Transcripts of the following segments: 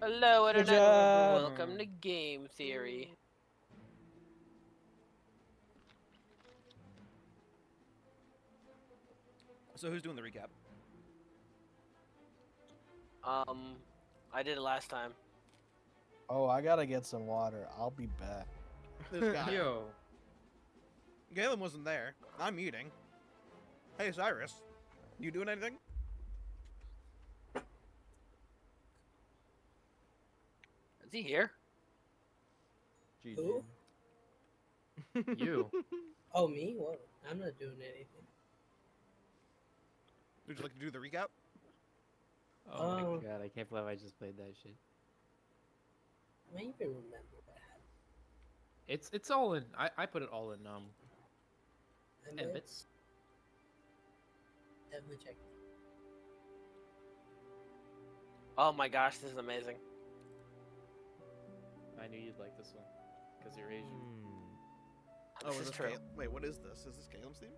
Hello, Good Internet. job. Welcome to Game Theory. So who's doing the recap? I did it last time. Oh, I gotta get some water. I'll be back. This guy. Yo. Galen wasn't there. I'm eating. Hey, Cyrus. You doing anything? Is he here? Who? You. Oh, me? What? I'm not doing anything. Would you like to do the recap? Oh my god, I can't believe I just played that shit. I don't even remember what happened. It's all in. I put it all in And Embed. it's definitely check. Oh my gosh, this is amazing. I knew you'd like this one because you're Asian. Oh, This is true. Wait, what is this? Is this Calem's theme?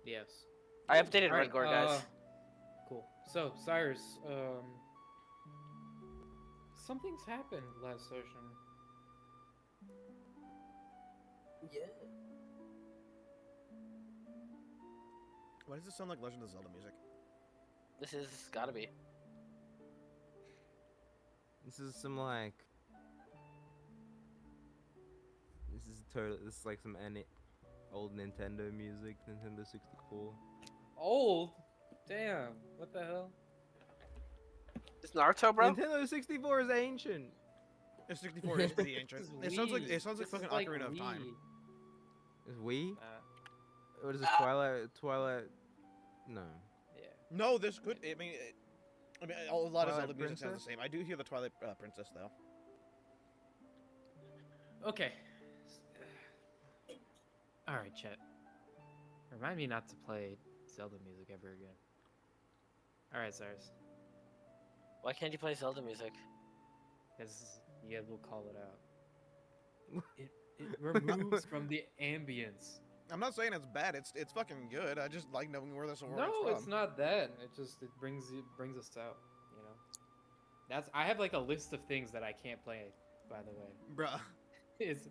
Yes. I updated Alright, Redgore, guys. Cool. So, Cyrus, something's happened last session. Yeah. Why does this sound like Legend of Zelda music? This is gotta be. This is some like. This is like some old Nintendo music, Nintendo 64. Old? Damn. What the hell? It's Naruto, bro. Nintendo 64 is ancient. The 64 is pretty ancient. This is It sounds like This fucking is like Ocarina of Wii. Time. Is Wii? Nah, What is it? Twilight. No. yeah. No, this could. I mean, a lot of Twilight Zelda music sounds Princess? the same. I do hear the Twilight Princess though. Okay. Alright, chat. Remind me not to play Zelda music ever again. Alright, Cyrus. Why can't you play Zelda music? Because you guys will call it out. It removes from the ambience. I'm not saying it's bad. It's fucking good. I just like knowing where this world's No, from. it's not that. It brings us out. You know. I have like a list of things that I can't play. By the way, Bruh. is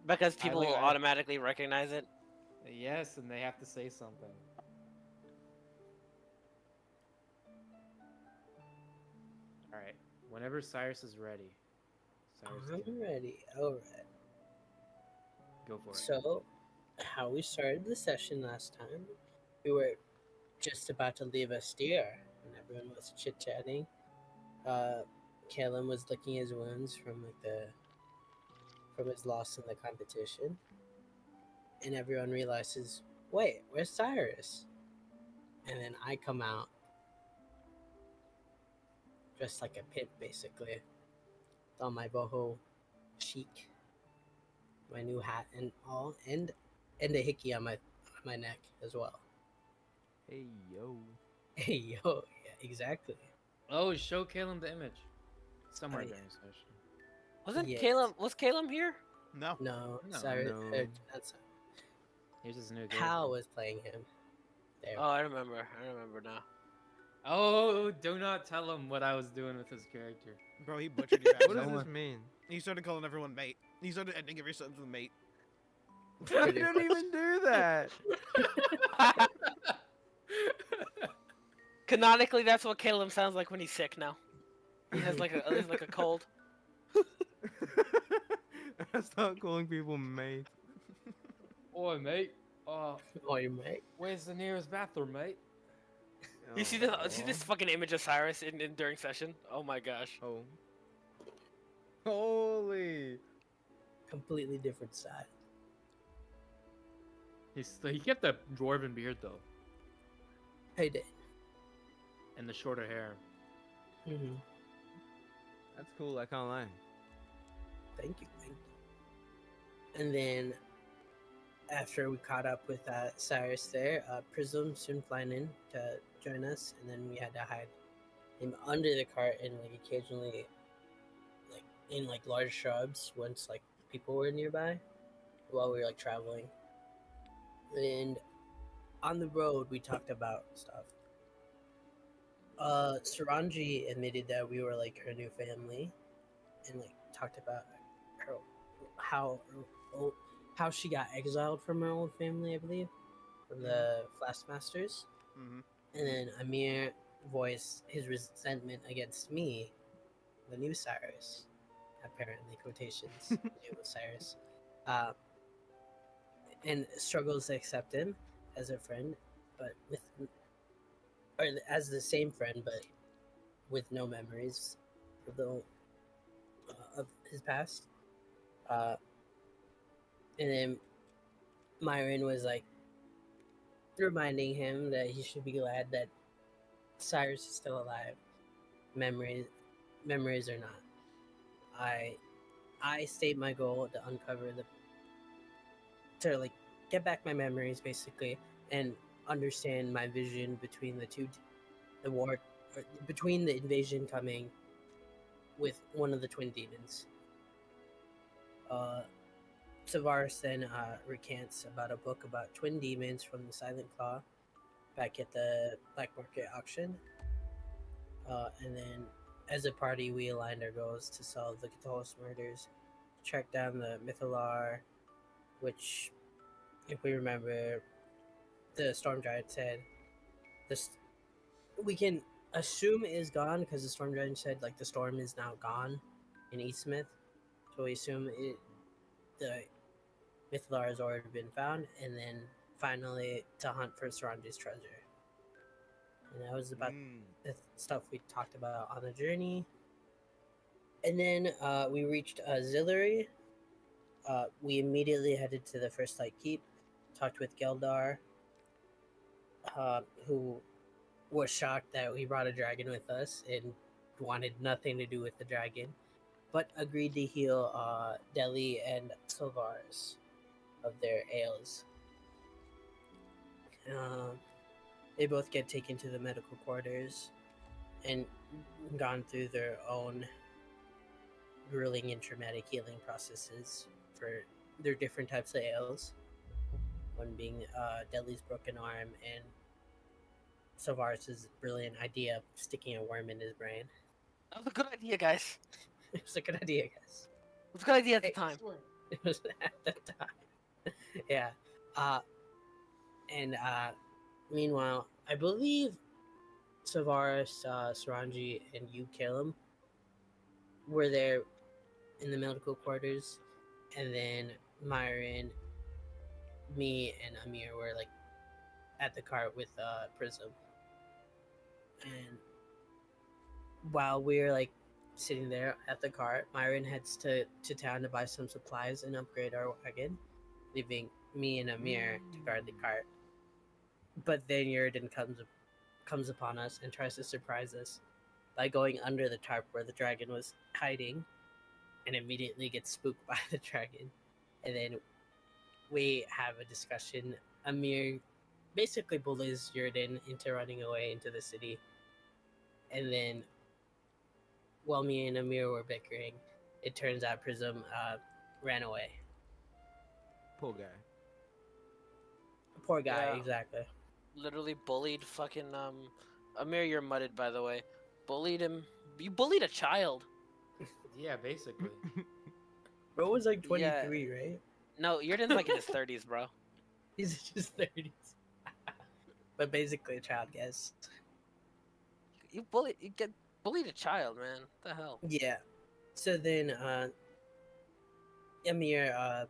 Because people like- will automatically recognize it. yes, and they have to say something. All right. Whenever Cyrus is ready, Cyrus, I'm ready. Alright. go for it. So, how we started the session last time, we were just about to leave a steer, and everyone was chit chatting. Kalen was licking his wounds from his loss in the competition, and everyone realizes, wait, where's Cyrus? And then I come out dressed like a pimp, basically, with all my boho chic, my new hat and all, and a hickey on my neck as well. Hey yo. Hey yo, yeah, exactly. Oh, show Caleb the image. Somewhere Oh, yeah. during the session. Wasn't Yes. Caleb? Was Caleb here? No. No, No. sorry, No. that's Here's his new Hal character. was playing him. There. Oh, I remember. I remember now. Oh, do not tell him what I was doing with his character. Bro, he butchered your What does accent. this mean? He started calling everyone mate. He started ending every sentence with mate. I didn't even do that. Canonically, that's what Caleb sounds like when he's sick now. He has like a cold. I start calling people mate. Oi, mate. Oh, you mate. Where's the nearest bathroom, mate? You see this fucking image of Cyrus in during session? Oh my gosh. Oh. Holy. Completely different side. He kept that dwarven beard though, I did. and the shorter hair. Mm-hmm. That's cool, I can't lie. Thank you. And then after we caught up with Cyrus there, Prism soon flying in to join us, and then we had to hide him under the cart and like occasionally like in like large shrubs once like people were nearby while we were like traveling. And on the road we talked about stuff. Saranji admitted that we were like her new family, and like talked about her how old, how she got exiled from her old family, I believe, from the Flask Masters. Mm-hmm. And then Amir voiced his resentment against me, the new Cyrus, apparently quotations, new Cyrus, uh, and struggles to accept him as a friend, but with or as the same friend, but with no memories of of his past. Uh, and then Myron was like reminding him that he should be glad that Cyrus is still alive. Memories, memories or not. I state my goal to uncover to like get back my memories basically and understand my vision between the war, between the invasion coming with one of the twin demons. Tavares then recants about a book about twin demons from the Silent Claw back at the black market auction. And then, as a party, we aligned our goals to solve the Catullus murders, track down the Mythalar, which, if we remember, the Storm Giant said, this we can assume is gone because the Storm Giant said like the storm is now gone in Eastsmith, so we assume the Mythalar has already been found, and then finally to hunt for Saranji's treasure. And that was about the stuff we talked about on the journey. And then we reached Zillary. We immediately headed to the First Light Keep, talked with Geldar, who was shocked that we brought a dragon with us and wanted nothing to do with the dragon, but agreed to heal Deli and Silvars of their ails. They both get taken to the medical quarters and gone through their own grueling and traumatic healing processes for their different types of ails. One being Deli's broken arm and Silvaris' brilliant idea of sticking a worm in his brain. That was a good idea, guys. It was a good idea, guys. It was a good idea at the time. It was at the time. Yeah. And meanwhile, I believe Savaris, Saranji, and you, Caleb, were there in the medical quarters, and then Myron, me, and Amir were like at the cart with Prism. And while we were like sitting there at the cart, Myron heads to town to buy some supplies and upgrade our wagon, leaving me and Amir to guard the cart. But then Yurden comes upon us and tries to surprise us by going under the tarp where the dragon was hiding, and immediately gets spooked by the dragon. And then we have a discussion. Amir basically bullies Yurden into running away into the city. And then, while me and Amir were bickering, it turns out Prism ran away. Poor guy. Poor guy, Yeah. exactly. Literally bullied fucking Amir, you're mudded, by the way. Bullied him. You bullied a child. Yeah, basically. Bro was like 23, right? No, Yurden's like in his 30s, bro. He's in his 30s. But basically a child, guess. You get bullied a child, man. What the hell? Yeah. So then Amir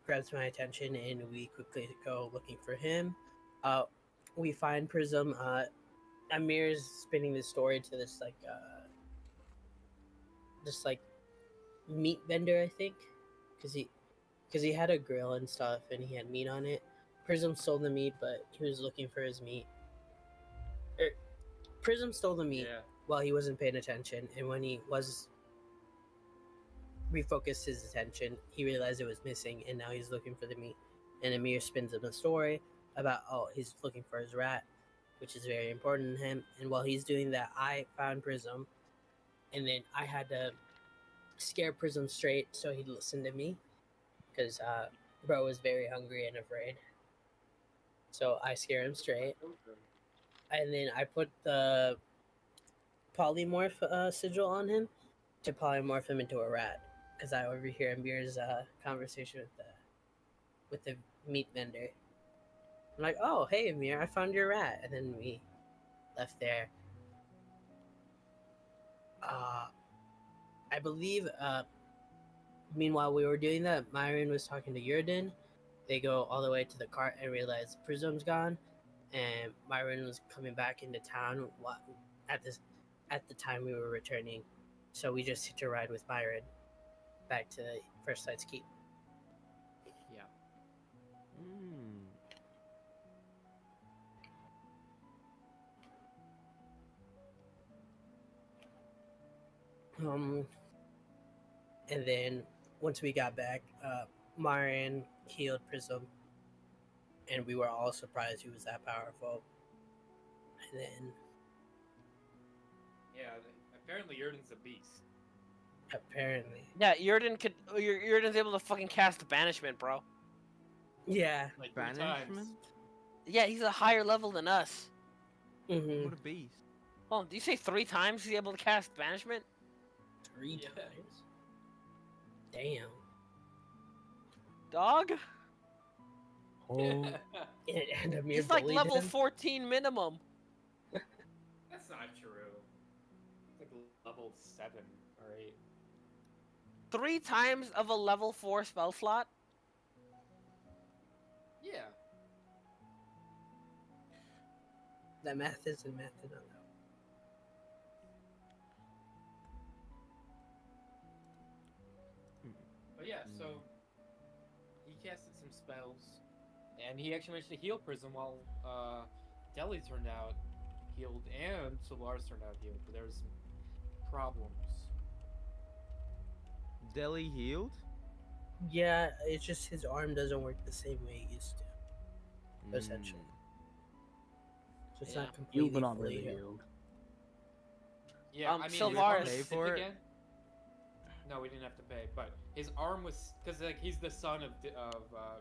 grabs my attention and we quickly go looking for him. We find Prism. Amir's spinning the story to this meat vendor, I think, because he had a grill and stuff and he had meat on it. Prism stole the meat, but he was looking for his meat. Prism stole the meat while he wasn't paying attention, and when he was refocused his attention, he realized it was missing, and now he's looking for the meat. And Amir spins him a story about, he's looking for his rat, which is very important to him. And while he's doing that, I found Prism, and then I had to scare Prism straight so he'd listen to me, because bro was very hungry and afraid. So I scare him straight, and then I put the polymorph sigil on him to polymorph him into a rat. Because I overhear Amir's conversation with the meat vendor. I'm like, oh, hey, Amir, I found your rat. And then we left there. I believe, meanwhile we were doing that, Myron was talking to Yurden. They go all the way to the cart and realize Prism's gone. And Myron was coming back into town at the time we were returning. So we just hitched a ride with Myron back to First Sight's Keep. Yeah. And then once we got back, Myron healed Prism, and we were all surprised he was that powerful. And then Yeah. Apparently, Yurden's a beast. apparently, Yeah, Yurden's able to fucking cast banishment, bro. yeah. Like 3 Banishment? times. Yeah, he's a higher level than us. Mm-hmm. What a beast. Oh, do you say 3 times he's able to cast banishment? 3 Yeah. times. Damn. Dog? Oh, And Amir He's like bullied level him. 14 minimum. That's not true. It's like level 7 or 8. 3 times of a level 4 spell slot? Yeah. That math isn't math enough. But yeah, so he casted some spells, and he actually managed to heal Prism while Deli turned out healed and Solaris turned out healed, but there was some problems. Deli healed? Yeah, it's just his arm doesn't work the same way it used to. Essentially. So it's Yeah. not completely you've been on fully really healed. healed. Yeah, Um, I mean, Sylvaris- his arm Pay was for sick it? again. No, we didn't have to pay, but his arm was because like he's the son of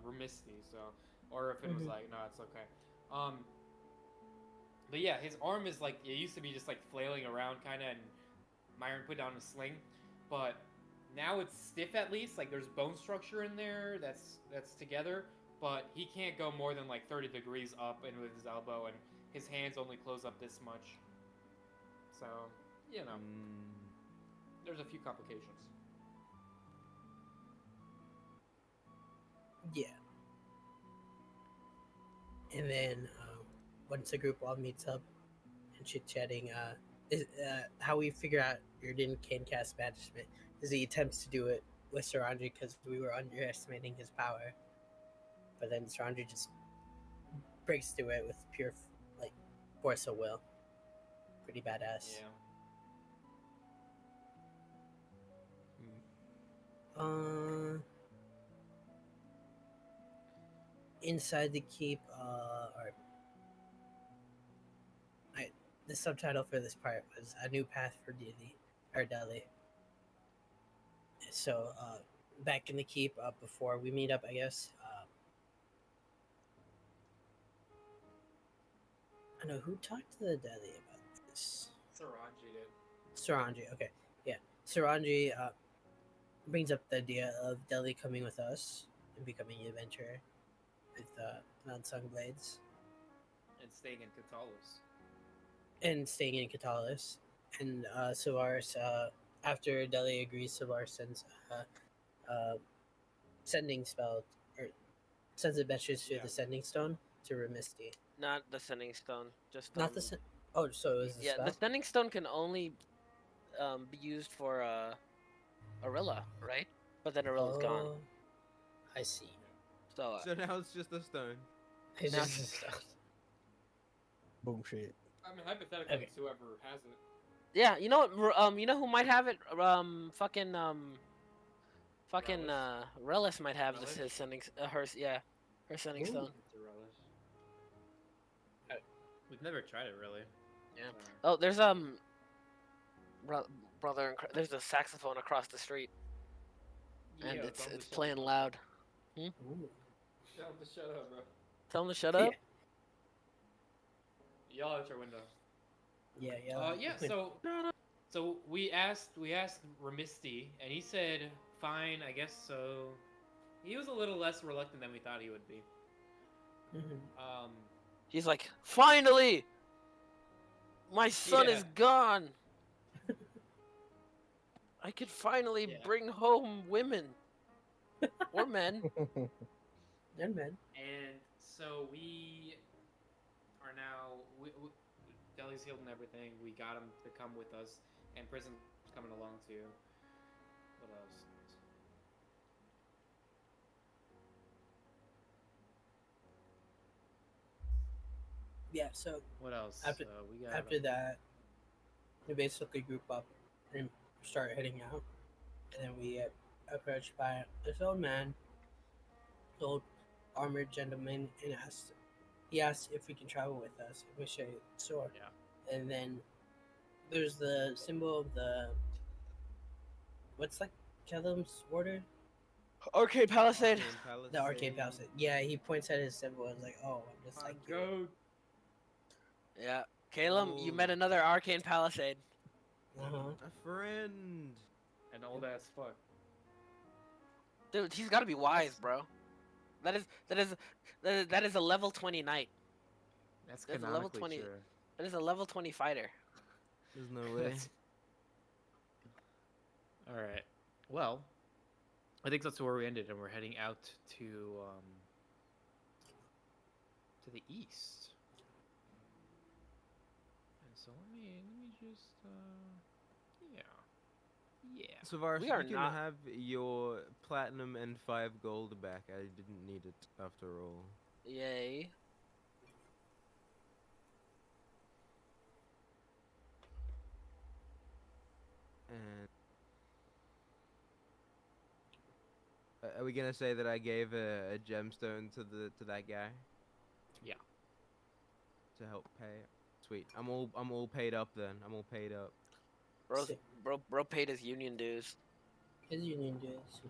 Remisti, so or if it was Mhm. like no, it's okay. But yeah, his arm is like it used to be just like flailing around kind of, and Myron put down a sling, but now it's stiff at least. Like there's bone structure in there that's together, but he can't go more than like 30 degrees up and with his elbow, and his hands only close up this much. So you know, there's a few complications. Yeah. And then once the group all meets up and chit chatting, how we figure out Yurden can cast banishment is he attempts to do it with Saranji because we were underestimating his power. But then Saranji just breaks through it with pure like force of will. Pretty badass. Yeah. Inside the keep, the subtitle for this part was "A New Path for Delhi." So, back in the keep, before we meet up, I guess. I know who talked to the Delhi about this. Saranji did. Saranji, okay, yeah. Saranji brings up the idea of Delhi coming with us and becoming an adventurer with non-sung blades And staying in Katalis. and staying in Katalis. And Savaris, after Delhi agrees, Savaris sends sending spell or sends a message to Yeah. the sending stone to Remisti. Not the sending stone. Just Not the oh, so it was the yeah. spell. The sending stone can only be used for Arilla, right? But then Arilla's gone. Oh, I see. So So now it's just a stone. It's Now- just a stone. boom shit. I mean, hypothetically, Okay. it's whoever has it. yeah, you know what? You know who might have it? Fucking Relis might have this Relish? his sending her sending Ooh. stone. It's a relish. We've never tried it really. Yeah. So- Oh, there's brother, there's a saxophone across the street, and Yeah, it's tell him it's to shut playing up. loud. Ooh. Tell him to shut up, bro. Tell him to shut Yeah. up. Yell out your window. Yeah, yeah. Yeah. So we asked Remisti, and he said, "Fine, I guess so." He was a little less reluctant than we thought he would be. Mhm. He's like, finally, my son Yeah. is gone. I could finally Yeah. bring home women or men. And man. And so we are now Delhi's healed and everything. We got him to come with us, and Prism's coming along too. What else? Yeah. So What else? After- We got after that, we basically group up and start heading out, and then we get approached by this old man, old armored gentleman, and he asked if we can travel with us if we share the sword. Yeah. And then there's the symbol of what's like Kellum's order? Arcade Palisade. The arcade palisade. Yeah, he points at his symbol and is like, "Oh, I'm just like you." Go. Yeah. Caleb, you met Ooh. another Arcane Palisade. Uh-huh. A friend. An old ass fuck. Dude, he's got to be wise, bro. That is a level 20 knight. That's There's a level canonically 20 true. That is a level 20 fighter. There's no way. All right. Well, I think that's where we ended, and we're heading out to the east. And so let me just yeah. Savaris, We are you can not- have your platinum and 5 gold back. I didn't need it after all. Yay. And are we gonna say that I gave a gemstone to that guy? Yeah. To help pay. Sweet. I'm all paid up then. I'm all paid up. Sick. Bro paid his union dues. His union dues.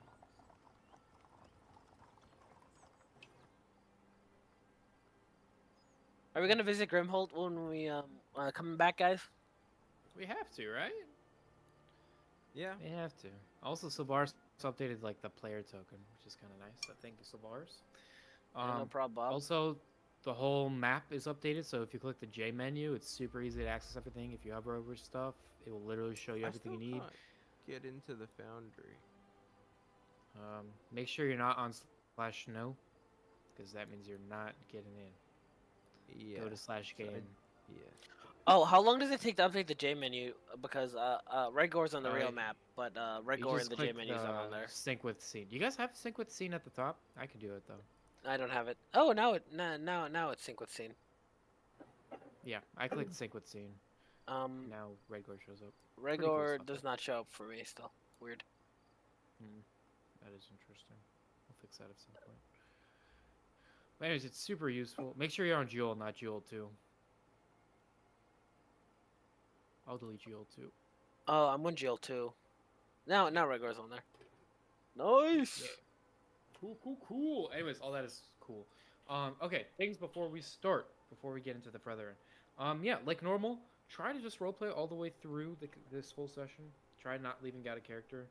Are we gonna visit Grimholt when we coming back, guys? We have to, right? Yeah. We have to. Also, Sylvaris updated like the player token, which is kind of nice. So thank you, Sylvaris. Yeah, no problem, Bob. Also, the whole map is updated, so if you click the J menu, it's super easy to access everything. If you hover over stuff, it will literally show you everything you need. Get into the foundry. Make sure you're not on /no, because that means you're not getting in. Yeah. Go to /game. Yeah. Oh, how long does it take to update the J menu? Because Redgore's on the real Alright. map, but You Redgore just and the J click menu's not on there. Sync with scene. You guys have sync with scene at the top? I could do it though. I don't have it. Oh, now it's sync with scene. Yeah, I clicked sync with scene. Um, Now Redgore shows up. cool Redgore stuff, does though. not show up for me still. Weird. That is interesting. I'll fix that at some point. But anyways, it's super useful. Make sure you're on Jewel, not Jewel 2. I'll delete Jewel 2. Oh, I'm on GL too. Now Redgore's on there. Nice. Yeah. Cool. Anyways, all that is cool. Okay, things before we start, before we get into the Freathren. Yeah, like normal, try to just roleplay all the way through this whole session. Try not leaving out a character.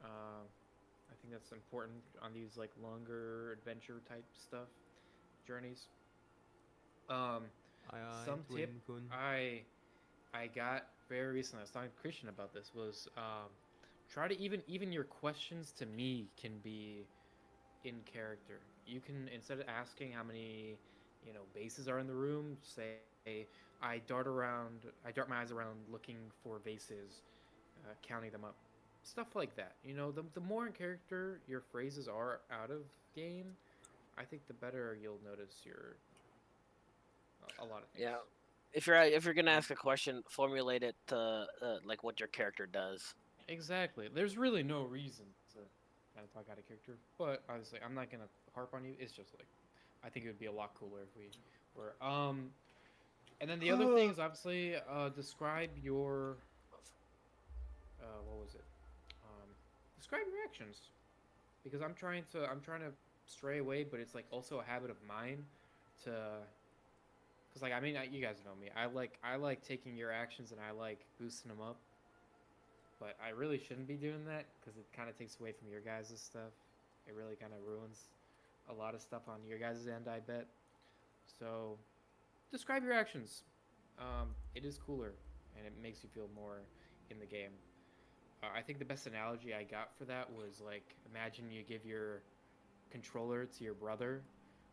I think that's important on these like longer adventure type stuff, journeys. Some tip I got very recently. I was talking to Christian about this. Was try to even your questions to me can be in character. You can, instead of asking how many vases are in the room, say I dart my eyes around looking for vases, counting them up, stuff like that. The more in character your phrases are out of game, I think the better you'll notice a lot of things. Yeah. If you're gonna ask a question, formulate it to like what your character does. Exactly. There's really no reason to kind of talk out of character, but obviously I'm not gonna harp on you. It's just like I think it would be a lot cooler if we were. And then the other thing is obviously describe your what was it? Describe your actions, because I'm trying to stray away, but it's like also a habit of mine to Cause like I mean you guys know me. I like taking your actions and I like boosting them up. But I really shouldn't be doing that because it kind of takes away from your guys' stuff. It really kind of ruins a lot of stuff on your guys' end, I bet. So describe your actions. It is cooler and it makes you feel more in the game. I think the best analogy I got for that was like imagine you give your controller to your brother,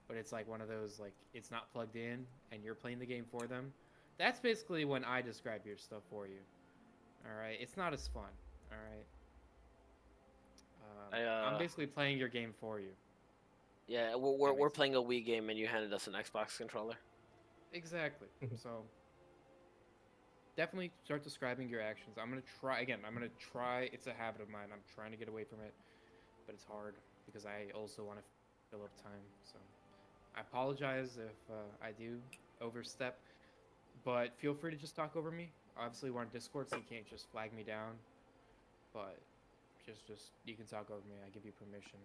but it's like one of those like it's not plugged in and you're playing the game for them. That's basically when I describe your stuff for you. All right, it's not as fun. All right, I'm basically playing your game for you. Yeah, That we're makes playing a Wii game and you handed us an Xbox controller. Exactly. So definitely start describing your actions. I'm gonna try again. I'm gonna try. It's a habit of mine. I'm trying to get away from it, but it's hard because I also want to fill up time. So I apologize if I do overstep, but feel free to just talk over me. Obviously, we're on Discord, so you can't just flag me down. But just you can talk over me. I give you permission.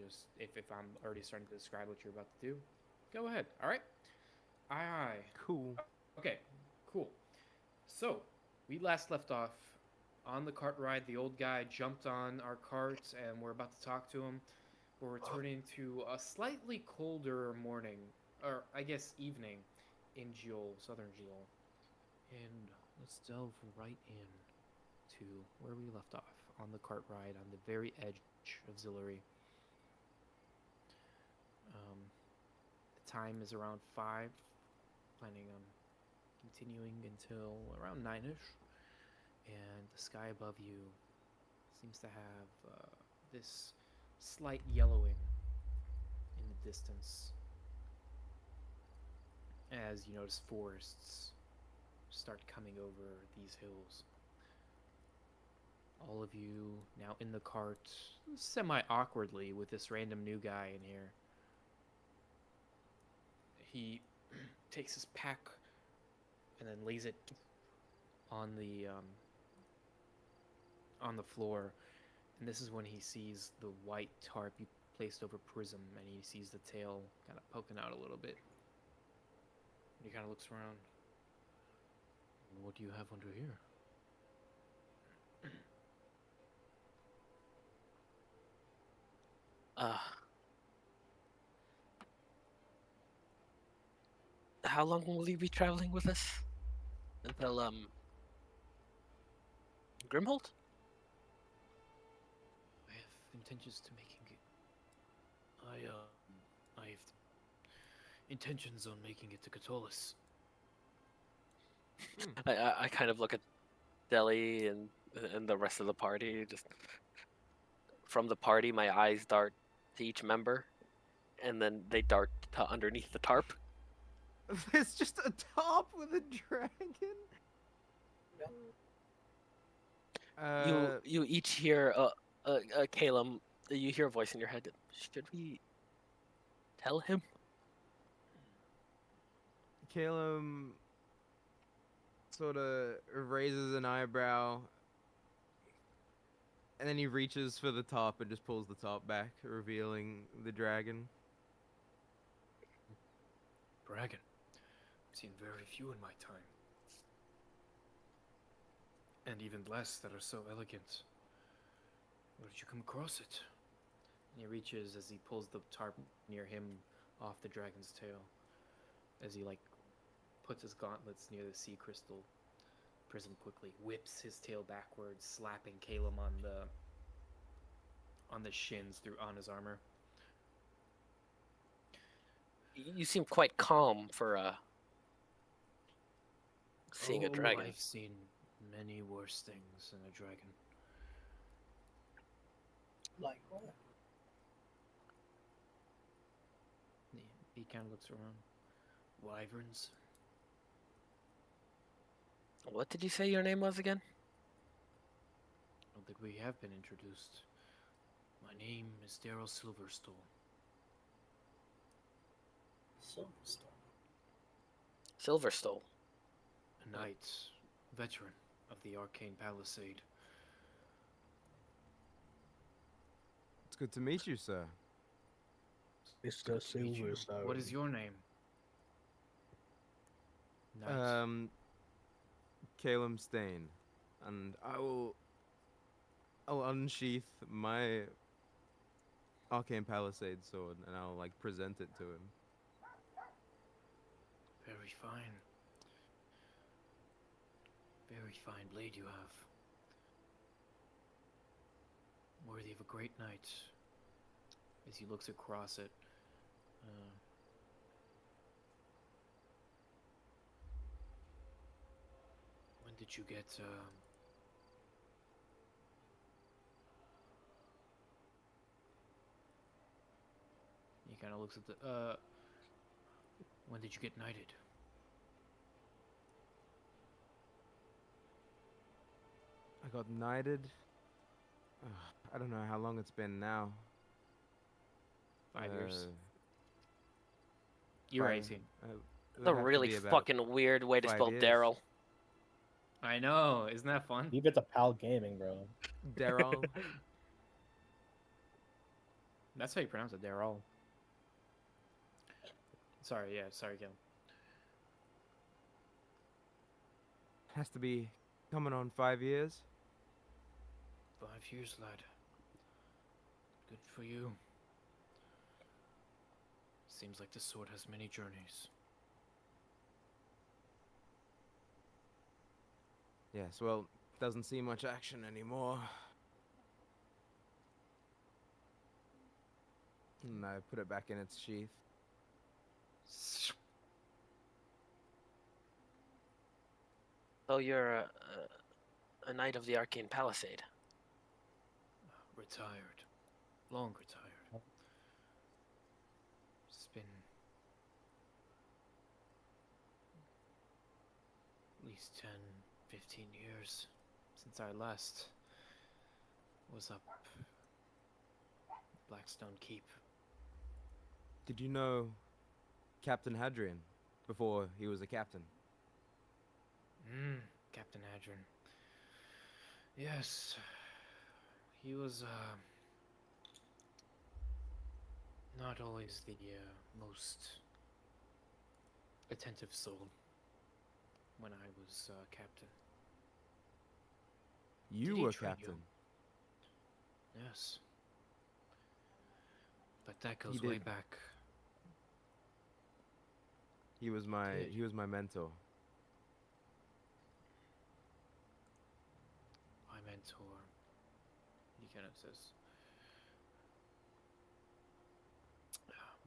Just if I'm already starting to describe what you're about to do, go ahead. All right. Aye. Cool. Okay. Cool. So we last left off on the cart ride. The old guy jumped on our cart, and we're about to talk to him. We're returning to a slightly colder morning, or I guess evening, in Jeol, southern Jeol. And let's delve right in to where we left off on the cart ride on the very edge of Zillary. The time is around 5, planning on continuing until around 9ish, and the sky above you seems to have this slight yellowing in the distance as you notice forests start coming over these hills. All of you now in the cart, semi-awkwardly, with this random new guy in here. He takes his pack and then lays it on the floor, and this is when he sees the white tarp you placed over Prism, and he sees the tail kind of poking out a little bit. And he kind of looks around. What do you have under here? How long will you be traveling with us? Until Grimholt? I have intentions to making it. I have intentions on making it to Catullus. I kind of look at Deli and the rest of the party. Just from the party, my eyes dart to each member, and then they dart to underneath the tarp. It's just a top with a dragon. You each hear Caleb. You hear a voice in your head. Should we tell him? Caleb sort of raises an eyebrow, and then he reaches for the top and just pulls the top back, revealing the dragon. Dragon. I've seen very few in my time. And even less that are so elegant. Where did you come across it? And he reaches as he pulls the tarp near him off the dragon's tail. As he puts his gauntlets near the sea crystal. Prism quickly whips his tail backwards, slapping Caleb on the shins on his armor. You seem quite calm for seeing a dragon. I've seen many worse things than a dragon. Like what? He kind of looks around. Wyverns. What did you say your name was again? I don't think we have been introduced. My name is Daryl Silverstone. Silverstone. Silverstone. A knight, veteran of the Arcane Palisade. It's good to meet you, sir. Mr. Silverstone. What is your name? Nice. Calum Stain, and I'll unsheath my arcane palisade sword and I'll like present it to him. Very fine. Very fine blade you have. Worthy of a great knight. As he looks across it, when did you get? He kind of looks at the. When did you get knighted? I got knighted. I don't know how long it's been now. 5 years. Uh, You were five- 18. it That's a would have to really be about fucking weird way to 5 spell years. Daryl. I know. Isn't that fun? Leave it to Pal Gaming, bro. Daryl. That's how you pronounce it, Daryl. Sorry, yeah, sorry, Gil. Has to be coming on 5 years. 5 years, lad. Good for you. Seems like the sword has many journeys. Yes, well, doesn't see much action anymore. And I put it back in its sheath. So you're a knight of the Arcane Palisade. Retired. Long retired. It's been at least 10, 15 years since I last was up Blackstone Keep. Did you know Captain Hadrian before he was a captain? Captain Adrian. Yes. He was, not always the, most attentive soul when I was, captain. You Did he were train you? captain. Yes. But that He goes way did. back. He was my Did. he was my mentor. My mentor. He kind of says.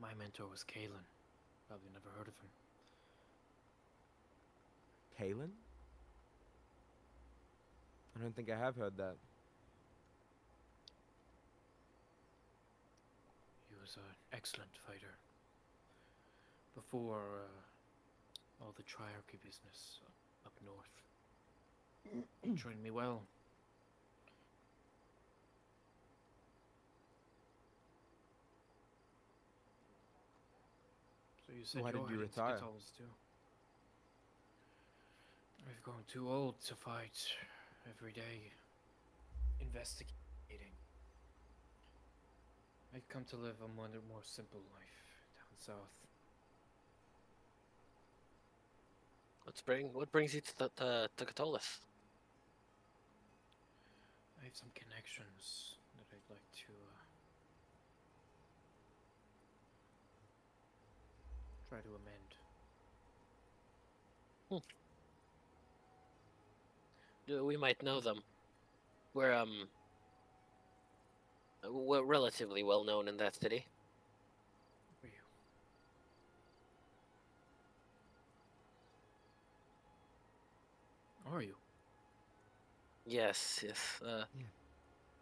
My mentor was Kalen. Probably never heard of him. Kalen? I don't think I have heard that. He was an excellent fighter. Before all the triarchy business up north. He trained me well. So you said Why did you're you heading to retire? Catols too? I've grown too old to fight every day. Investigating. I've come to live a more simple life down south. What brings you to Catullus? I have some connections that I'd like to try to amend. We might know them. We're relatively well known in that city. For you. Are you? Yes.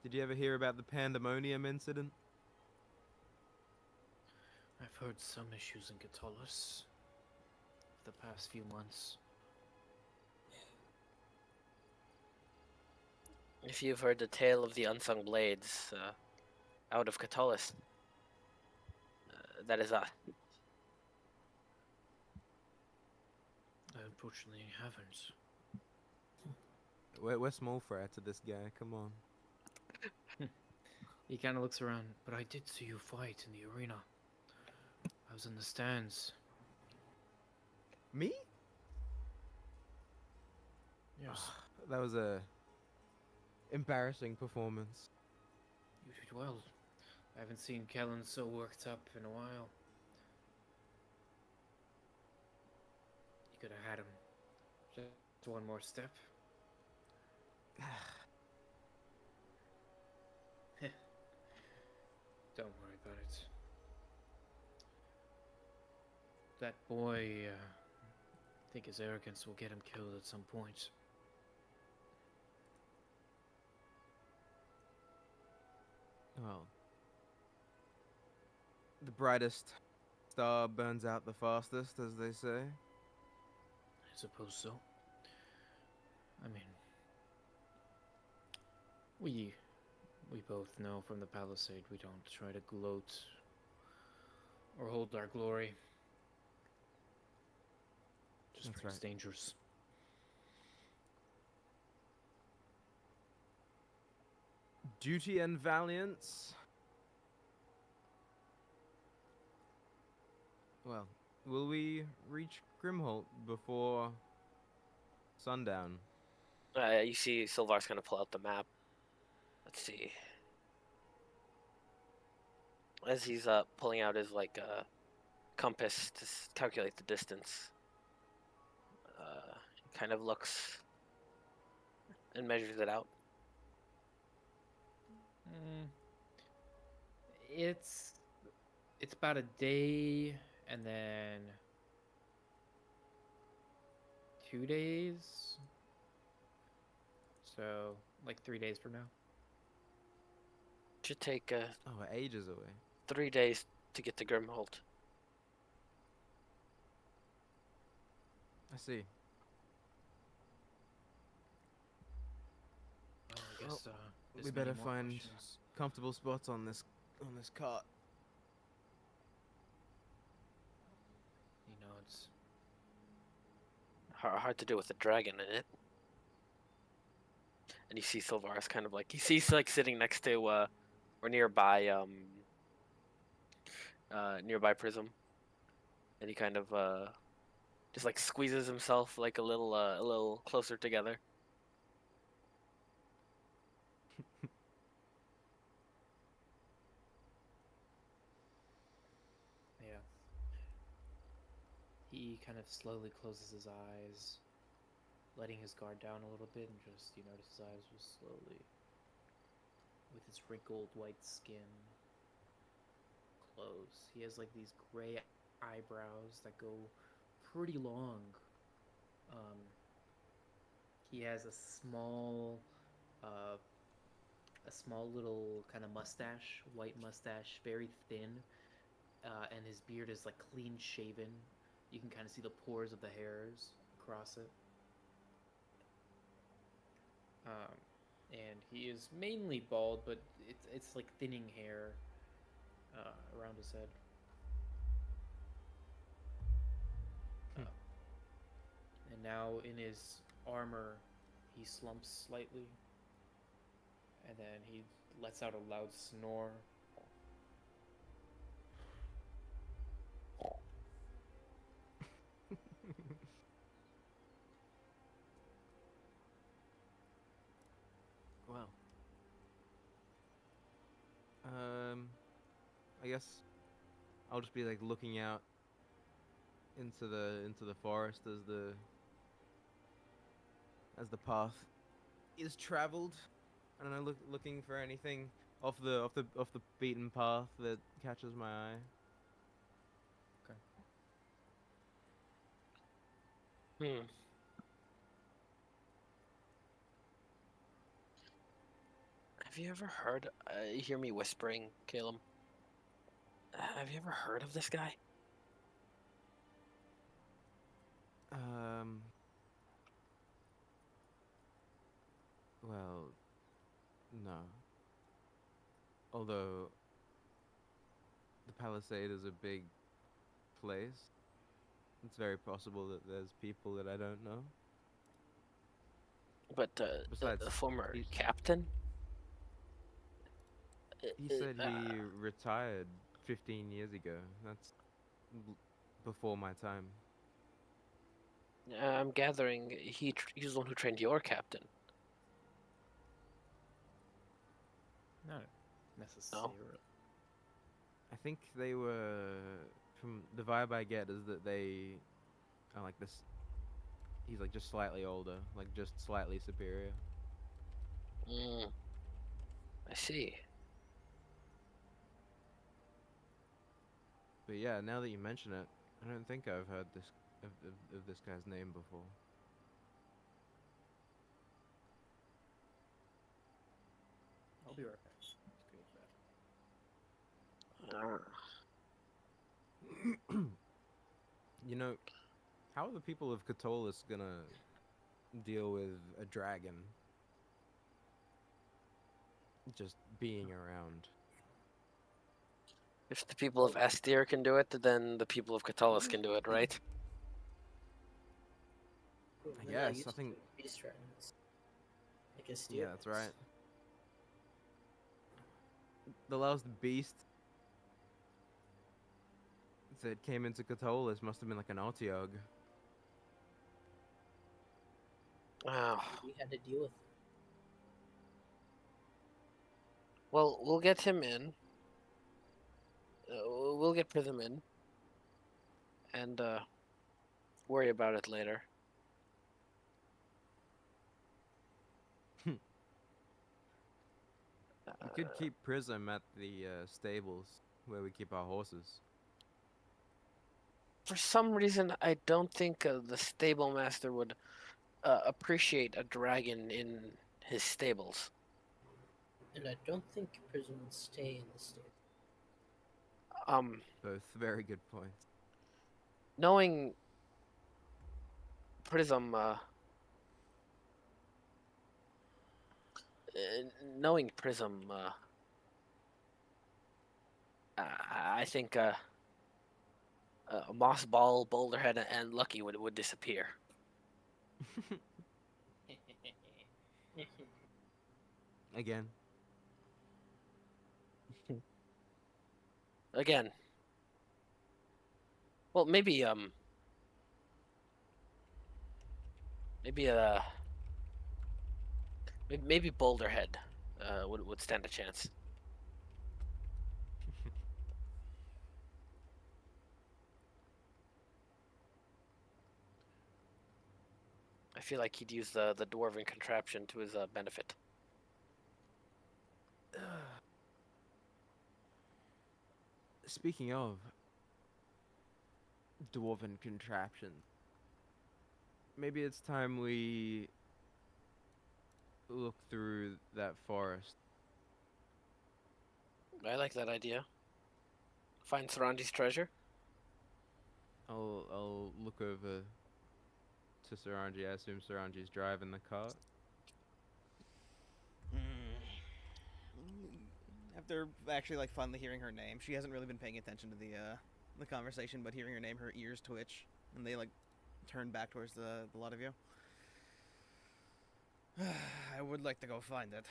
Did you ever hear about the pandemonium incident? I've heard some issues in Catullus the past few months. If you've heard the tale of the unsung blades out of Catullus, that is us. I unfortunately haven't. We're small fry to this guy. Come on. He kind of looks around, but I did see you fight in the arena. I was in the stands. Me? Yes, That was a embarrassing performance. you did well. I haven't seen Kellen so worked up in a while. You could have had him. Just one more step. Don't worry about it. That boy, I think his arrogance will get him killed at some point. Well, the brightest star burns out the fastest, as they say. I suppose so. I mean, we both know from the palisade we don't try to gloat or hold our glory. Just That's brings right. dangers. Duty and valiance. Well, will we reach Grimholt before sundown? You see Sylvar's gonna pull out the map. Let's see. As he's pulling out his compass to calculate the distance. He kind of looks and measures it out. Mm, it's about a day and then 2 days. So like 3 days from now. Should take Oh, we're ages away. 3 days to get to Grimholt. I see. Well, I Well, guess we there's better many more find questions. comfortable spots on this cart. He nods. Hard to do with a dragon in it. And you see Sylvar's kind of like he's sitting next to or nearby nearby Prism, and he kind of just like squeezes himself like a little closer together. Yeah. He kind of slowly closes his eyes, letting his guard down a little bit, and just you notice his eyes will slowly, with his wrinkled white skin, close. He has like these gray eyebrows that go pretty long. Um, he has uh, a small little kind of mustache, white mustache, very thin, and his beard is like clean shaven. You can kind of see the pores of the hairs across it. And he is mainly bald, but it's like thinning hair around his head. And now in his armor, he slumps slightly, and then he lets out a loud snore. Well. I guess I'll just be like looking out into the forest as the path is traveled. I don't know, looking for anything off the beaten path that catches my eye. Hmm. Have you ever heard? You hear me whispering, Caleb? Have you ever heard of this guy? Well, no. Although the Palisade is a big place, it's very possible that there's people that I don't know. But Besides, the former he, captain. he said he retired 15 years ago. That's before my time. I'm gathering he's the one who trained your captain. Not necessarily. I think they were, from the vibe I get, is that they are like this. He's like just slightly older, like just slightly superior. Mm, I see. But yeah, now that you mention it, I don't think I've heard this of this guy's name before. I'll be right back. Just go to that. You know, how are the people of Catullus gonna deal with a dragon just being around? If the people of Astir can do it, then the people of Catullus can do it, right? We're not Yes, used I think. to beast dragons. Like a Yeah, steer. that's right. The last beast that came into Catullus must have been like an Artiog. Oh, We had to deal with. well, we'll get him in. We'll get Prism in, and worry about it later. You could keep Prism at the stables where we keep our horses. For some reason, I don't think the stable master would appreciate a dragon in his stables. And I don't think Prism would stay in the state. Both very good points. Knowing Prism, knowing Prism, I think Moss Ball, Boulderhead, and Lucky would disappear. Again. Again. Well, maybe maybe Boulderhead would stand a chance. I feel like he'd use the dwarven contraption to his benefit. Speaking of dwarven contraption, maybe it's time we look through that forest. I like that idea. Find Saranji's treasure. I'll look over to Saranji. I assume Saranji's driving the cart. After actually like finally hearing her name, she hasn't really been paying attention to the conversation, but hearing her name, her ears twitch and they like turn back towards the lot of you. I would like to go find it.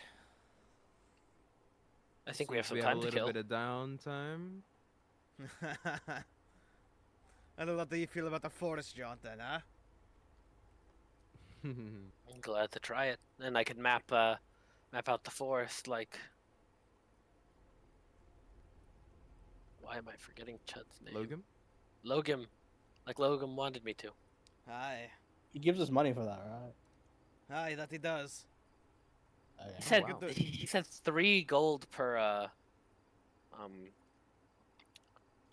I think we have some we time have a to little kill. bit of downtime. I don't know how you feel about the forest jaunt then, huh? I'm glad to try it, and I could map out the forest like. Why am I forgetting Chud's name? Logan? Logan, like Logan wanted me to. Aye. He gives us money for that, right? Aye, that he does. Okay. He said wow. he said 3 gold per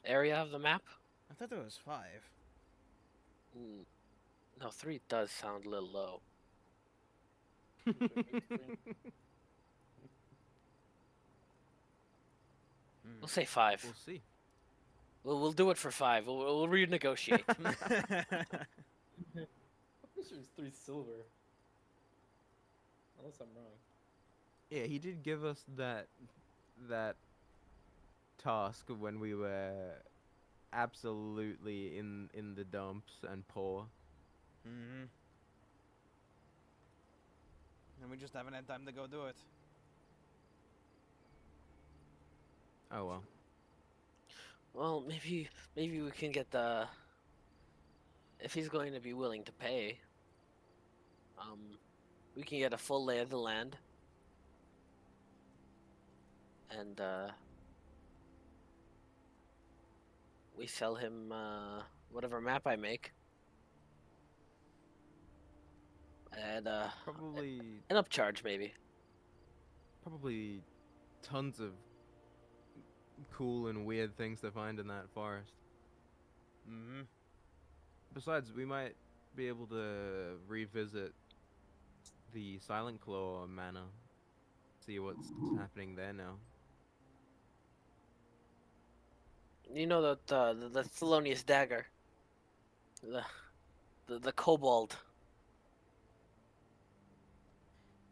area of the map. I thought there was 5. No, 3 does sound a little low. We'll say 5. We'll see. We'll do it for 5. We'll renegotiate. I'm pretty sure it's 3 silver. Unless I'm wrong. Yeah, he did give us that task when we were absolutely in the dumps and poor. Mm-hmm. And we just haven't had time to go do it. Oh well. Well, maybe we can get the if he's going to be willing to pay, we can get a full lay of the land, and we sell him whatever map I make at Probably, an upcharge maybe. probably tons of cool and weird things to find in that forest. Mm-hmm. Besides, we might be able to revisit the Silent Claw manor, see what's happening there now. You know that the Thelonious dagger, the kobold.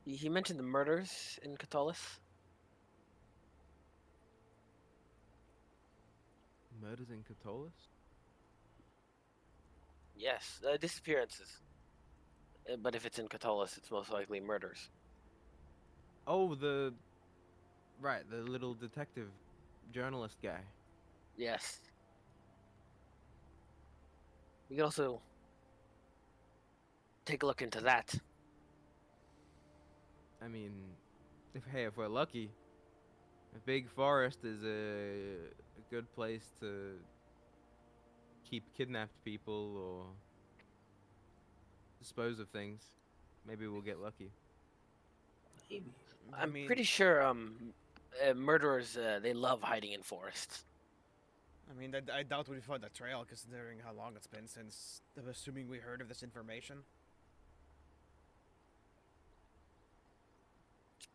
He mentioned the murders in Catullus. Murders in Catullus? Yes, disappearances. But if it's in Catullus, it's most likely murders. Oh, right, the little detective journalist guy. Yes. We can also take a look into that. I mean, if we're lucky, a big forest is a good place to keep kidnapped people or dispose of things. Maybe we'll get lucky. Maybe. I'm pretty sure murderers they love hiding in forests. I mean, I doubt we found the trail, considering how long it's been since, I'm assuming we heard of this information.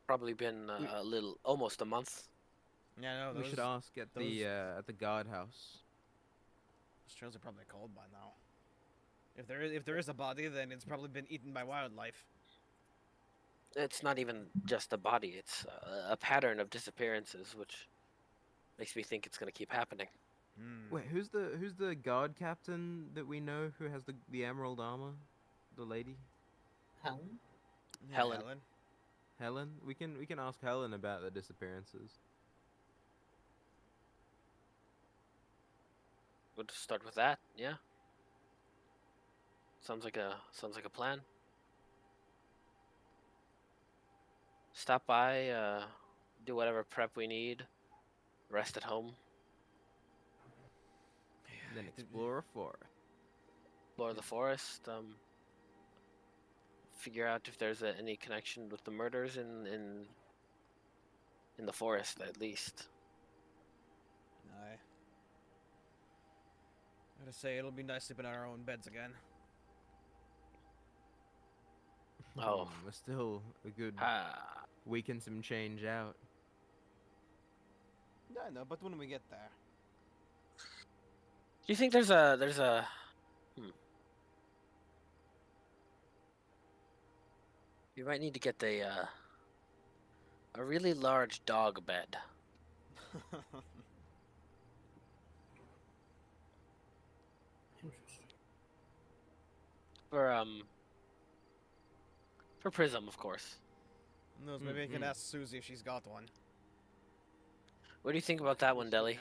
Probably been a little, almost a month. Yeah, no, We those, should ask at the guardhouse. those trails are probably cold by now. If there is a body, then it's probably been eaten by wildlife. It's not even just a body; it's a pattern of disappearances, which makes me think it's gonna keep happening. Hmm. Wait, who's the guard captain that we know who has the emerald armor? The lady? Helen? Yeah, Helen. Helen? We can ask Helen about the disappearances. We'll just start with that. Yeah. Sounds like a plan. Stop by, do whatever prep we need. Rest at home. And then explore a forest. Explore the forest. Figure out if there's any connection with the murders in the forest, at least. Aye. I gotta say, it'll be nice sleeping in our own beds again. Oh. We're still a good Ah. week and some change out. Yeah, I know, but when we get there. Do you think there's a You might need to get a really large dog bed. Interesting. For Prism, of course. Who knows, maybe I can Mhm. ask Susie if she's got one. What do you think about that one, Deli?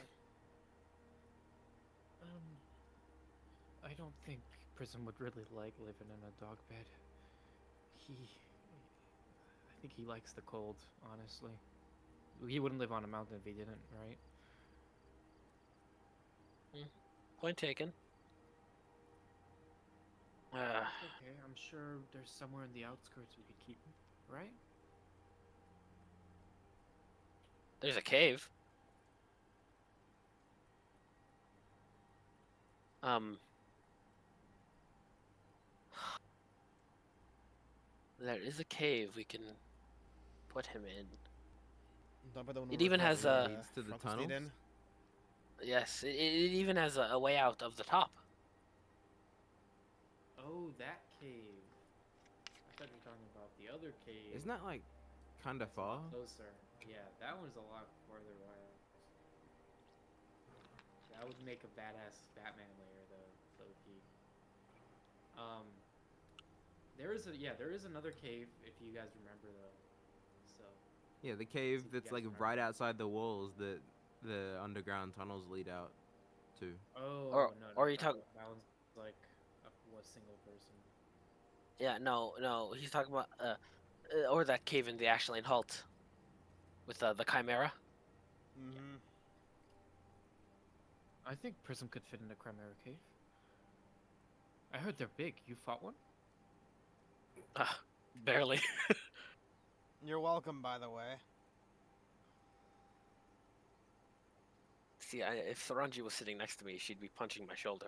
I don't think Prism would really like living in a dog bed. I think he likes the cold, honestly. He wouldn't live on a mountain if he didn't, right? Point taken. Okay, I'm sure there's somewhere in the outskirts we could keep him, right? There's a cave. There is a cave we can put him in. It even has Leads to the tunnels? Yes, it even has a way out of the top. Oh, that cave. I thought you were talking about the other cave. Isn't that like kind of It's a lot far? closer. Yeah, that one's a lot farther away. That would make a badass Batman layer, though, low-key. There is another cave if you guys remember though. So Yeah, the cave if you that's guys like remember. right outside the walls that the underground tunnels lead out to. Oh, Or- no, or you talk- that one's like up a single person. Yeah, no, he's talking about or that cave in the Ashland Halt with the Chimera. Mm-hmm. I think Prism could fit in the Chimera Cave. I heard they're big. You fought one? Barely. You're welcome, by the way. See, if Saranji was sitting next to me, she'd be punching my shoulder.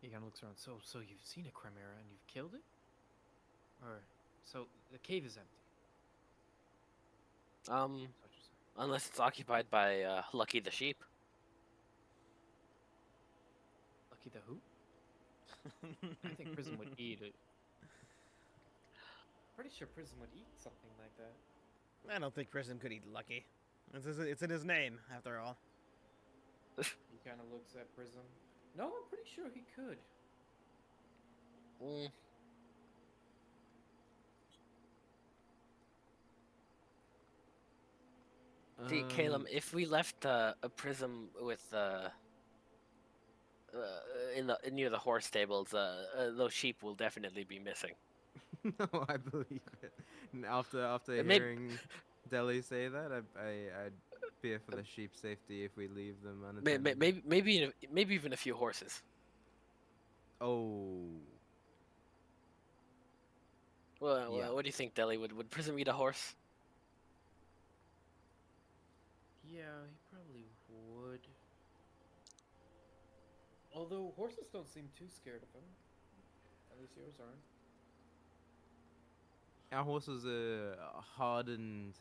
He kind of looks around. So you've seen a Chimera and you've killed it? Or, so the cave is empty. Um, That's what you're saying. unless it's occupied by Lucky the sheep. Lucky the who? I think Prism would eat it. Pretty sure Prism would eat something like that. I don't think Prism could eat Lucky. It's in his name, after all. He kind of looks at Prism. No, I'm pretty sure he could. Mm. See, Caleb, if we left a prism with near the horse stables, those sheep will definitely be missing. No, I believe it. And after It may- hearing Deli say that, I'd fear for the sheep's safety if we leave them unattended. Maybe even a few horses. Oh. Well, Yeah. what do you think, Deli? Would Prism eat a horse? Yeah, he probably would. Although horses don't seem too scared of him. At least yours aren't. Our horses are hardened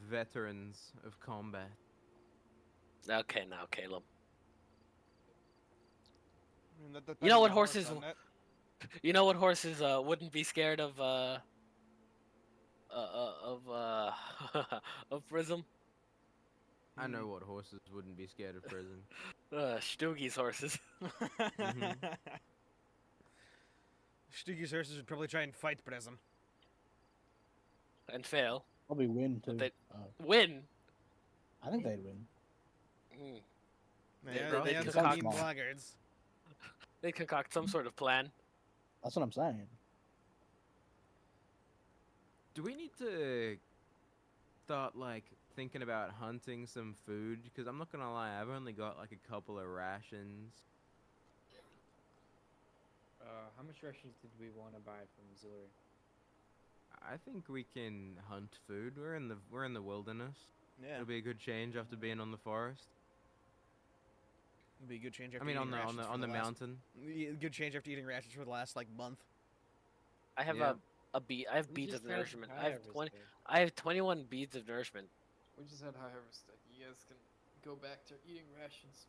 veterans of combat. Okay, now, Caleb. I mean, that You depends know on what the horse, horses? doesn't it? You know what horses wouldn't be scared of of Prism? I know what horses wouldn't be scared of prison. Stugie's horses. Stugie's horses would probably try and fight Prism. And fail. Probably win too. They- Win. I think they'd win. Mm. They have some concoct- mean blackguards. They concoct some sort of plan. That's what I'm saying. Do we need to start like thinking about hunting some food? Because I'm not gonna lie, I've only got like a couple of rations. How much rations did we want to buy from Zillary? I think we can hunt food. We're in the wilderness. Yeah, It'll be a good change after being on the forest. it'd be a good change I after mean, eating on rations for the last- mountain. Good change after eating rations for the last like month. I have Yeah. a bead. I have We beads just of had nourishment. High I have Harvest 20. Day. I have 21 beads of nourishment. We just had High Harvest Day. You guys can go back to eating rations.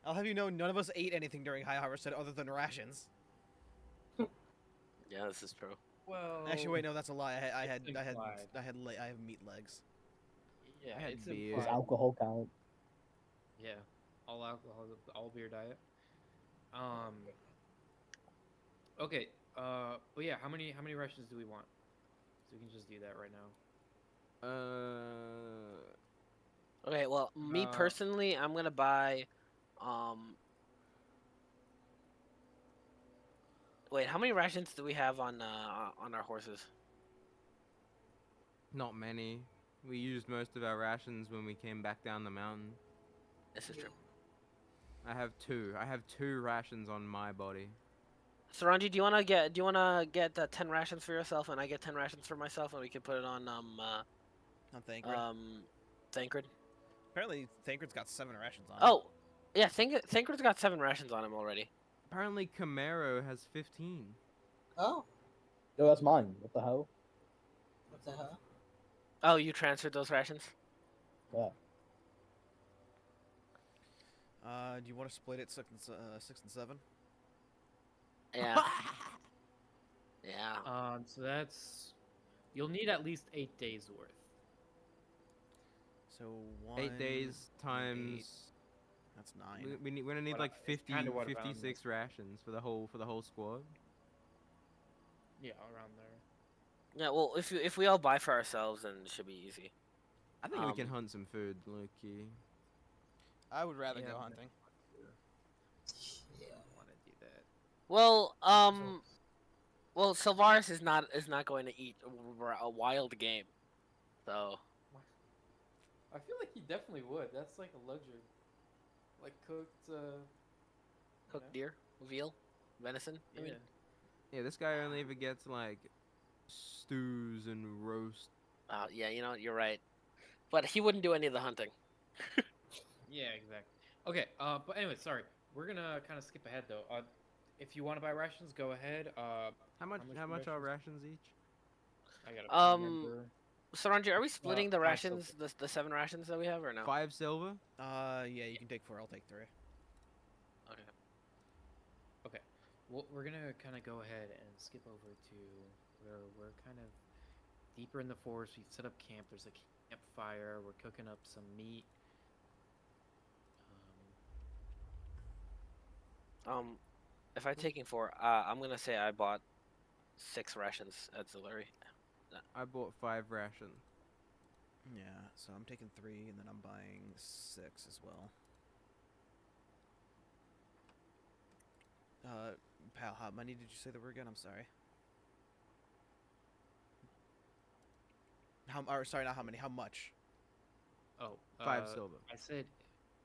I'll have you know, none of us ate anything during High Harvest other than rations. Yeah, this is true. Well, Actually, wait, no, that's a lie. I had implied. meat legs. Yeah, I had it's beer. Does implied. alcohol count? Yeah, all alcohol, all beer diet. Okay. But yeah, how many rations do we want? So we can just do that right now. Okay, well, me Uh, personally, I'm gonna buy. Wait, how many rations do we have on our horses? Not many. We used most of our rations when we came back down the mountain. This is true. I have two. I have 2 rations on my body. Saranji, do you wanna get 10 rations for yourself, and I get 10 rations for myself, and we can put it on On Thancred. Thancred? Apparently, Thancred's got 7 rations on. Oh, yeah, Thancred's got 7 rations on him already. Apparently, Camaro has 15. Oh, Yo, that's mine. What the hell? what the hell? Oh, you transferred those rations? Yeah. Do you want to split it 6 and 7? Yeah. Yeah. So that's you'll need at least 8 days worth. So 1. 8 days times. 8, that's 9. We're gonna need What like it's 50, kinda what around 56 rations for the whole squad. Yeah, around there. Yeah, well, if we all buy for ourselves, then it should be easy. I think we can Um, hunt some food, Loki. I would rather Yeah, go but- hunting. Yeah. I don't want to do that. Well, well, Sylvaris is not going to eat a wild game, so I feel like he definitely would. That's like a luxury. Like cooked, cooked deer, veal, venison. I mean, Yeah, this guy only ever gets like stews and roast. yeah, you know, you're right, but he wouldn't do any of the hunting. yeah, exactly. Okay, but anyway, sorry. We're gonna kind of skip ahead though. If you want to buy rations, go ahead. How much? How much are rations each? I gotta Um, remember. Saranji, are we splitting the 5 rations, silver. the 7 rations that we have, or no? 5 silver. Yeah, you can take 4. I'll take 3. Okay. Okay. Well, we're gonna kind of go ahead and skip over to where we're kind of deeper in the forest. We've set up camp. There's a campfire. We're cooking up some meat. If I'm taking 4, I'm gonna say I bought 6 rations at Zillary. I bought 5 rations. Yeah, so I'm taking 3, and then I'm buying 6 as well. Pal, how many did you say there were again? I'm sorry. Or sorry, not how many. How much? Oh, 5 silver. I said,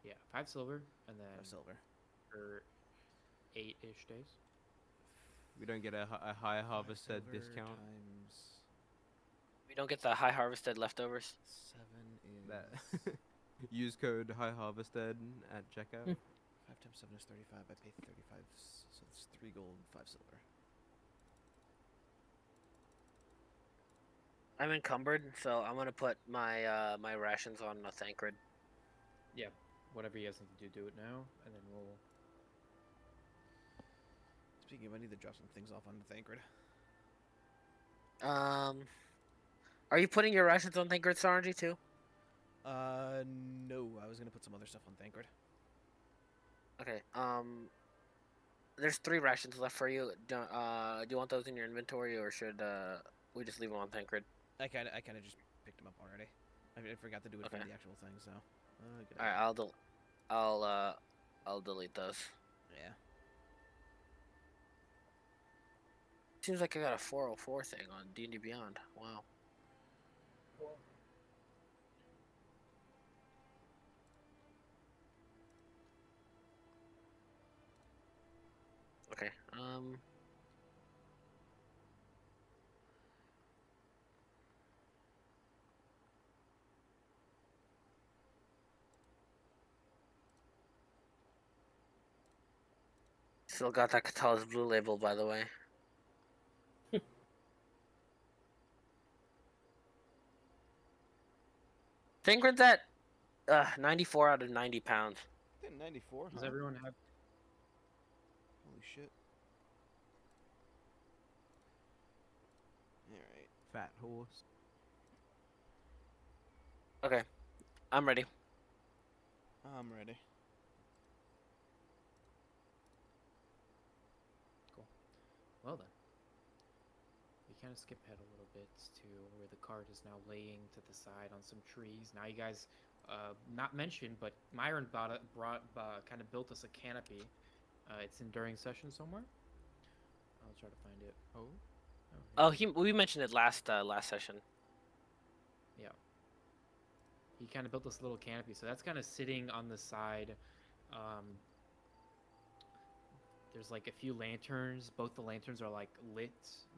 yeah, 5 silver, and then 5 silver. for 8-ish days. We don't get a high harvested Silver discount. times We don't get the high harvested leftovers. 7 is That use code high harvested at checkout. 5 times 7 is 35. I pay 35, so it's 3 gold, 5 silver. I'm encumbered, so I'm gonna put my my rations on a Thancred. Yeah, whatever you guys need to do it now, and then we'll. Speaking of, I need to drop some things off on the Thancred. Are you putting your rations on Thancred, Saranji, too? No, I was gonna put some other stuff on Thancred. Okay. There's 3 rations left for you. Do you want those in your inventory, or should we just leave them on Thancred? I kind of just picked them up already. I forgot to do it Okay. for the actual thing, so. Good All right, idea. I'll delete those. Yeah. Seems like I got a 404 thing on D&D Beyond. Wow. Okay. Still got that Catalyst Blue label, by the way. Thancred's at 94 out of 90 pounds. 94, Does everyone have? Holy shit. Alright. Fat horse. Okay, I'm ready. I'm ready. Well then. We kind of skip ahead a little bit to where the cart is now laying to the side on some trees. Now you guys, not mentioned, but Myron kind of built us a canopy. It's in during session somewhere. I'll try to find it. Oh, we mentioned it last session. Yeah. He kind of built this little canopy, so that's kind of sitting on the side. There's like a few lanterns. Both the lanterns are like lit.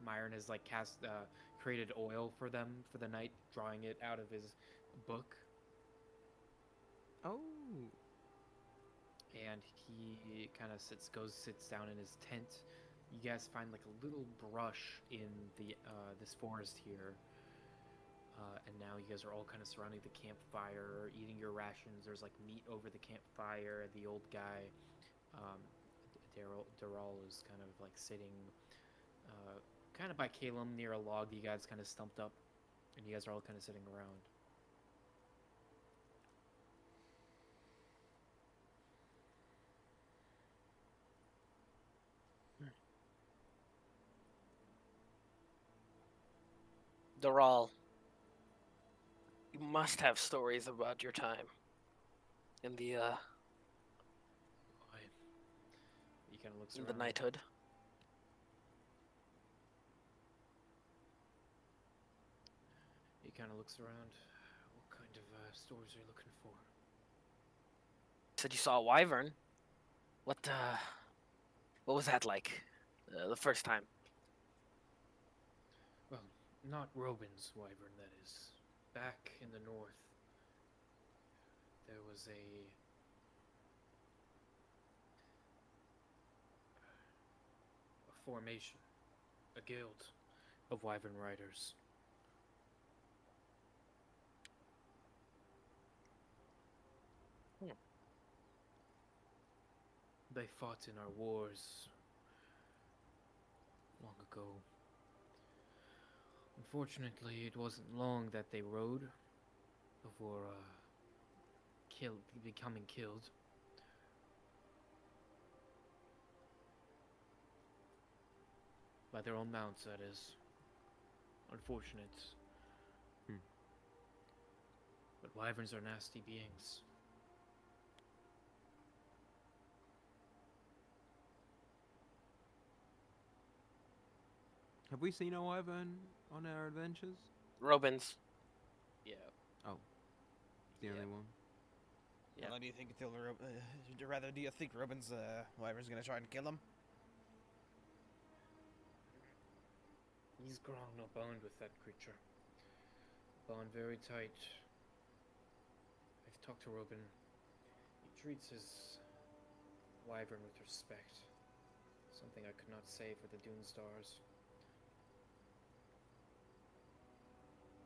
Myron has like created oil for them for the night, drawing it out of his book. Oh. And he kind of sits down in his tent. You guys find like a little brush in the this forest here. And now you guys are all kind of surrounding the campfire, eating your rations. There's like meat over the campfire. The old guy, Daryl is kind of like sitting kind of by Calum near a log that you guys kind of stumped up. And you guys are all kind of sitting around. They're all. You must have stories about your time in the Why? He kind of looks in around. the knighthood. He kind of looks around. What kind of stories are you looking for? Said you saw a wyvern. What was that like? The first time. Well, not Robin's wyvern, that is. Back in the north, there was a formation, a guild of wyvern riders. Hmm. They fought in our wars long ago. Unfortunately, it wasn't long that they rode before becoming killed. By their own mounts, that is. Unfortunate. Hmm. But wyverns are nasty beings. Have we seen a wyvern on our adventures? Robins. Yeah. The Yeah. only one. Yeah. Well, do you think do you think Robin's wyvern's gonna try and kill him? He's grown no bond with that creature. Bond very tight. I've talked to Robin. He treats his wyvern with respect. Something I could not say for the Dune Stars.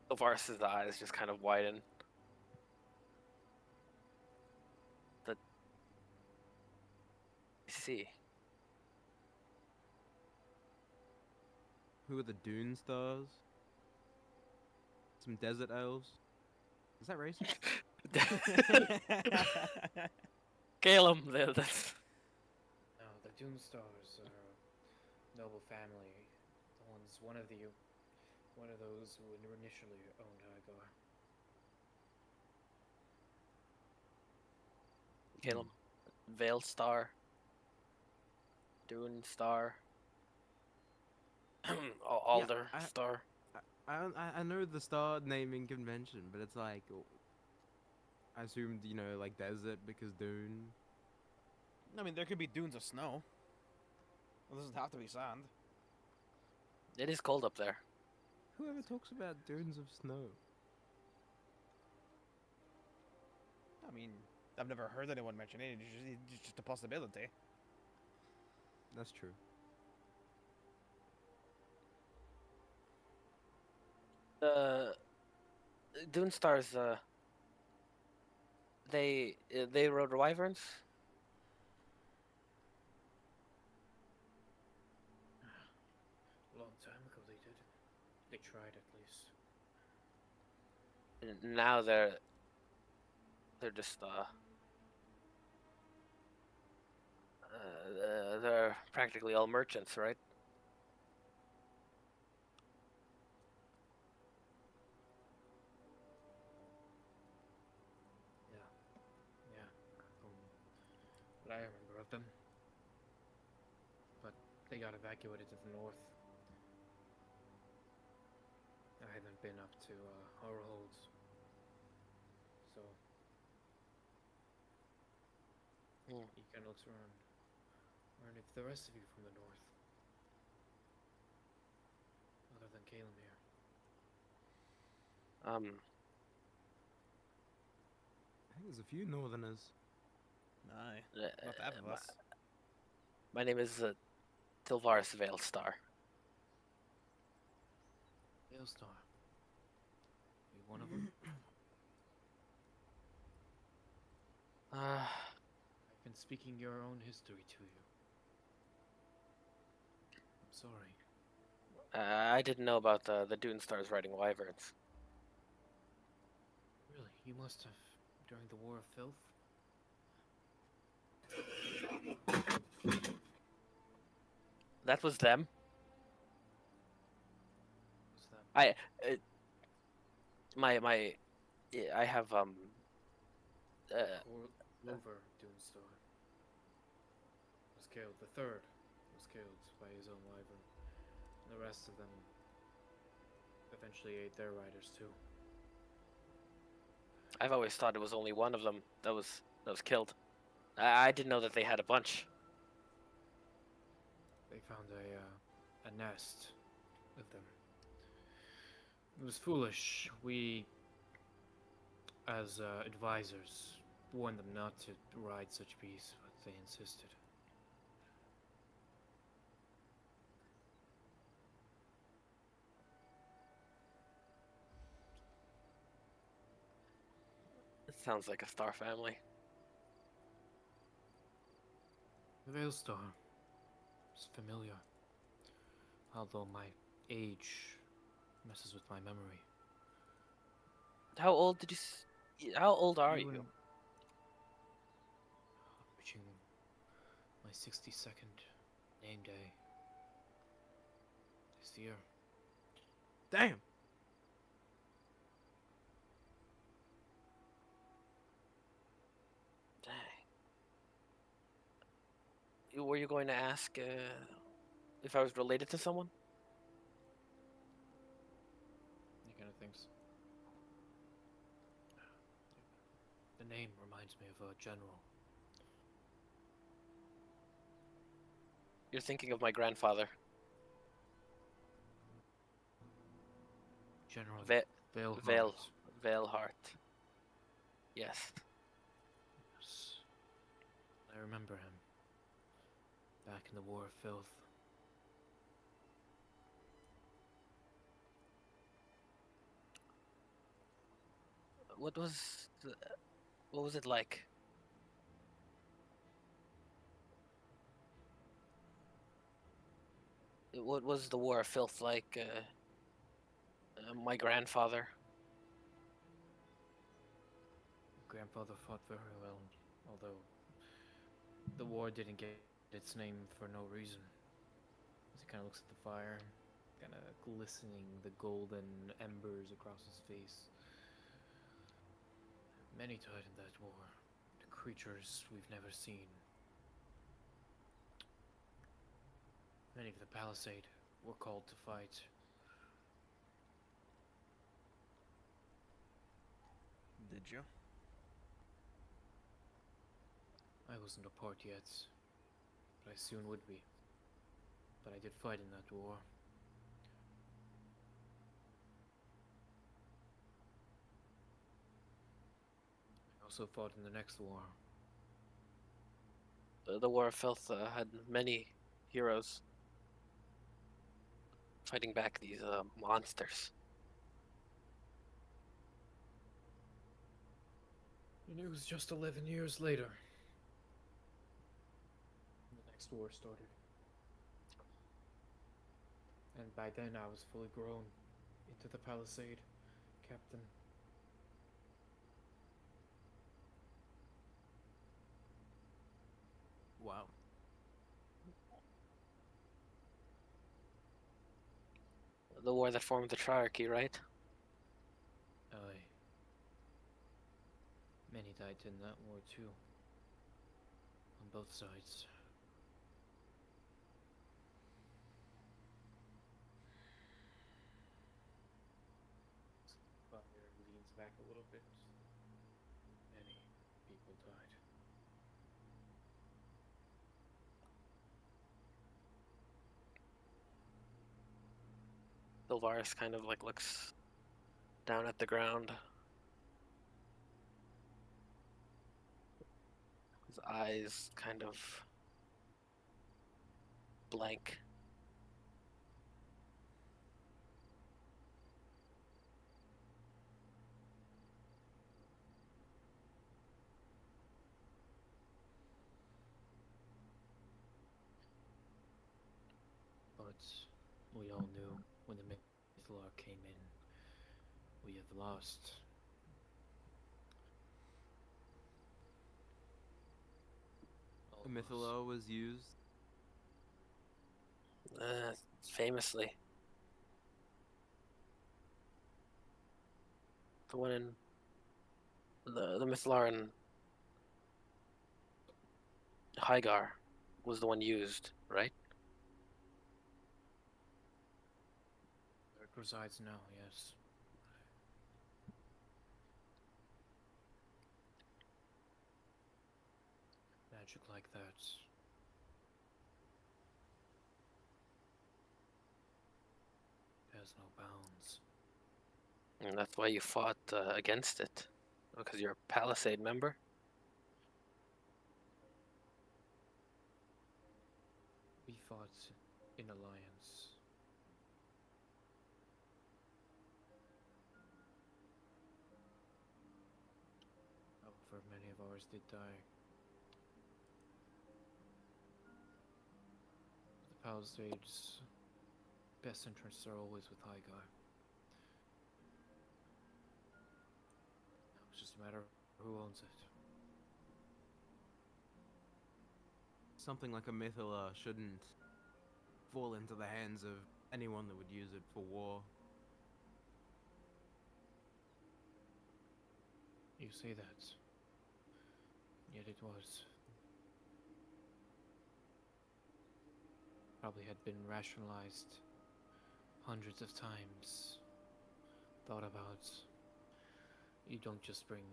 Silvaris's eyes just kind of widen. I see. Who are the Dune Stars? Some desert elves? Is that racist? Caleb, that's No, the Dune Stars are a noble family. The ones, one of those who initially owned Igor. Caleb. Veil Star. Dune Star. Alder I- Star. I know the star naming convention, but it's like I assumed like desert because Dune. I mean, there could be dunes of snow. It doesn't have to be sand. It is cold up there. Whoever talks about dunes of snow? I mean, I've never heard anyone mention it. It's just a possibility. That's true. Dune Stars. They rode wyverns. A long time ago they did. They tried at least. And now they're just they're practically all merchants, right? Yeah. From what I remember of them. But they got evacuated to the north. I haven't been up to Holds. So Hmm. he kind of looks around. Where are the rest of you from the north? Other than Caleb here. I think there's a few northerners. Aye, Uh, not half of my, us. my name is Tilvaris Veil Star. Veilstar. You one of them? I've been speaking your own history to you. I'm sorry. I didn't know about the Dune Stars riding wyverns. Really, you must have during the War of Filth. That was them. Was that My Yeah, I have Clover Doomstar was killed. The third was killed by his own wyvern. The rest of them eventually ate their riders too. I've always thought it was only one of them that was killed. I didn't know that they had a bunch. They found a nest of them. It was foolish. We, as advisors, warned them not to ride such beasts, but they insisted. It sounds like a star family. The Veilstar is familiar, although my age messes with my memory. How old did you? How old are You you? and- Reaching my 62nd name day this year. Damn. Dang. Were you going to ask if I was related to someone? He kind of thinks. The name reminds me of a general. You're thinking of my grandfather, General Ve- Veilheart. Vale Veilheart. Yes. Yes. I remember him. Back in the War of Filth. What was what was it like? What was the War of Filth like? My grandfather. Grandfather fought very well, although the war didn't get its name for no reason. As he kind of looks at the fire, kind of glistening the golden embers across his face. Many died in that war. The creatures we've never seen. Many of the Palisade were called to fight. Did you? I wasn't a part yet, but I soon would be. But I did fight in that war. I also fought in the next war. The War of Filth had many heroes fighting back these monsters. And it was just 11 years later. The next war started. And by then I was fully grown into the Palisade captain. Wow. The war that formed the Triarchy, right? Aye. Many died in that war too. On both sides. Fire leans back a little bit. Many people died. Sylvaris kind of like looks down at the ground. His eyes kind of blank. But we all knew when the Mythallar came in, we have lost. All The of us. Mythalo was used. Famously. The one in The Mithlaran Hygar was the one used, right? Where it resides now, yes. Magic like that. Has no bounds. And that's why you fought against it. Because you're a Palisade member? We fought in alliance. However, many of ours did die. The Palisades' best interests are always with Hygar. It's just a matter of who owns it. Something like a Mythala shouldn't fall into the hands of anyone that would use it for war. You say that. Yet it was. Probably had been rationalized hundreds of times. Thought about. You don't just bring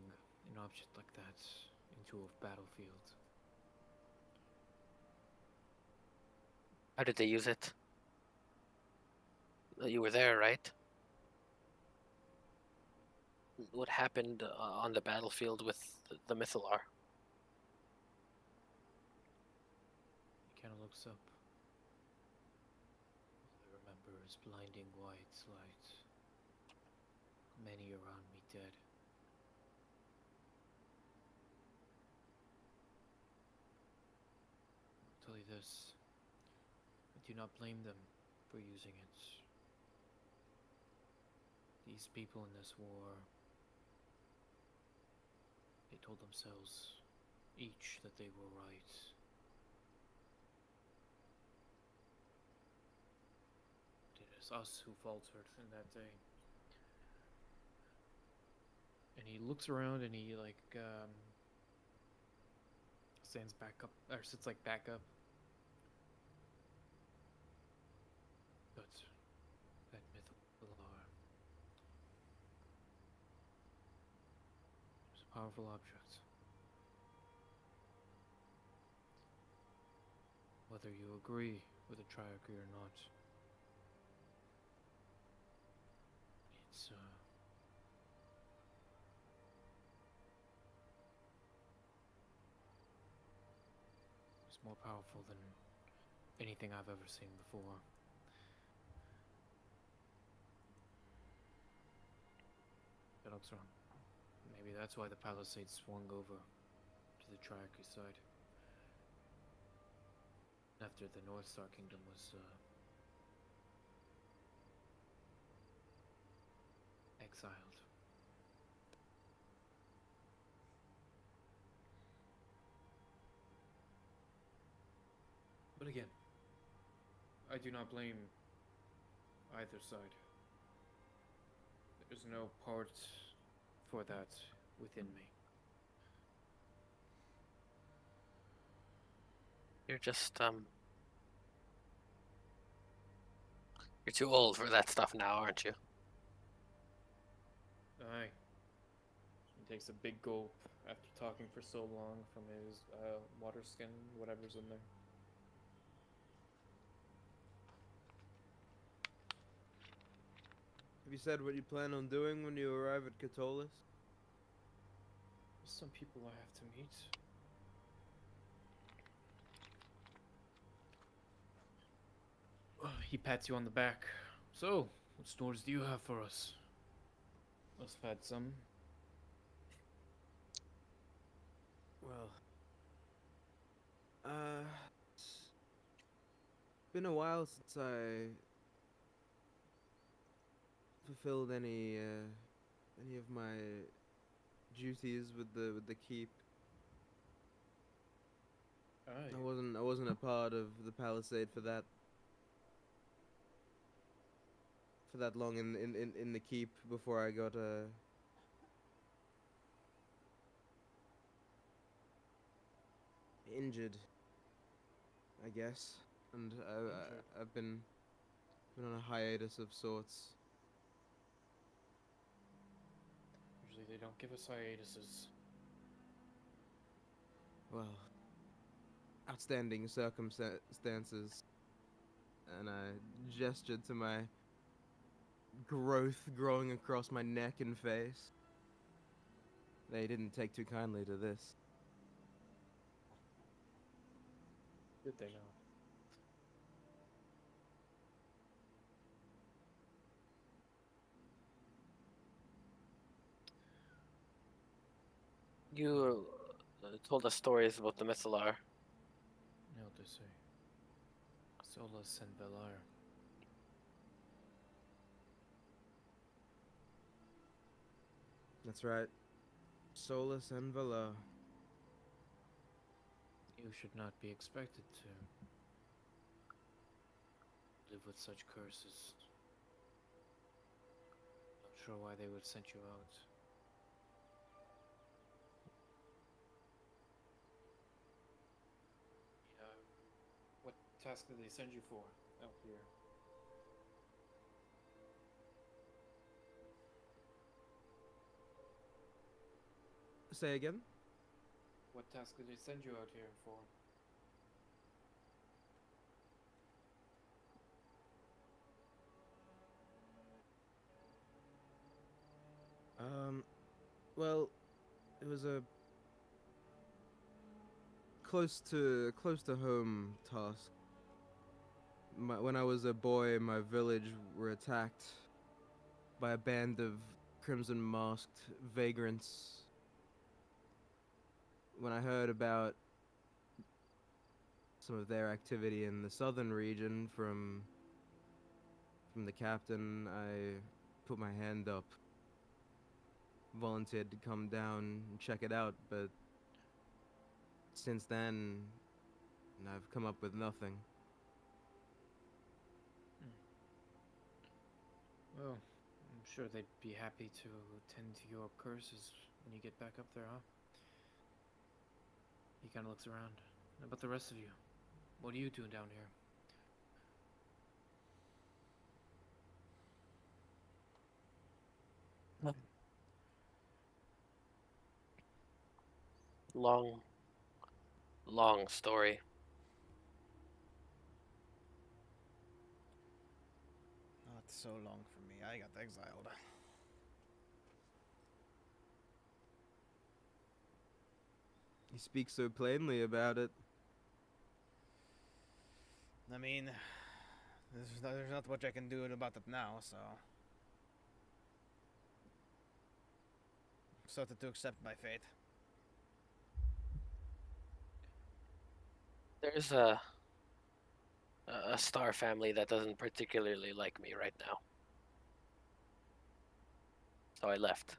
an object like that into a battlefield. How did they use it? You were there, right? What happened on the battlefield with the Mythalar? He kind of looks up. All I remember is blinding white light. Many around me dead. I'll tell you this. I do not blame them for using it. These people in this war, they told themselves, each, that they were right. It is us who faltered in that day. And he looks around and he stands back up, or sits like back up. But that Mythalar is a powerful object. Whether you agree with the Triarchy or not, it's more powerful than anything I've ever seen before. That looks wrong. Maybe that's why the Palisades swung over to the Triarchy side. After the North Star Kingdom was exiled. But again, I do not blame either side. There's no part for that within me. You're just you're too old for that stuff now, aren't you? Aye. He takes a big gulp after talking for so long from his water skin, whatever's in there. Have you said what you plan on doing when you arrive at Catullus? Some people I have to meet. He pats you on the back. So, what stores do you have for us? Must have had some. Well, it's been a while since I fulfilled any of my duties with the keep. Aye. I wasn't a part of the palisade for that long in the keep before I got injured, I guess, and Injured. I've been on a hiatus of sorts. Usually they don't give us hiatuses. Well, outstanding circumstances, and I gestured to my growth growing across my neck and face. They didn't take too kindly to this. Did they not? You told us stories about the Mithilar. You know what they say. Solus and Velar. That's right. Solus and Vala. You should not be expected to live with such curses. Not sure why they would send you out. Yeah. What task did they send you for out here? Say again? What task did they send you out here for? Well, it was a close to home task. When I was a boy, my village were attacked by a band of crimson masked vagrants. When I heard about some of their activity in the southern region from the captain, I put my hand up, volunteered to come down and check it out, but since then, I've come up with nothing. Well, I'm sure they'd be happy to tend to your curses when you get back up there, huh? He kind of looks around. How about the rest of you? What are you doing down here? Long, long story. Not so long for me. I got exiled. You speak so plainly about it. I mean, there's not much I can do about it now, so. Started to accept my fate. There's a star family that doesn't particularly like me right now. So I left.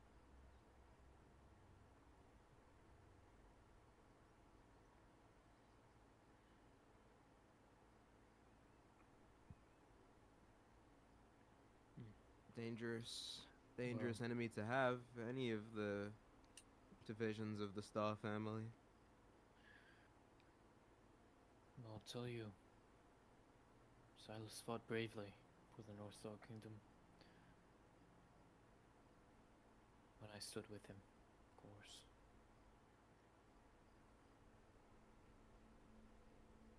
Dangerous enemy to have, any of the divisions of the Star family. I'll tell you. Silas fought bravely for the North Star Kingdom. When I stood with him, of course.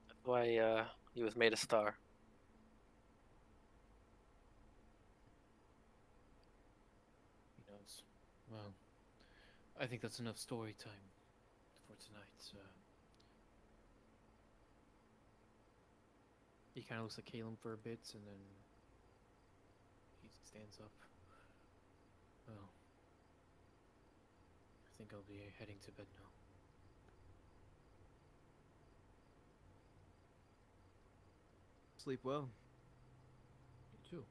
That's why he was made a star. He knows. Well, I think that's enough story time for tonight. He kind of looks at Caleb for a bit, and then he stands up. Well, I think I'll be heading to bed now. Sleep well. You too.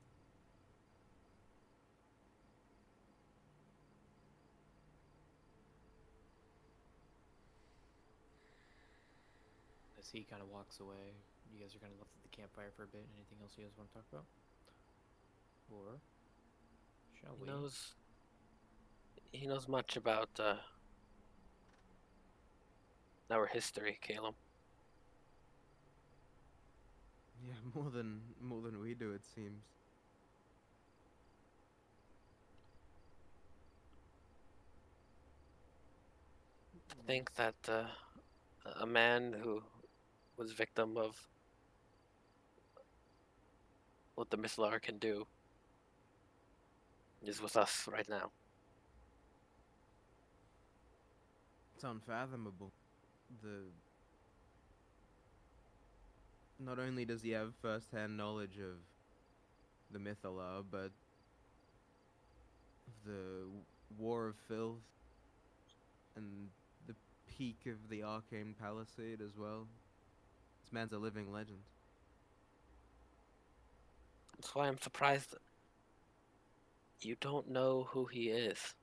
As he kind of walks away, you guys are kind of left at the campfire for a bit. Anything else you guys want to talk about? Or shall we? He knows much about our history, Caleb. Yeah, more than we do, it seems. Think that a man who was victim of what the Mistlar can do is with us right now. It's unfathomable. The Not only does he have first-hand knowledge of the Mythala, but the War of Filth and the peak of the Arcane Palisade as well. This man's a living legend. That's why I'm surprised that you don't know who he is.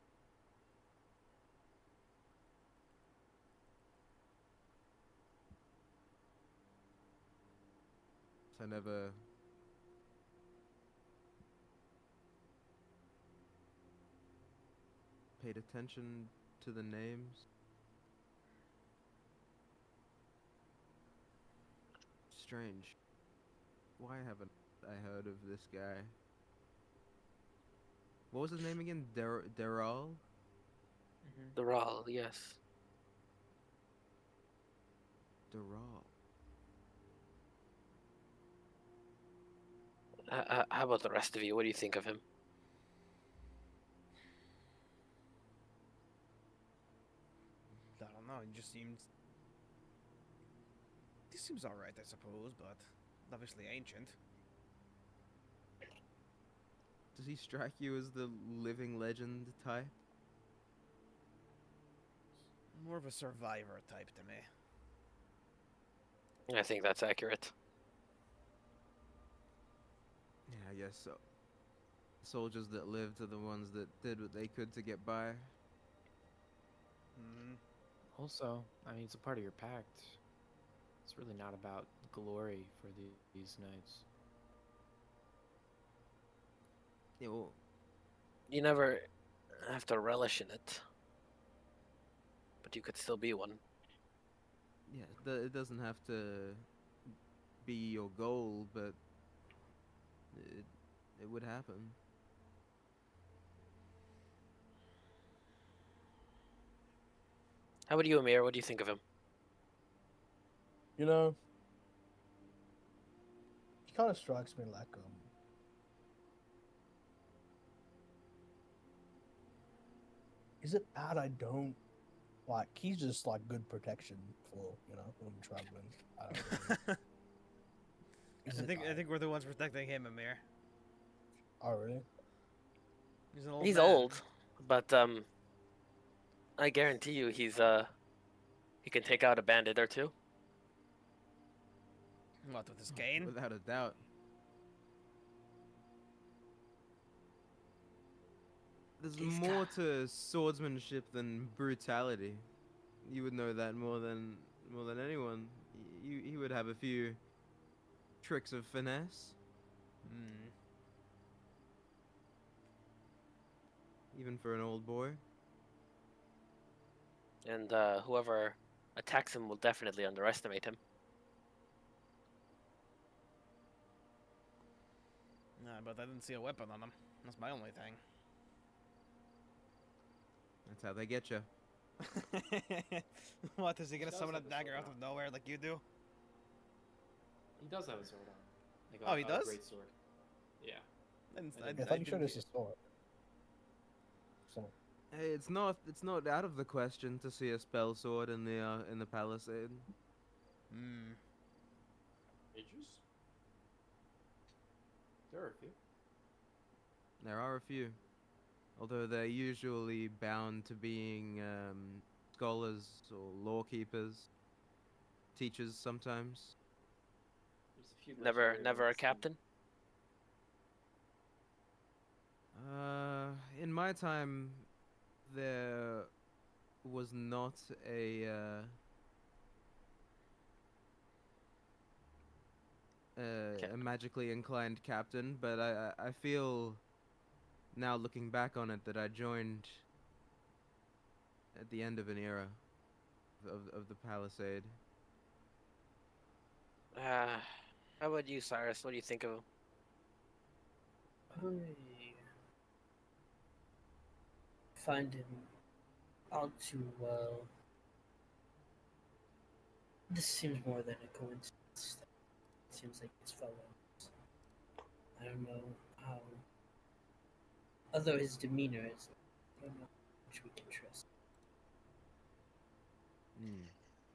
I never paid attention to the names. Strange. Why haven't I heard of this guy? What was his name again? Deral? Mm-hmm. They're all, yes. Deral. How about the rest of you? What do you think of him? I don't know. He just seems. He seems alright, I suppose, but obviously ancient. Does he strike you as the living legend type? More of a survivor type to me. I think that's accurate. Yeah, I guess so. Soldiers that lived are the ones that did what they could to get by. Hmm. Also, I mean, it's a part of your pact. It's really not about glory for these knights. Yeah, well, You never have to relish in it, but you could still be one. yeah, it doesn't have to be your goal, but it would happen. How about you, Amir? What do you think of him? You know, he kind of strikes me like is it bad I don't like? He's just like good protection for when I'm traveling. I don't know. Is it I think we're the ones protecting him, Amir. Oh really? He's an old He's man. old, but I guarantee you he can take out a bandit or two. What, with his cane? Without a doubt. There's He's more to swordsmanship than brutality. You would know that more than anyone. He would have a few tricks of finesse, Hmm. even for an old boy. And whoever attacks him will definitely underestimate him. Nah, but I didn't see a weapon on him. That's my only thing. That's how they get you. What, is he gonna Does summon a have a dagger sword out on. of nowhere like you do? He does have a sword on. Like Oh, he a does? great sword. Yeah. I I thought you showed didn't us his sword. So Hey, it's not out of the question to see a spell sword in the palisade. Hmm. Mages? There are a few. There are a few, although they're usually bound to being scholars or law keepers, teachers sometimes. There's a few Never legendary a ones, too. captain. In my time, there was not a magically inclined captain, but I feel now looking back on it that I joined at the end of an era of the palisade. How about you, Cyrus? What do you think of him? I find him all too well. This seems more than a coincidence. It seems like his fellows. I don't know how. Although his demeanor is, I don't know how much we can trust.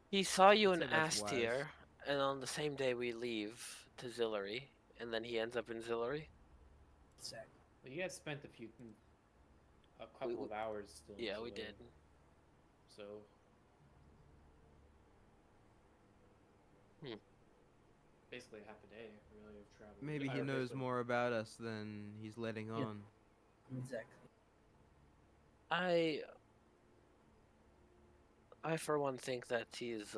He saw you I'd in say that's S wise. tier, and on the same day we leave to Zillary, and then he ends up in Zillary. Exactly. Well, you guys spent a couple of hours still. Yeah, we so- did. So. Hmm. Basically half a day, really, of travel. Maybe he Or knows basically- more about us than he's letting Yeah. on. Exactly. I for one think that he's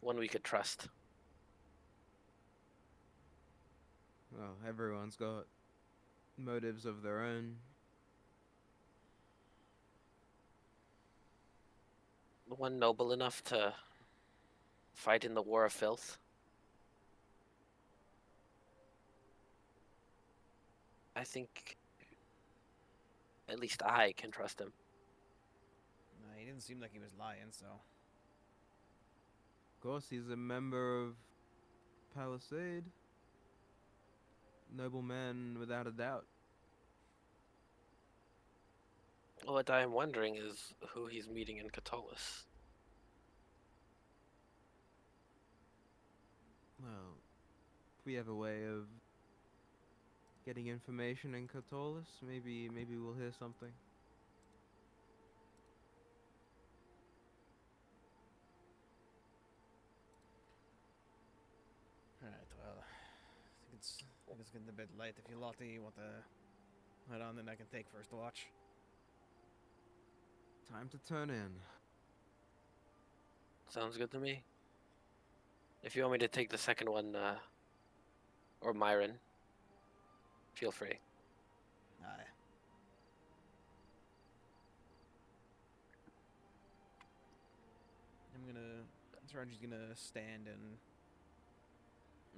one we could trust. Well, everyone's got motives of their own. One noble enough to fight in the War of Filth. I think at least I can trust him. He didn't seem like he was lying, so. Of course, he's a member of Palisade. Noble man, without a doubt. What I am wondering is who he's meeting in Catullus. Well, if we have a way of getting information in Catullus, maybe we'll hear something. Alright, well. I think it's getting a bit late. If you Lottie want to head on, then I can take first watch. Time to turn in. Sounds good to me. If you want me to take the second one, or Myron, feel free. Aye. Saranji's gonna stand and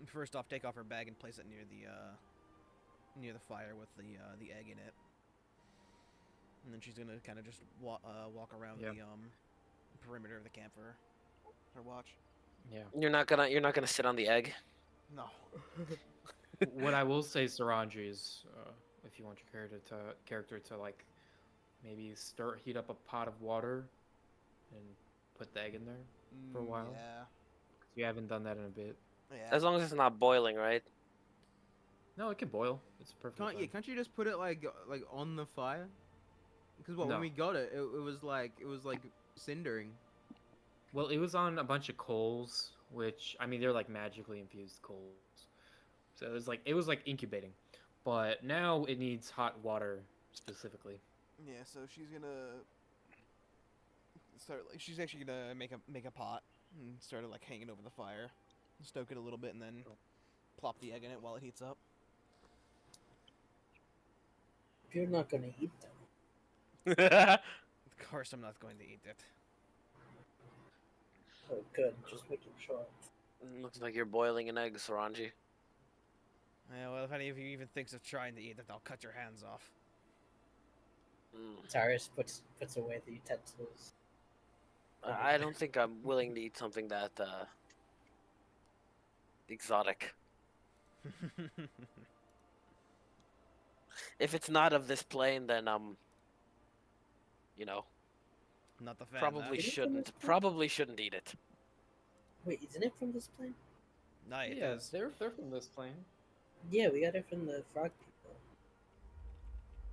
first off take off her bag and place it near the fire with the egg in it. And then she's gonna kind of just walk around Yeah. the perimeter of the camp for her watch. Yeah. You're not gonna sit on the egg. No. What I will say, Saranji, is if you want your character to like maybe heat up a pot of water and put the egg in there. For a while. Yeah. You haven't done that in a bit. Yeah. As long as it's not boiling, right? No, it can boil. It's perfectly fine. Can't you just put it like on the fire? Because when No. we got it, it was like cindering. Well, it was on a bunch of coals, which I mean they're like magically infused coals. So it was like incubating. But now it needs hot water specifically. Yeah, so she's gonna she's actually gonna make a pot and start it like hanging over the fire, stoke it a little bit, and then plop the egg in it while it heats up. You're not gonna eat them. Of course, I'm not going to eat it. Oh, good. Just making sure. Looks like you're boiling an egg, Saranji. Yeah, well, if any of you even thinks of trying to eat it, I'll cut your hands off. Cyrus puts away the utensils. I don't think I'm willing to eat something that exotic. If it's not of this plane, then Not the fan. probably Is it shouldn't eat it. Wait, isn't it from this plane? Nah, it yeah, is. they're from this plane. Yeah, we got it from the frog people.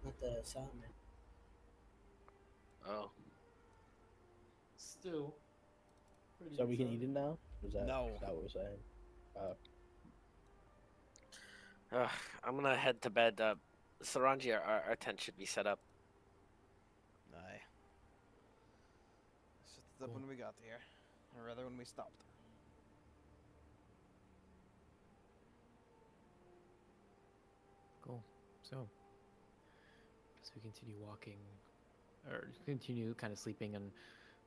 Not the salmon. Oh, Still. pretty So we can eat exotic. it now? No. Is that what we're saying? I'm gonna head to bed. Saranji, our tent should be set up. Aye. Set it up when we got here, or rather when we stopped. Cool. So, as we continue walking, or continue kind of sleeping and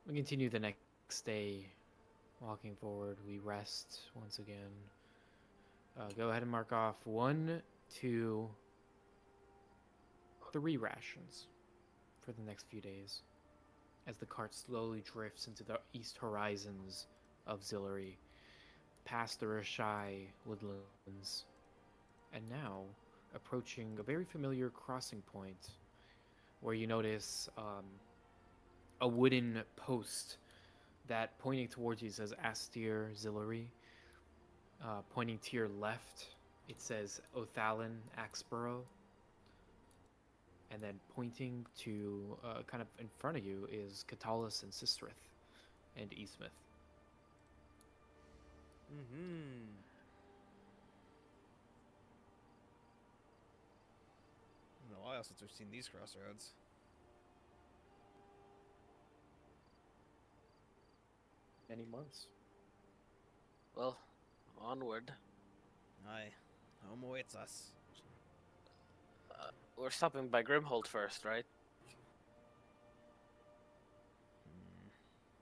We continue the next day, walking forward. We rest once again. Go ahead and mark off 1, 2, 3 rations for the next few days, as the cart slowly drifts into the east horizons of Zillary, past the Rashai woodlands, and now approaching a very familiar crossing point, where you notice a wooden post that pointing towards you says Astir Zillary. Pointing to your left, it says Othalin Axborough. And then pointing to kind of in front of you is Catalus and Sistrith and Eastmouth. Mm-hmm. Been a while since we've seen these crossroads. Many months. Well, onward. Aye, home awaits us. We're stopping by Grimhold first, right?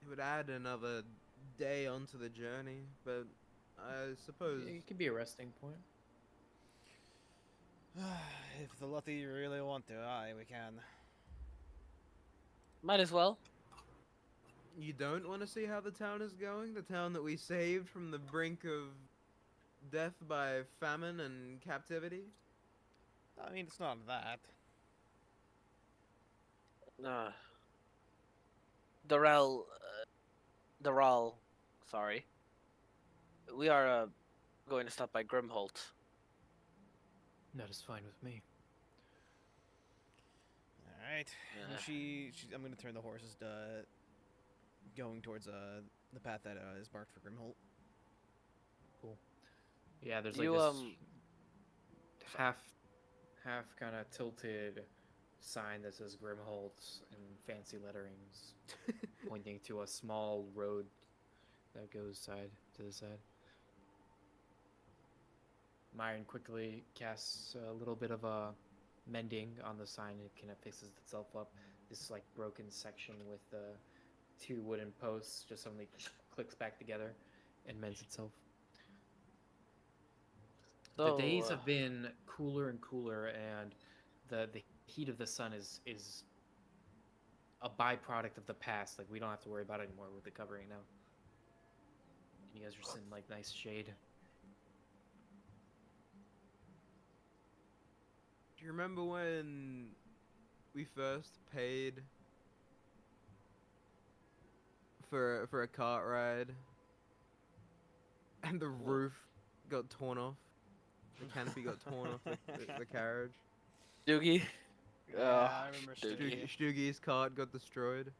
It would add another day onto the journey, but I suppose It could be a resting point. If the Luthi really want to, aye, we can. Might as well. you don't want to see how the town is going. The town that we saved from the brink of death by famine and captivity. I mean, it's not that. Doral, sorry. We are going to stop by Grimholt. That is fine with me. All right. Yeah. I'm gonna turn the horses going towards the path that is marked for Grimholt. Yeah, there's You, like this half kind of tilted sign that says Grimholt in fancy letterings, pointing to a small road that goes side to the side. Myron quickly casts a little bit of a mending on the sign. It kind of fixes itself up. This like broken section with two wooden posts just suddenly clicks back together and mends itself. The days have been cooler and cooler, and the heat of the sun is a byproduct of the past. Like, we don't have to worry about it anymore with the covering now. And you guys are sitting like nice shade. Do you remember when we first paid for a cart ride and the roof got torn off? The canopy got torn off the carriage. Doogie. Yeah, I remember Doogie. Stugie's cart got destroyed.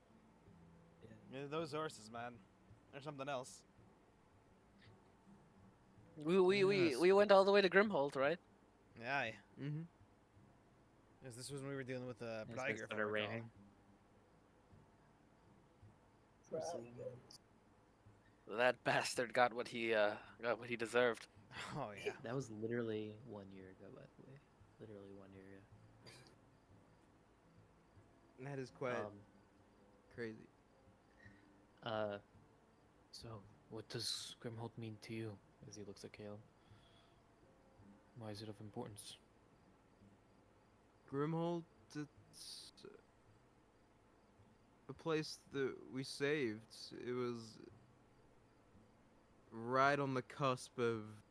Yeah, those horses, man. They're something else. We went all the way to Grimholt, right? Yeah, aye. Mm-hmm. Because this was when we were dealing with As Briger, it if I started recall. raining. That bastard got what he deserved. Oh, yeah. That was literally 1 year ago, by the way. Literally 1 year ago. That is quite crazy. So, what does Grimholt mean to you? As he looks at Caleb. Why is it of importance? Grimholt, it's a place that we saved. It was right on the cusp of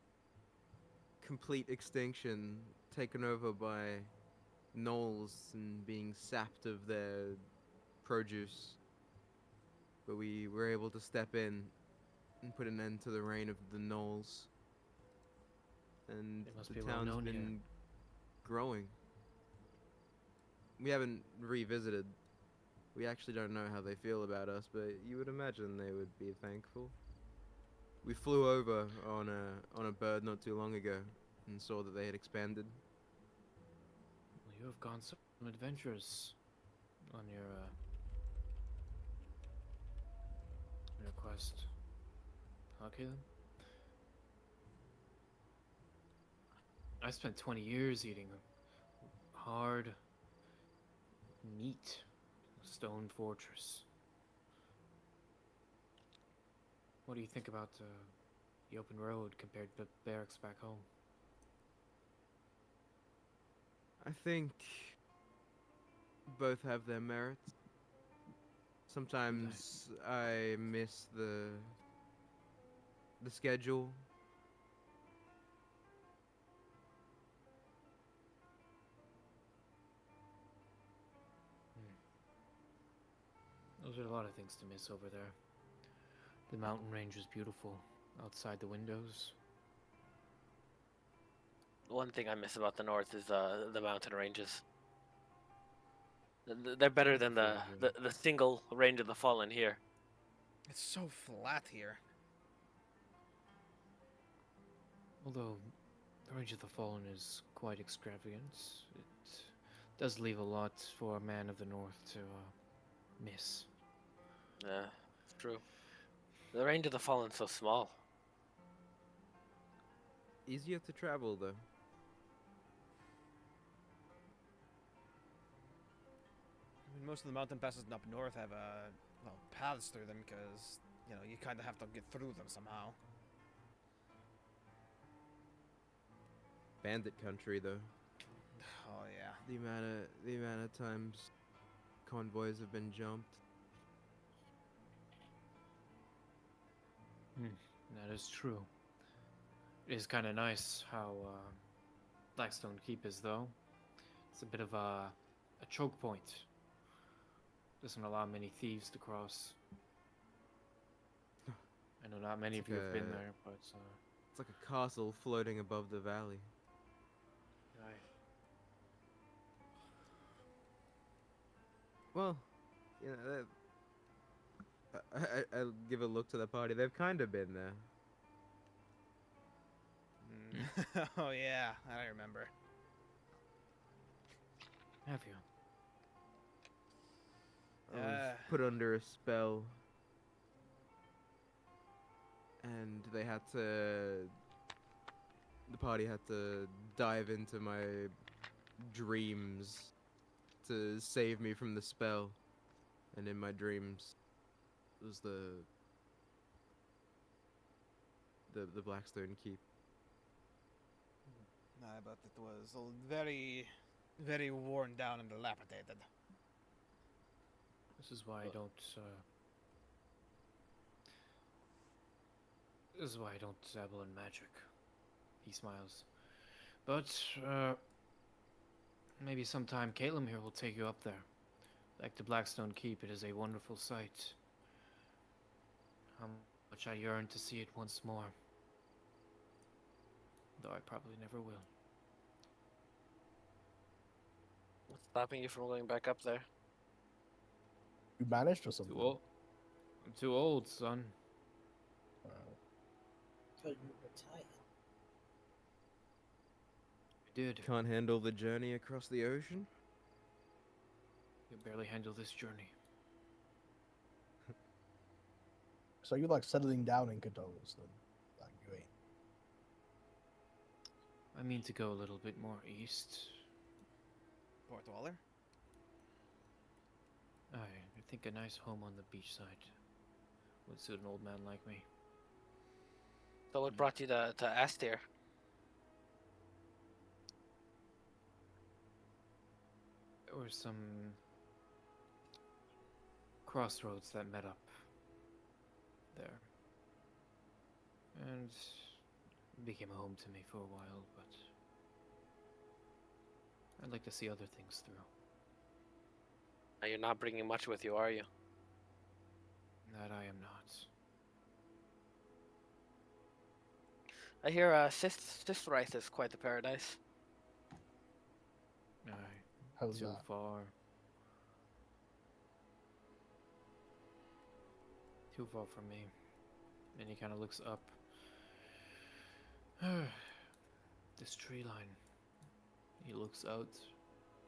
complete extinction, taken over by gnolls and being sapped of their produce. But we were able to step in and put an end to the reign of the gnolls. And It must the be well town's known been here. growing. We haven't revisited. We actually don't know how they feel about us, but you would imagine they would be thankful. We flew over on a bird not too long ago and saw that they had expanded. Well, you have gone some adventures on your quest. Huh, Caleb? I spent 20 years eating hard meat, stone fortress. What do you think about the open road compared to the barracks back home? I think both have their merits. Sometimes I miss the schedule. Those are a lot of things to miss over there. The mountain range is beautiful outside the windows. One thing I miss about the north is the mountain ranges. They're better than the single range of the fallen here. It's so flat here. Although the range of the fallen is quite extravagant, it does leave a lot for a man of the north to miss. Yeah, it's true. The range of the fallen's so small. Easier to travel though. I mean, most of the mountain passes up north have paths through them because you kind of have to get through them somehow. Bandit country though. Oh yeah. The amount of times convoys have been jumped. That is true. It is kind of nice how Blackstone Keep is, though. It's a bit of a choke point. Doesn't allow many thieves to cross. I know not many It's of you like have been a- there, but It's like a castle floating above the valley. Well, you know, I'll give a look to the party. They've kind of been there. Oh yeah, I remember. have you? I was put under a spell, and they had to. The party had to dive into my dreams to save me from the spell, and in my dreams was the Blackstone Keep. But it was very, very worn down and dilapidated. This is why I don't. This is why I don't dabble in magic. He smiles. But maybe sometime Caleb here will take you up there. Back to Blackstone Keep. It is a wonderful sight. How much I yearn to see it once more. Though I probably never will. What's stopping you from going back up there? You managed or something? Too old. I'm too old, son. Thought you were retired. I did. Can't handle the journey across the ocean? You barely handle this journey. So you like settling down in Katolis then? Like you ain't. I mean to go a little bit more east. Port Waller? I think a nice home on the beachside would suit an old man like me. So what brought you to Astir? There were some crossroads that met up there. And it became a home to me for a while, but I'd like to see other things through. Now, you're not bringing much with you, are you? That I am not. I hear Sithrice is quite the paradise. Aye, How's too that? far. Too far from me. And he kind of looks up. This tree line. He looks out.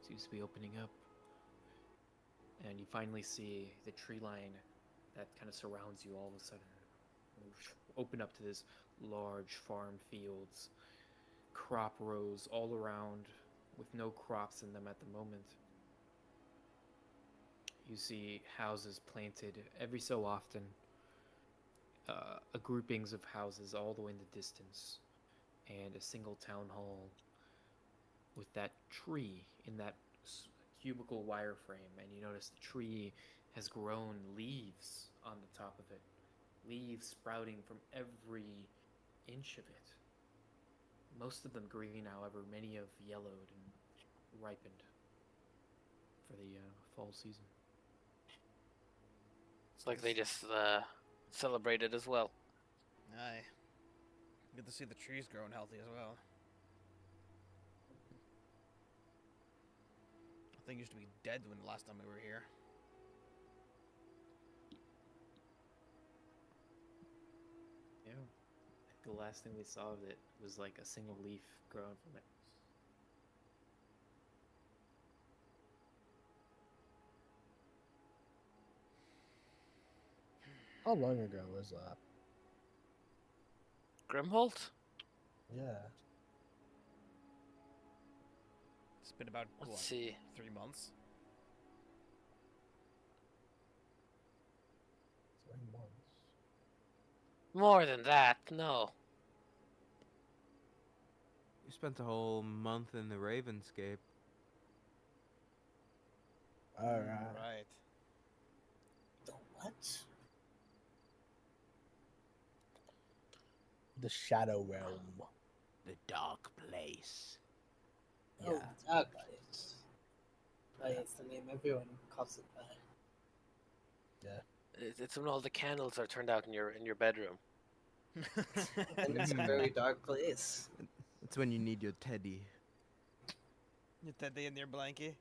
Seems to be opening up. And you finally see the tree line that kind of surrounds you all of a sudden open up to this large farm fields, crop rows all around with no crops in them at the moment. You see houses planted every so often a groupings of houses all the way in the distance, and a single town hall with that tree in that cubicle wireframe. And you notice the tree has grown leaves on the top of it, leaves sprouting from every inch of it. Most of them green, however, many have yellowed and ripened for the fall season. It's like they just celebrated as well. Aye. Good to see the trees growing healthy as well. The thing used to be dead when the last time we were here. Yeah. The last thing we saw of it was like a single leaf growing from it. How long ago was that? Grimholt? Yeah. It's been about, Let's what, see. 3 months? 3 months. More than that, no. You spent a whole month in the Ravenscape. Alright. Right. The what? The Shadow Realm. The dark place. Oh, Yeah. Dark Place. Oh, yeah, it's the name everyone calls it by. It's when all the candles are turned out in your bedroom. And it's a very dark place. It's when you need your teddy. You Teddy in your blankie?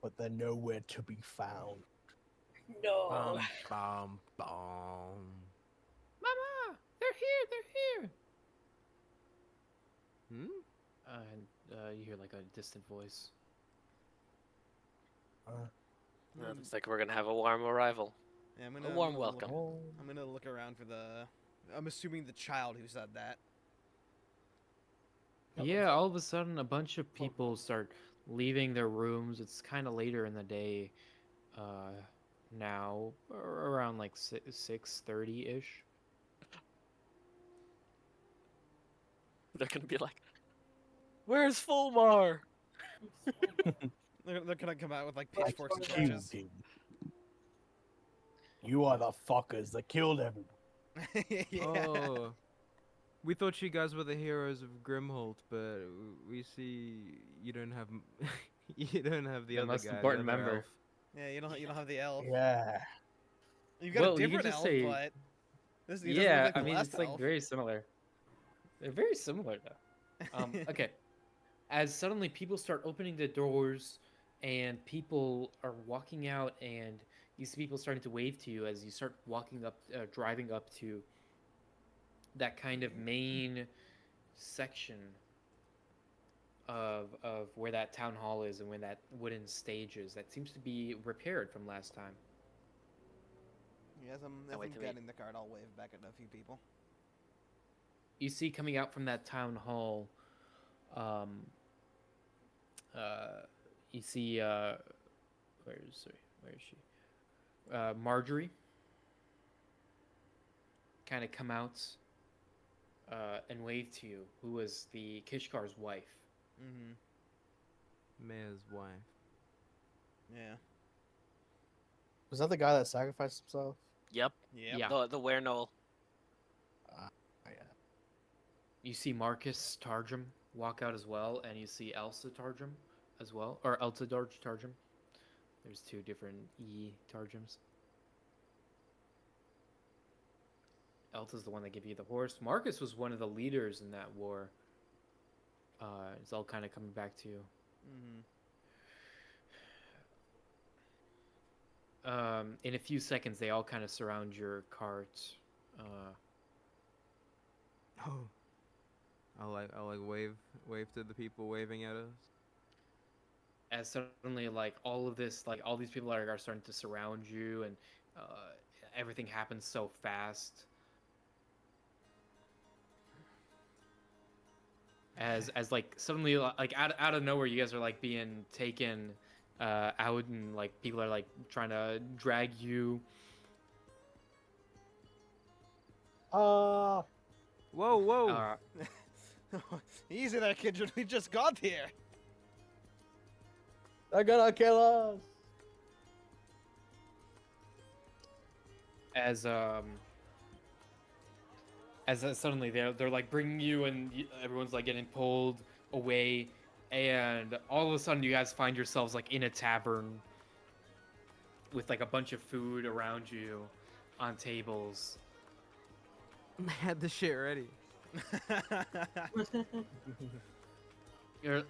But they're nowhere to be found. No. Bum, bum. Mama, they're here, they're here. Hmm? And you hear like a distant voice. Looks like we're gonna have a warm arrival. Yeah, I'm A gonna, warm I'm gonna look- welcome. Oh. I'm gonna look around for the... I'm assuming the child who said that. Yeah, all of a sudden, a bunch of people start leaving their rooms. It's kind of later in the day now, around like 6:30-ish. They're gonna be like, "Where's Fulmar?" They're gonna come out with like I pitchforks and killed torches. him. You are the fuckers that killed everyone. Yeah. Oh. We thought you guys were the heroes of Grimholt, but we see you don't have you don't have the The other most guy, important the other member. elf. Yeah, you don't have the elf. Yeah. You've got Well, a you could different just elf, say- but this he doesn't Yeah, look like I the mean, last it's like elf. very similar. They're very similar though. Okay. As suddenly people start opening the doors and people are walking out, and you see people starting to wave to you as you start walking up, driving up to that kind of main section of where that town hall is and where that wooden stage is. That seems to be repaired from last time. As I'm wait to meet. getting the card, I'll wave back at a few people. You see coming out from that town hall, you see where is she? Marjorie kind of come out and wave to you, who was the Kishkar's wife. Mm-hmm. Mayor's wife. Yeah. Was that the guy that sacrificed himself? Yep. Yep. Yeah. The Werenoll. Yeah. You see Marcus Targum walk out as well, and you see Elsa Targum as well, or Elsa Targum. There's two different E Targums. Elsa's the one that gave you the horse. Marcus was one of the leaders in that war. It's all kind of coming back to you. Mm-hmm. In a few seconds, they all kind of surround your cart. Oh. I'll like wave to the people waving at us. As suddenly, like all these people are starting to surround you, and everything happens so fast. As like suddenly, like out of nowhere, you guys are like being taken out, and like people are like trying to drag you. Ah, Whoa, whoa. Easy there, kid. We just got here. they're gonna kill us. As suddenly they're like bringing you, and everyone's like getting pulled away, and all of a sudden you guys find yourselves like in a tavern with like a bunch of food around you on tables. I had the shit ready. You're,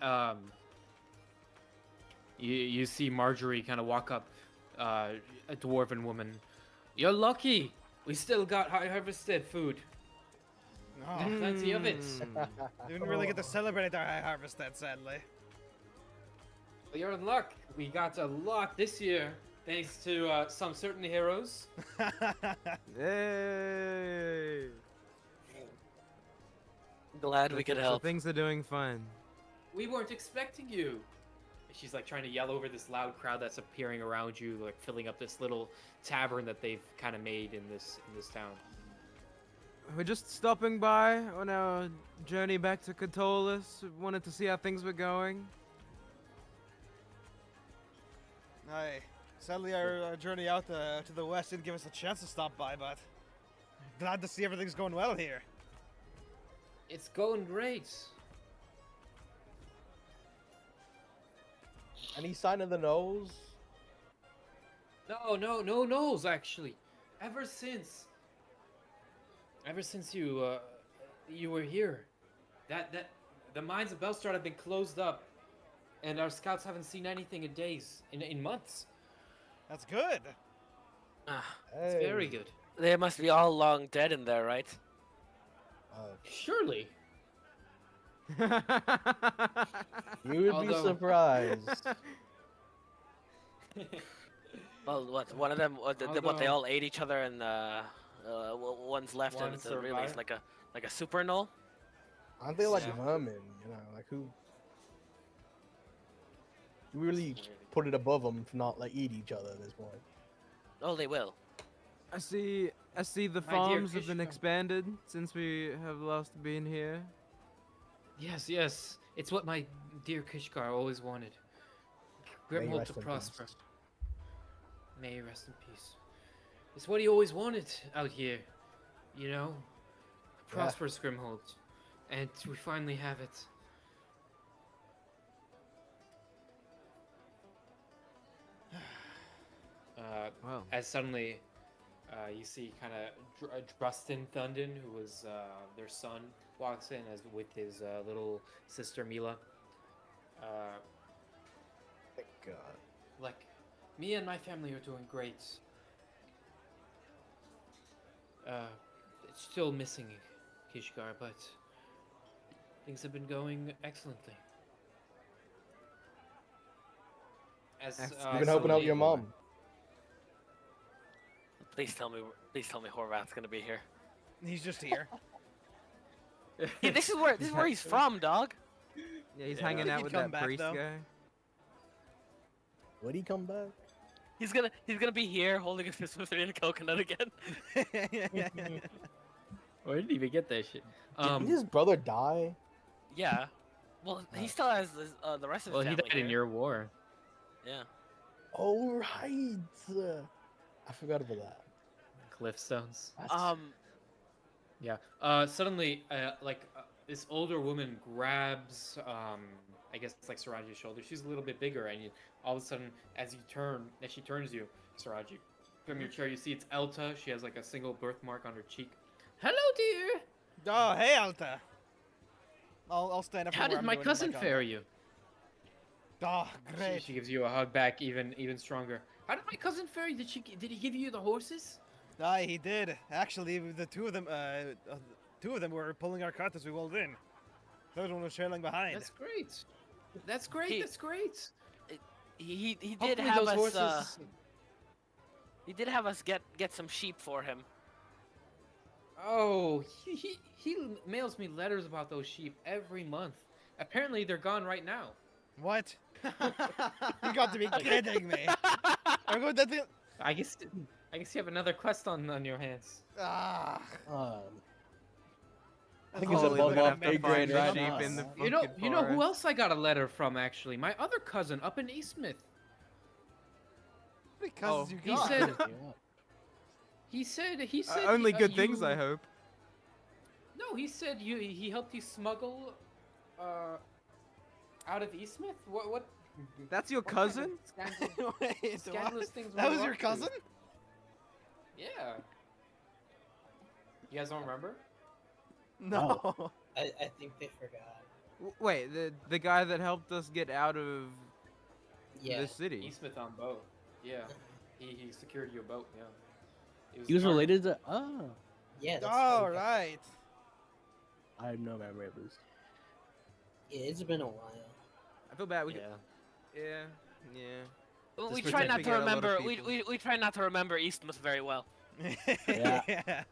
you see Marjorie kind of walk up, a dwarven woman. You're lucky. We still got high harvested food. Oh, Plenty of it. didn't really get to celebrate our high harvest that sadly. Well, you're in luck. We got a lot this year, thanks to some certain heroes. Yay! Glad we could So help. things are doing fine. We weren't expecting you. She's like trying to yell over this loud crowd that's appearing around you, like filling up this little tavern that they've kind of made in this town. We're just stopping by on our journey back to Catullus. Wanted to see how things were going. Aye. Sadly, our journey out to the west didn't give us a chance to stop by, but glad to see everything's going well here. It's going great. Any sign of the nose? No nose actually. Ever since you you were here, that the mines of Belstrad have been closed up, and our scouts haven't seen anything in days, in months. That's good. Ah, It's very good. they must be all long dead in there, right? Surely. You would Although- be surprised. Well, what? One of them? What they Although- all ate each other, and one's left, One and it's really it's survived. like a super null. Aren't they like Yeah. vermin? You know, like who? You really put it above them to not like eat each other at this point. Oh, they will. I see the My dear farms have been Kishka. expanded since we have last been here. Yes. It's what my dear Kishkar always wanted. May he Grimhold rest to in prosper. peace. May he rest in peace. It's what he always wanted out here, you know? Prosperous Grimhold. And we finally have it. Well, As suddenly, you see kind of Drustin Thunden, who was their son, walks in as with his little sister Mila. Thank God. Like, me and my family are doing great. It's still missing Kishgar, but things have been going excellently. As Excellent. You've been helping out suddenly- your mom. Please tell me Horvath's gonna be here. He's just here. Hey, this is where he's from, dog. yeah, he's Yeah. hanging out He'd with come that back, priest though. guy. Would he come back? He's gonna be here holding a fist with a coconut again. Oh, I didn't even get that shit. Did his brother die? Yeah. Well, he still has the rest of his Well, he family died in here. your war. Yeah. Oh right. I forgot about that. Cliffstones. That's- Yeah. Suddenly, this older woman grabs, I guess it's like Saraji's shoulder. She's a little bit bigger, and all of a sudden, as she turns you, Saraji, from your chair, you see it's Elta. She has like a single birthmark on her cheek. Hello, dear. Oh, hey, Alta. I'll stand up. How from where did I'm my doing cousin back on. fare you? Oh, She, great. she gives you a hug back, even stronger. How did my cousin fare you? Did he give you the horses? Aye, he did. Actually, the two of them were pulling our cart as we rolled in. The other one was trailing behind. That's great. That's great. He- That's great. He did Hopefully have those us. horses. He did have us get some sheep for him. Oh, he mails me letters about those sheep every month. Apparently, they're gone right now. What? You got to be kidding me. I'm going to I guess I guess you have another quest on your hands. Ah. I think it's Holy, above we're gonna our have to pay grade, find right? sheep in the You know fucking who forest. else I got a letter from actually? My other cousin up in Eastmouth. How many cousins you he got? said- He said Only good things, you- I hope. No, he said he helped you smuggle out of Eastmouth. What? That's your what kind of cousin? Wait, scandalous things that were was you your up to? cousin? Yeah. You guys don't remember? No. I think they forgot. Wait, the guy that helped us get out of Yeah. the city. Eastmouth on boat. Yeah. He secured you a boat. Yeah. It He was Carter. related to. Oh, Yeah. That's All how we got- right. I have no memory of this. Yeah, it's been a while. I feel bad. Yeah. Yeah. Well, Just we for try tipping not to out a lot of remember. We, people. we try not to remember Eastmouth very well. Yeah.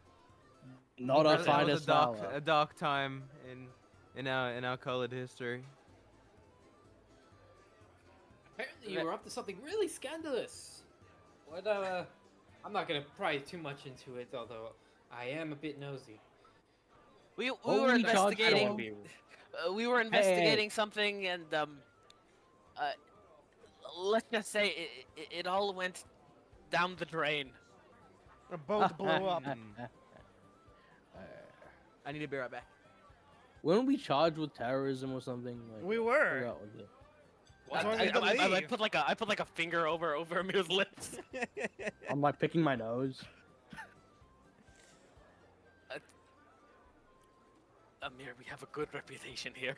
Not our That was finest a hour. dark time in our colored history. Apparently, you were up to something really scandalous. What? I'm not gonna pry too much into it, although I am a bit nosy. We What were were you charged investigating. We were investigating something, and let's just say it all went down the drain. A boat blew up. I need to be right back. Weren't we charged with terrorism or something? Like, We I were. forgot what the- That's why we had to I leave. put like a finger over Amir's lips. I'm like picking my nose. Amir, we have a good reputation here.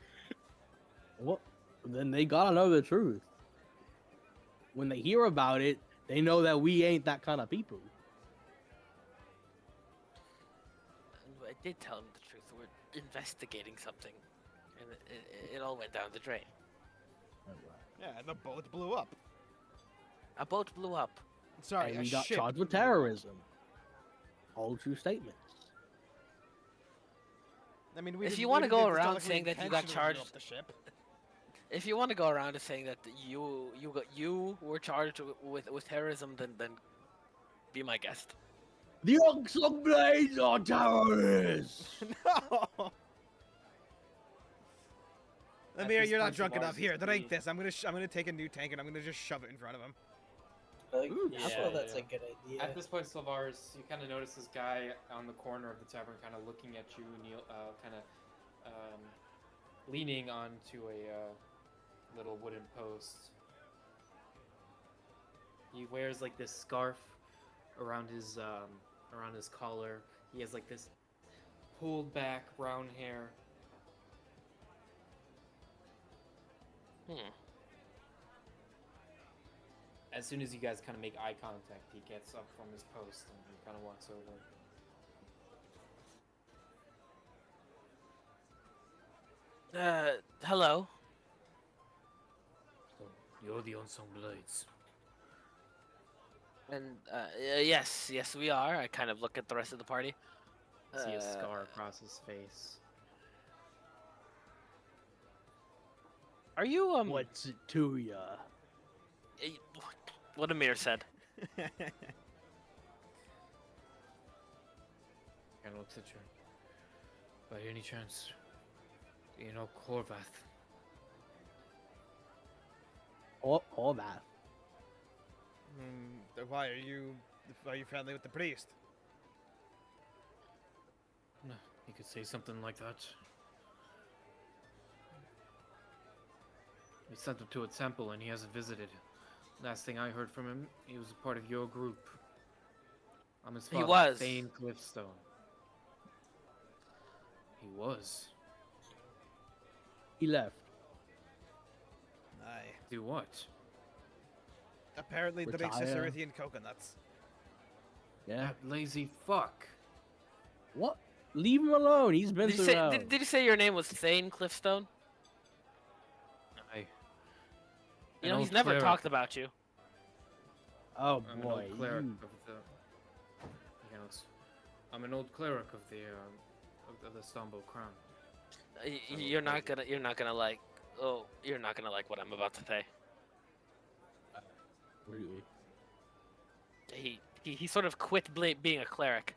What? Then they gotta know the truth. When they hear about it, they know that we ain't that kind of people. I did tell him the truth. We're investigating something, and it all went down the drain. Yeah, the boat blew up. A boat blew up. Sorry, And a we got ship charged with blew up. terrorism. All true statements. I mean, we If didn't- you we wanna didn't go deliberately around saying that you got intentionally blow charged- up the ship. If you want to go around and saying that you were charged with terrorism, then be my guest. The Oxon Blades are terrorists! No. Amir, this you're not point, drunk Lars enough. is Here, drink the- this. I'm gonna take a new tank and I'm gonna just shove it in front of him. Like, Ooh, I yeah, feel that's yeah. a good idea. At this point, Sylvars, you kind of notice this guy on the corner of the tavern, kind of looking at you, kind of leaning onto a little wooden post. He wears like this scarf around his collar. He has like this Pulled back brown hair. As soon as you guys kind of make eye contact, he gets up from his post and he kind of walks over. Hello. You're the Unsung Blades. And yes, we are. I kind of look at the rest of the party. see a scar across his face. Are you What's it to ya? eh, what Amir said? Kind of looks at you. By any chance, you know Corvath? All that. Why are you friendly with the priest? No, you could say something like that. We sent him to a temple and he hasn't visited. Last thing I heard from him, he was a part of your group. I'm his He father, was. Thane Cliffstone. He was. He left. Aye. Do what? Apparently drinks Retire. Cicerithian coconuts. Yeah. That lazy fuck. What? Leave him alone. He's been Did you through say hell. did you say your name was Thane Cliffstone? I. You know he's never talked about you. Oh I'm an boy. old cleric you- of the. I'm an old cleric of the Stombo Crown. You're not gonna like. Oh, you're not gonna like what I'm about to say. Really? He He sort of quit being a cleric.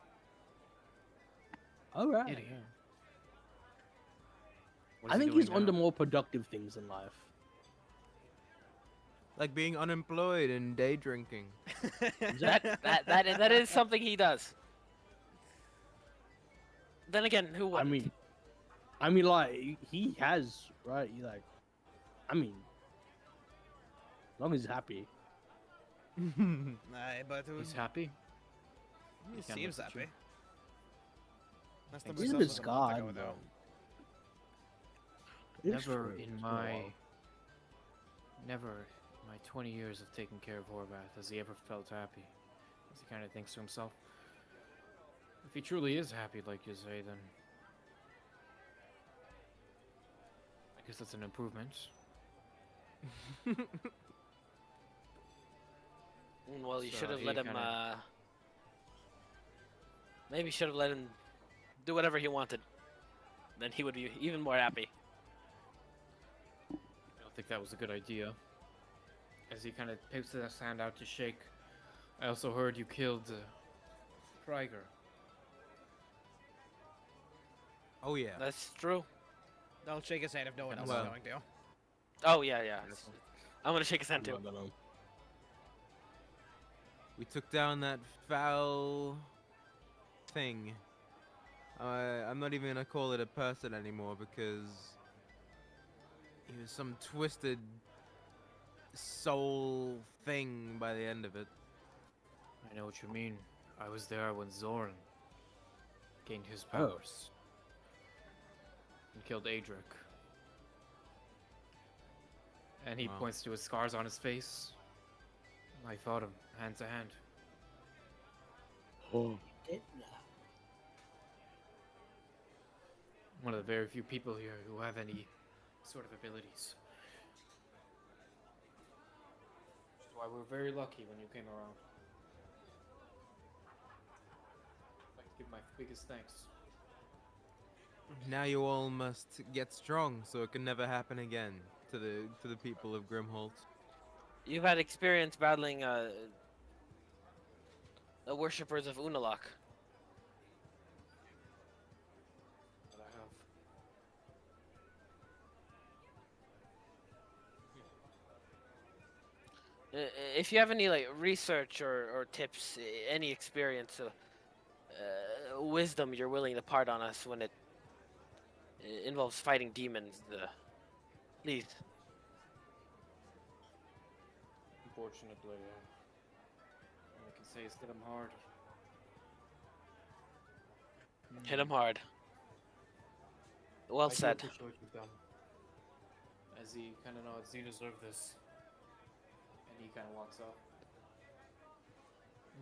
All right. Idiot. What I is he think he's doing on to now? more productive things in life. Like being unemployed and day drinking. That is something he does. Then again, who I wouldn't? mean, like he has right. He like, I mean, as long as he's happy. Aye, but it was, He's happy. he can't seems look at you. happy. That's the He's a results bit of a month ago, scarred, though. though. It's Never true, in it's been a my while. never in my 20 years of taking care of Horvath has he ever felt happy. As he kind of thinks to himself, if he truly is happy, like you say, then I guess that's an improvement. Well, you So should have he let him. kinda- Maybe you should have let him do whatever he wanted. Then he would be even more happy. I don't think that was a good idea. As he kind of puts his hand out to shake, I also heard you killed Krieger. Oh yeah. That's true. I'll shake his hand if no one else Well. is going to. Oh yeah. I'm gonna shake his hand I'm too. not gonna- We took down that foul thing. I'm not even gonna call it a person anymore because he was some twisted soul thing by the end of it. I know what you mean. I was there when Zoran gained his Oh. powers and killed Adric. And he Wow. points to his scars on his face. I fought him hand to hand. Oh, Did One of the very few people here who have any sort of abilities. Which is why we're very lucky when you came around. I'd like to give my biggest thanks. Now you all must get strong so it can never happen again to the people of Grimholt. You've had experience battling the worshippers of Unalak. But I have. If you have any like research or tips, any experience, wisdom you're willing to part on us when it involves fighting demons, please. Unfortunately, all I can say is hit him hard. Hit him hard. Well I do said. appreciate what you've done. As he kind of nods, you deserve this. And he kind of walks off.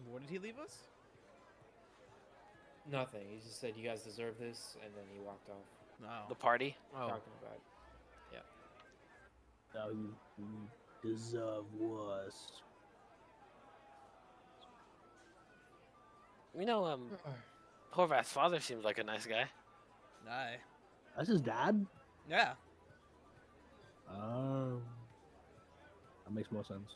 What did he leave us? Nothing. He just said, "You guys deserve this," and then he walked off. No. The party. Oh, Talking about. now you deserve worse. You know, Horvath's father seems like a nice guy. Aye. That's his dad. Yeah. That makes more sense.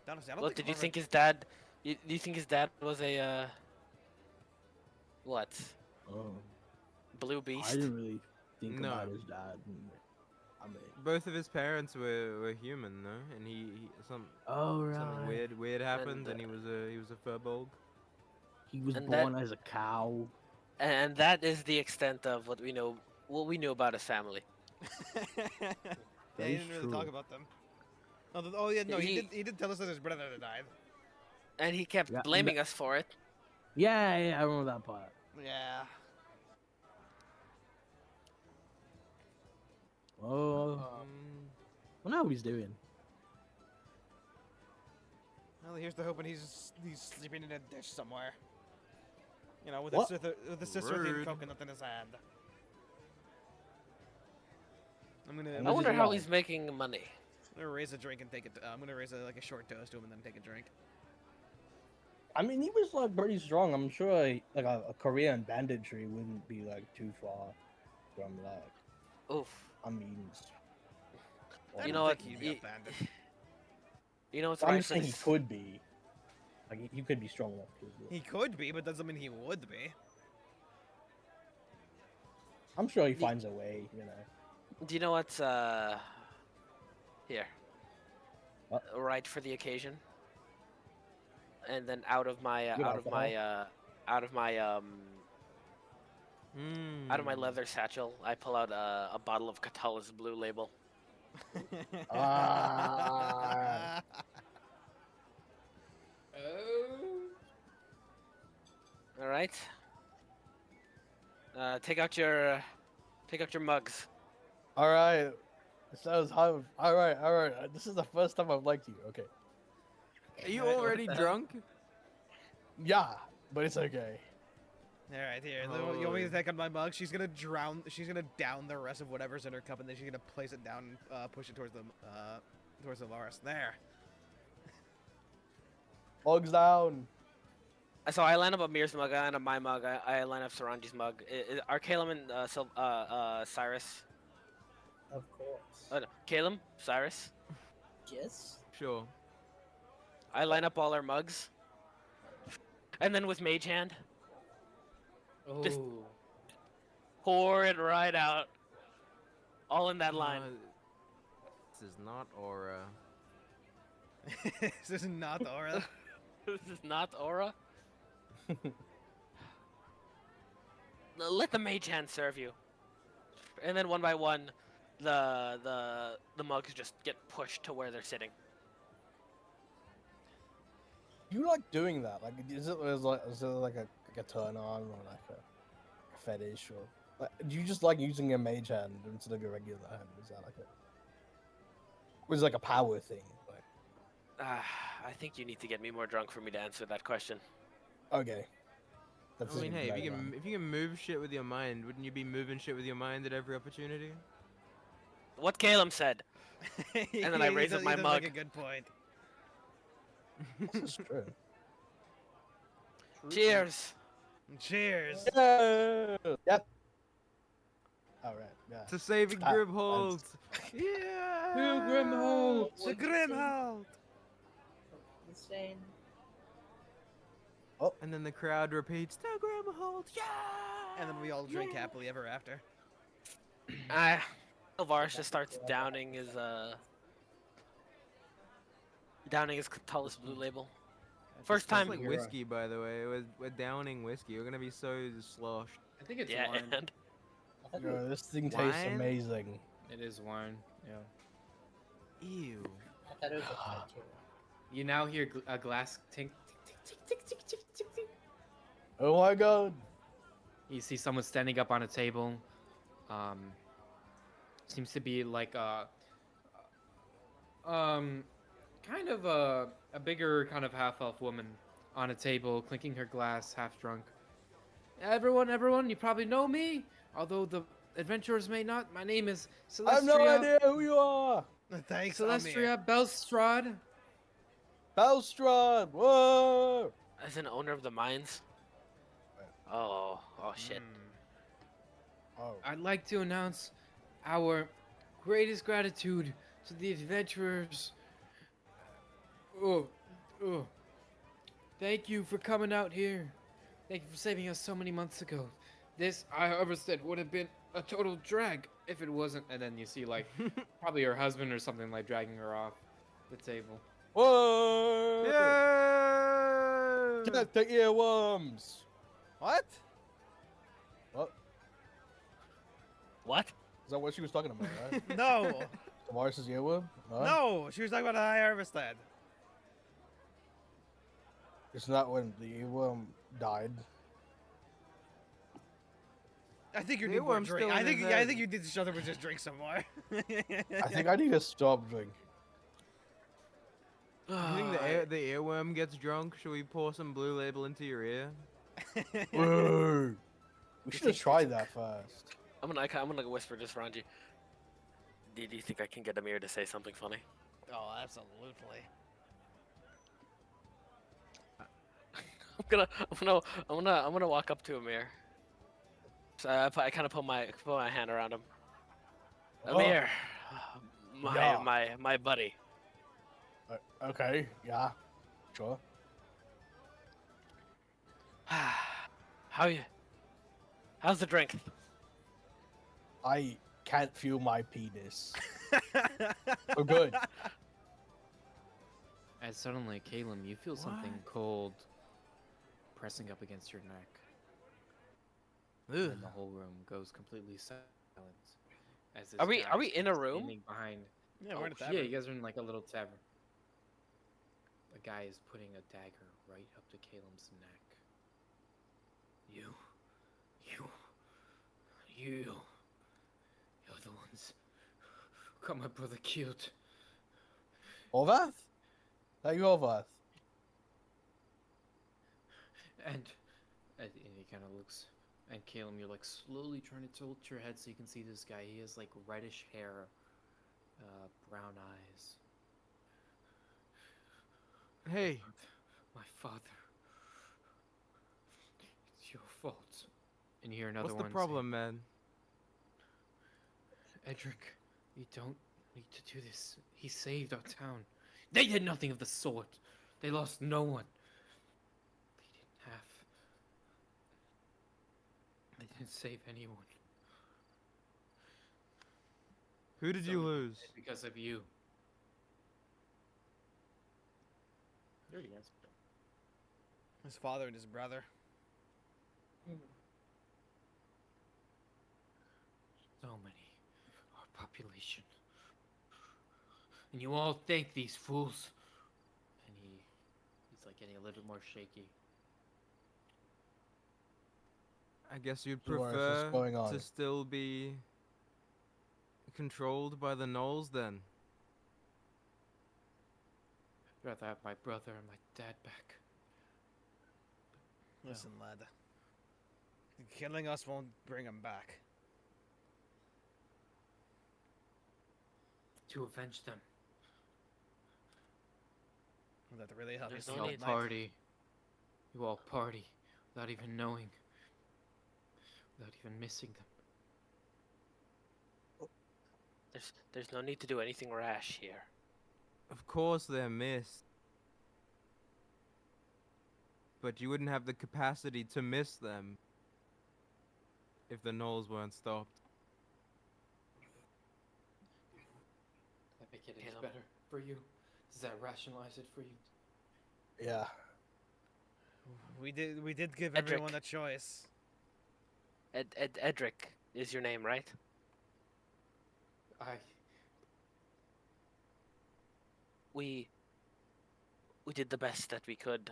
Honestly, I don't Look, think did you Horvath- think his dad? Do you think his dad was a what? Oh, Blue I beast? didn't really think No. about his dad. I mean, both of his parents were human, no? And oh something weird happened, And, and he was a furbolg. He was And born as a cow. And that is the extent of what we know about his family. yeah, That he is didn't really talk true. about them. Oh yeah, no, He- he did tell us that his brother had died. And he kept Yeah, and blaming us for it. Yeah, I remember that part. Yeah. Oh, Um, well, now he's doing. Well, here's the hoping he's sleeping in a ditch somewhere. You know, with What? the Cicerthian Rude. coconut in his hand. I'm gonna. And I Where's wonder his how mom? he's making money. I'm gonna raise a drink and take it. I'm gonna raise a short toast to him and then take a drink. I mean, he was like pretty strong. I'm sure like a career in banditry wouldn't be like too far from like. Oof. I mean, I You don't know what? think he'd be a bandit. You know what's I'm just saying actually he could be. Like he could be strong enough to do it. He could be, but doesn't mean he would be. I'm sure he finds a way, you know. Do you know what's here? What? Right for the occasion. And then out of my Good out of my out of my out of my Hmm. leather satchel, I pull out a bottle of Catalyst Blue Label. Ah. Oh. All right. Take out your mugs. All right. Sounds hard. All right, all right. This is the first time I've liked you. Okay. Are you already drunk? Yeah, but it's okay. Alright, here. You want me to take out my mug? She's gonna down the rest of whatever's in her cup, and then she's gonna place it down and push it towards the Varus. There. Mugs down. So I line up Amir's mug, I line up my mug, I line up Saranji's mug. Are Caleb and Cyrus? Of course. No, Caleb, Cyrus. Yes. Sure. I line up all our mugs. And then with Mage Hand, Oh, Just- pour it right out. All in that line. This is not aura. This is not aura. This is not aura. Let the Mage Hand serve you. And then one by one, the mugs just get pushed to where they're sitting. You like doing that? Like, is it like a turn on or like a fetish or like, do you just like using a mage hand instead of your regular hand? Is that like a? Or is it like a power thing? Like, I think you need to get me more drunk for me to answer that question. okay. That's I mean, a hey, better one. if you can move shit with your mind, wouldn't you be moving shit with your mind at every opportunity? What Caleb said. And then I raise up my Make mug. a good point. This is true. Cheers. Cheers. Yeah. Yep. All right. Yeah. To saving Ah, Grimhold! Yeah! Grimhold! The Grimhold. Insane. And then the crowd repeats, "The Grimhold, yeah!" And then we all drink happily ever after. Alvaris just starts downing his Catalyst Blue Label. First It's time. like whiskey, by the way. We're downing whiskey. We're gonna be so sloshed. I think it's Yeah, wine. and I thought Yo, this thing tastes Wine? amazing. It is wine. Yeah. Ew. I thought it was a fight too. You now hear a glass tink, tick, tick, tick, tick, tick, tick, tick. Oh my god. You see someone standing up on a table. Seems to be like Kind of a bigger kind of half-elf woman on a table, clinking her glass, half drunk. Everyone, you probably know me. Although the adventurers may not. My name is I have no Celestria. idea who you are. Thanks, Amir. Celestria Belstrad. Belstrad. Whoa. as an owner of the mines. Oh shit. Oh. I'd like to announce our greatest gratitude to the adventurers. Oh. Thank you for coming out here. Thank you for saving us so many months ago. This, I understood, would have been a total drag if it wasn't. And then you see, like, probably her husband or something, like, dragging her off the table. Whoa. Yeah! Get the earworms. What? What? Is that what she was talking about, right? No. Tavares' earworm? No. She was talking about a high harvestad. It's not when the earworm died. I think you The need more earworm's drink. still I in think his I head. think you need to shut up and just drink some more. I think I need to stop drinking. You think the earworm gets drunk? Should we pour some blue label into your ear? Whoa. We should have tried that first. I'm gonna whisper to Ranji. Do you think I can get Amir to say something funny? Oh, absolutely. I'm gonna walk up to Amir. So I kind of put my hand around him. Oh. Amir, Yeah. my buddy. Okay, yeah, sure. How you? How's the drink? I can't feel my penis. Oh, good. As suddenly, Caleb, you feel something What? cold pressing up against your neck. And Ugh. then the whole room goes completely silent. As this Are we guy's in kind a of room? standing behind. Yeah, we're in a Yeah, tavern. you guys are in like a little tavern. A guy is putting a dagger right up to Caleb's neck. You're the ones who got my brother killed. Orvath? Are you Orvath? And he kind of looks. And Caleb, you're like slowly trying to tilt your head so you can see this guy. He has like reddish hair, brown eyes. Hey, My father. It's your fault. And you hear another what's the one say, problem, man? Edric, you don't need to do this. He saved our town. They did nothing of the sort. They lost no one. They didn't save anyone. Who did you Somebody lose? died because of you. You already answered that. His father and his brother. So many. Our population. And you all thank these fools. And he's like getting a little bit more shaky. I guess you'd So what's prefer going on? to still be controlled by the Knolls then? I'd rather have my brother and my dad back. Listen, lad. Killing us won't bring him back. To avenge them. Would that really help There's you no You all sleep need- at night? party. You all party without even knowing. Without even missing them. There's no need to do anything rash here. Of course they're missed. But you wouldn't have the capacity to miss them if the Knolls weren't stopped. Does that make it any Caleb. better for you? Does that rationalize it for you? Yeah. We did give Edric. everyone a choice. Edric is your name, right? We did the best that we could.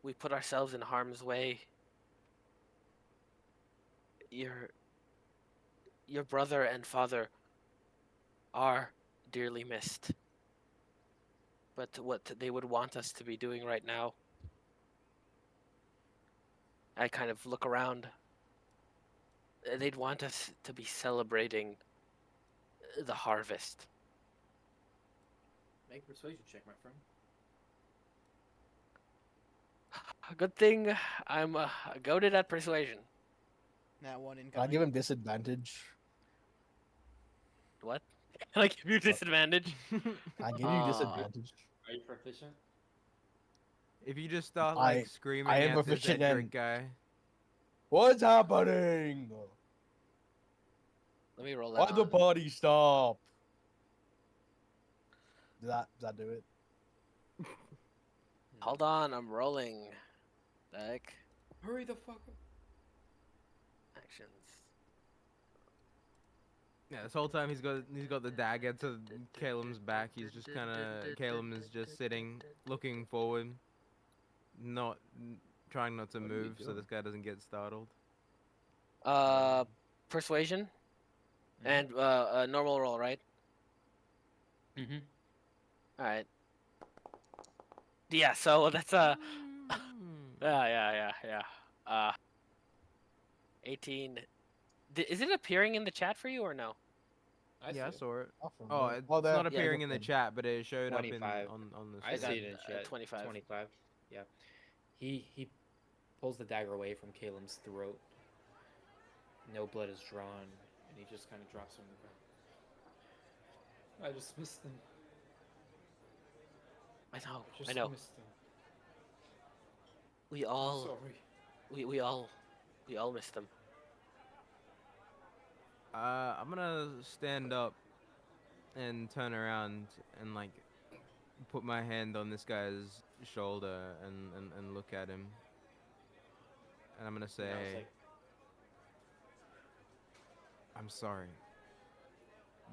We put ourselves in harm's way. Your brother and father are dearly missed. But what they would want us to be doing right now, I kind of look around. They'd want us to be celebrating the harvest. Make a persuasion check, my friend. A good thing I'm goaded at persuasion. That one Can I incoming. give him disadvantage? What? Can I give you disadvantage? Can I give you disadvantage? Are you proficient? If you just start I- like screaming I am at this proficient Edric in- guy, What's happening? Let me roll that. Why the on. party stop? Does that do it? Hold on, I'm rolling. The heck? Hurry the fuck up. Actions. yeah, this whole time he's got the dagger to Caleb's back. He's just kind of Caleb is just sitting, looking forward, trying not to What are you move so doing? this guy doesn't get startled. Persuasion Mhm. and a normal roll, right? Mm-hmm. All right. Yeah. So that's yeah. 18. Is it appearing in the chat for you or no? Yeah, I saw it. Not from Oh, me. it's there. not yeah, appearing in the good. chat, but it showed up 25. on the I screen. see it in chat. 25. 25. Yeah. He pulls the dagger away from Caleb's throat. No blood is drawn, and he just kind of drops on the ground. I just missed them. I know. Just I know. missed them. We all Sorry. We all miss them. I'm gonna stand up and turn around and like put my hand on this guy's shoulder and look at him. And I'm gonna And I was say, like, I'm sorry.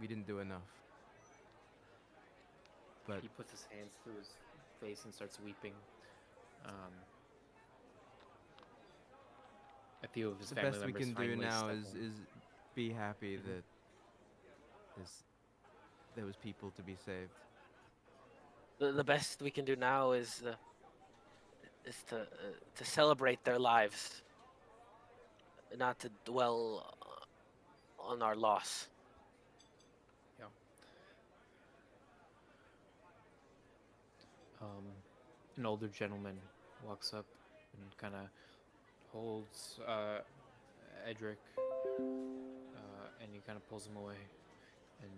We didn't do enough. But He puts his hands through his face and starts weeping. A few of his the family best we members can find do ways now step is in. be happy Mhm. that there was people to be saved. The best we can do now is to celebrate their lives, not to dwell on our loss. Yeah. An older gentleman walks up and kind of holds Edric, and he kind of pulls him away and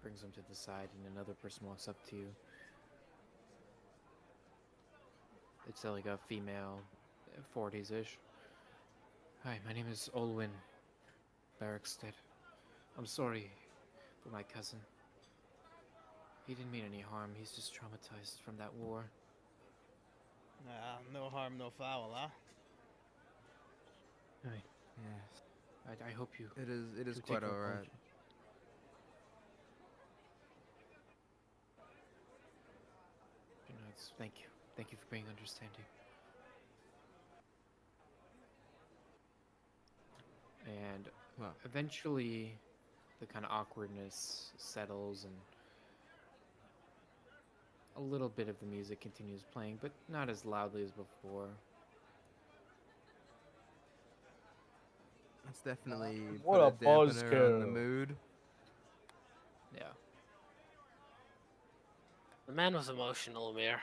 brings him to the side. And another person walks up to you. It's like a female, 40s-ish. Hi, my name is Olwyn Barrickstead. I'm sorry for my cousin. He didn't mean any harm. He's just traumatized from that war. No harm, no foul, huh? Hi. Yes. I hope you It is do quite take our alright. apology. You know, thank you. Thank you for being understanding. And Well, eventually, the kind of awkwardness settles, and a little bit of the music continues playing, but not as loudly as before. it's definitely What put a a dampener on the buzzkill. mood. Yeah. The man was emotional, Amir.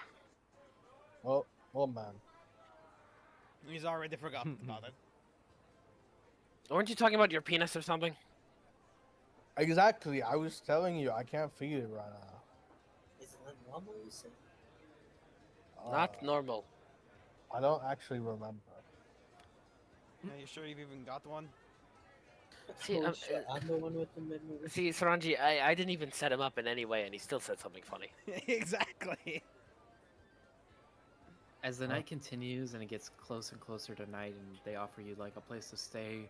Well, man. He's already forgotten about it. Weren't you talking about your penis or something? Exactly. I was telling you, I can't feel it right now. Isn't that normal, you said? Not Uh, normal. I don't actually remember. Are you sure you've even got one? See, Oh, shit, I'm the one with the memory. See, Saranji, I didn't even set him up in any way, and he still said something funny. Exactly. As the Huh? night continues and it gets closer and closer to night, and they offer you like a place to stay,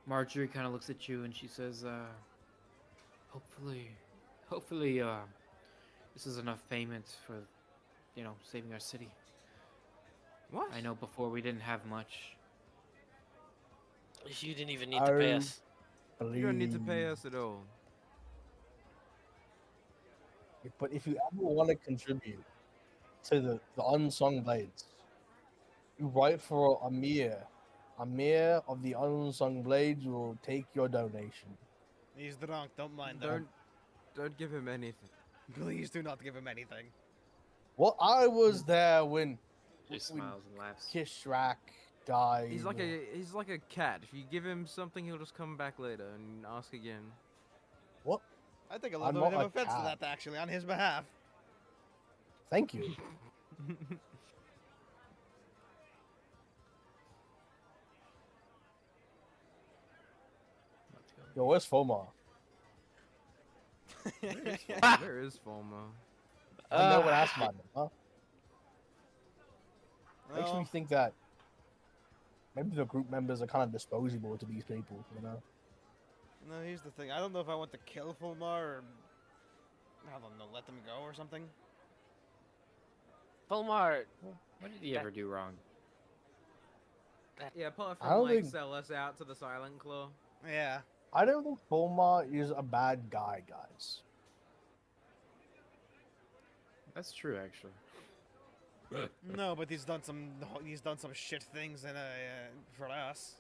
Marjorie kind of looks at you and she says, hopefully, this is enough payment for, saving our city. What? I know before we didn't have much. You didn't even need to pay I us. You don't need to pay believe. us at all. But if you ever want to contribute to the unsung blades, you write for Amir. Amir of the unsung blades will take your donation. He's drunk, don't mind him. Don't give him anything. Please do not give him anything. Well, I was there when She when smiles and laughs. Kishrak died. He's like a cat. If you give him something, he'll just come back later and ask again. What? I take a I'm little bit not of a offense to cat. that, actually, on his behalf. Thank you. Yo, where's Fomar? Where is Fulma? I never asked about him, huh? Makes me Well, think that maybe the group members are kind of disposable to these people, you know? no, here's the thing. I don't know if I want to kill Fulmar or, I don't know, let them go or something. Fulmar, What did he That- ever do wrong? Yeah, apart I from don't like think- sell us out to the Silent Claw. Yeah. I don't think Fomar is a bad guy, guys. That's true, actually. No, but he's done some shit things for us.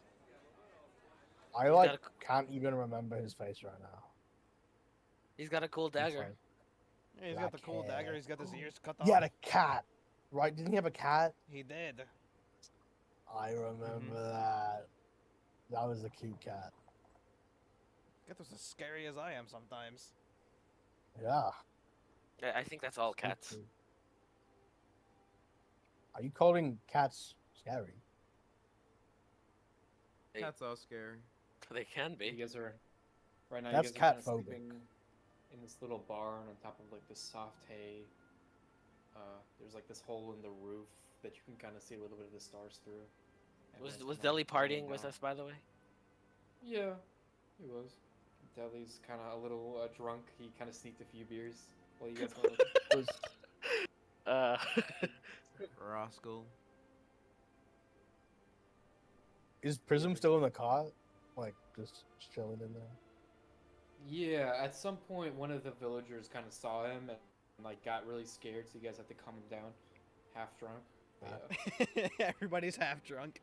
I He's like got can't even remember his face right now. he's got a cool It's dagger. like- Yeah, he's got the Black cool dagger. hair. He's got his ears cut off. He had a cat, right? Didn't he have a cat? He did. I remember that. That was a cute cat. That was as scary as I am sometimes. Yeah. I think that's all so cats. cute. Are you calling cats scary? Cats are scary. They can You be. guys are right now. That's you guys are kind of cat-phobic. sleeping in this little barn on top of like this soft hay. There's like this hole in the roof that you can kind of see a little bit of the stars through. Everyone's Was kinda Deli laying partying with down. us, by the way? Yeah, he was. Deli's kind of a little drunk. He kind of sneaked a few beers while you guys were looking. Was Uh, Rascal. is Prism still in the car? Like just chilling in there? Yeah, at some point, one of the villagers kind of saw him and like got really scared, so you guys had to calm him down, half drunk. Yeah. Everybody's half drunk.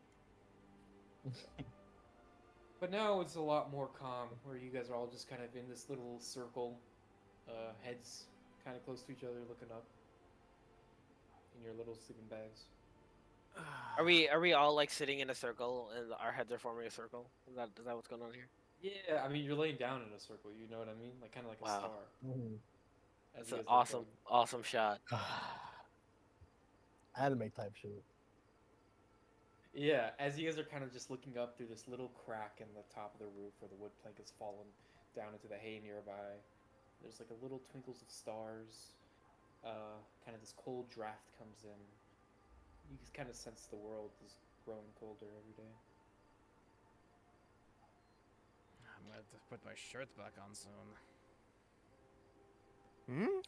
But now it's a lot more calm, where you guys are all just kind of in this little circle, heads kind of close to each other, looking up in your little sleeping bags. are we all like sitting in a circle and our heads are forming a circle? Is that what's going on here? Yeah, I mean you're laying down in a circle. You know what I mean? Like kind of like a Wow. star. Mhm. As It's you an guys look awesome, up. awesome shot. Anime type shit. Yeah, as you guys are kind of just looking up through this little crack in the top of the roof where the wood plank has fallen down into the hay nearby, there's like a little twinkles of stars. Kind of this cold draft comes in. You just kind of sense the world is growing colder every day. I'm gonna have to put my shirt back on soon.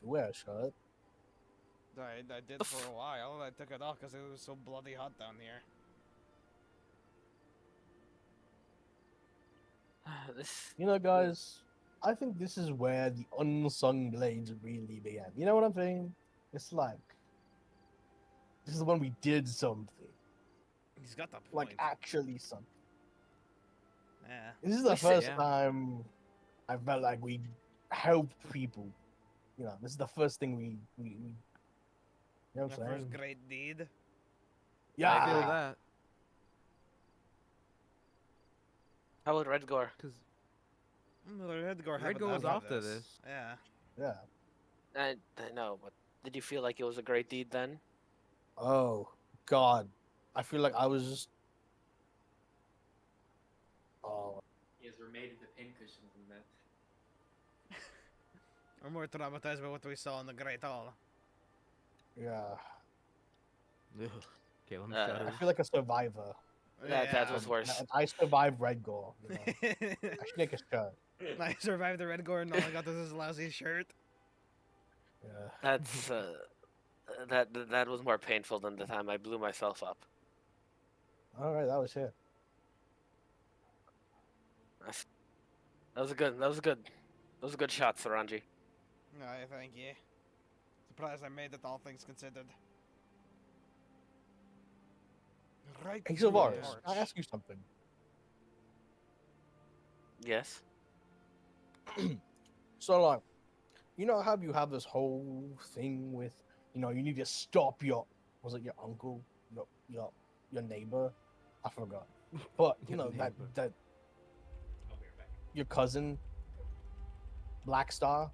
Wear a shirt. I did for a while. I took it off because it was so bloody hot down here. This You know, guys, I think this is where the unsung blades really began. You know what I'm saying? It's like this is when we did something, He's got the point. like actually something. Yeah. This is the Listen, first yeah. time I felt like we helped people. You know, this is the first thing we you know what The I'm first saying? great deed. Yeah. I feel that. how about Redgore? Because Edgar Redgar was after this. Yeah. Yeah. I know, but did you feel like it was a great deed then? Oh God, I feel like I was just. Oh, You guys were made into pincushions and that. I'm more traumatized by what we saw in the Great Hall. yeah. Ugh. Caleb Uh, shudders. I feel like a survivor. That was worse. And I survived Red Gore. You know? I should make a shirt. I survived the Red Gore and all I got was this lousy shirt. Yeah. That's that was more painful than the time I blew myself up. All right, that was it. That was a good shot, Saranji. I thank you. Surprised I made it, all things considered. Right. Hey, through the Sylvaris, torch. I ask you something. Yes. So, like, you know how you have this whole thing with, you know, you need to stop your, was it your uncle, your neighbor? I forgot. But you know that Neighbor. that your cousin, Black Star,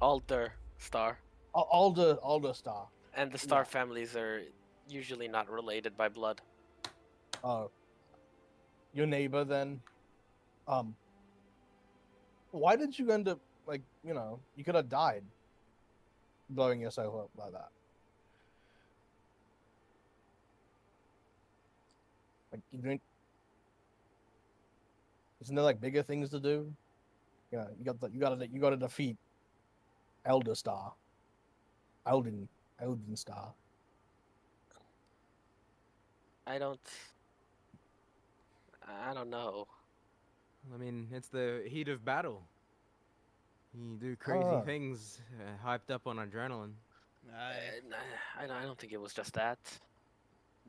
Alder Star. Alder Star. And the Star Yeah. families are usually not related by blood. Your neighbor then. Why did you end up like, you know, you could have died blowing yourself up like that? Like you didn't. Isn't there like bigger things to do? You know, you gotta defeat Elder Star. Elden Star. I don't know. I mean, it's the heat of battle. You do crazy Ah. things, hyped up on adrenaline. Aye. I don't think it was just that.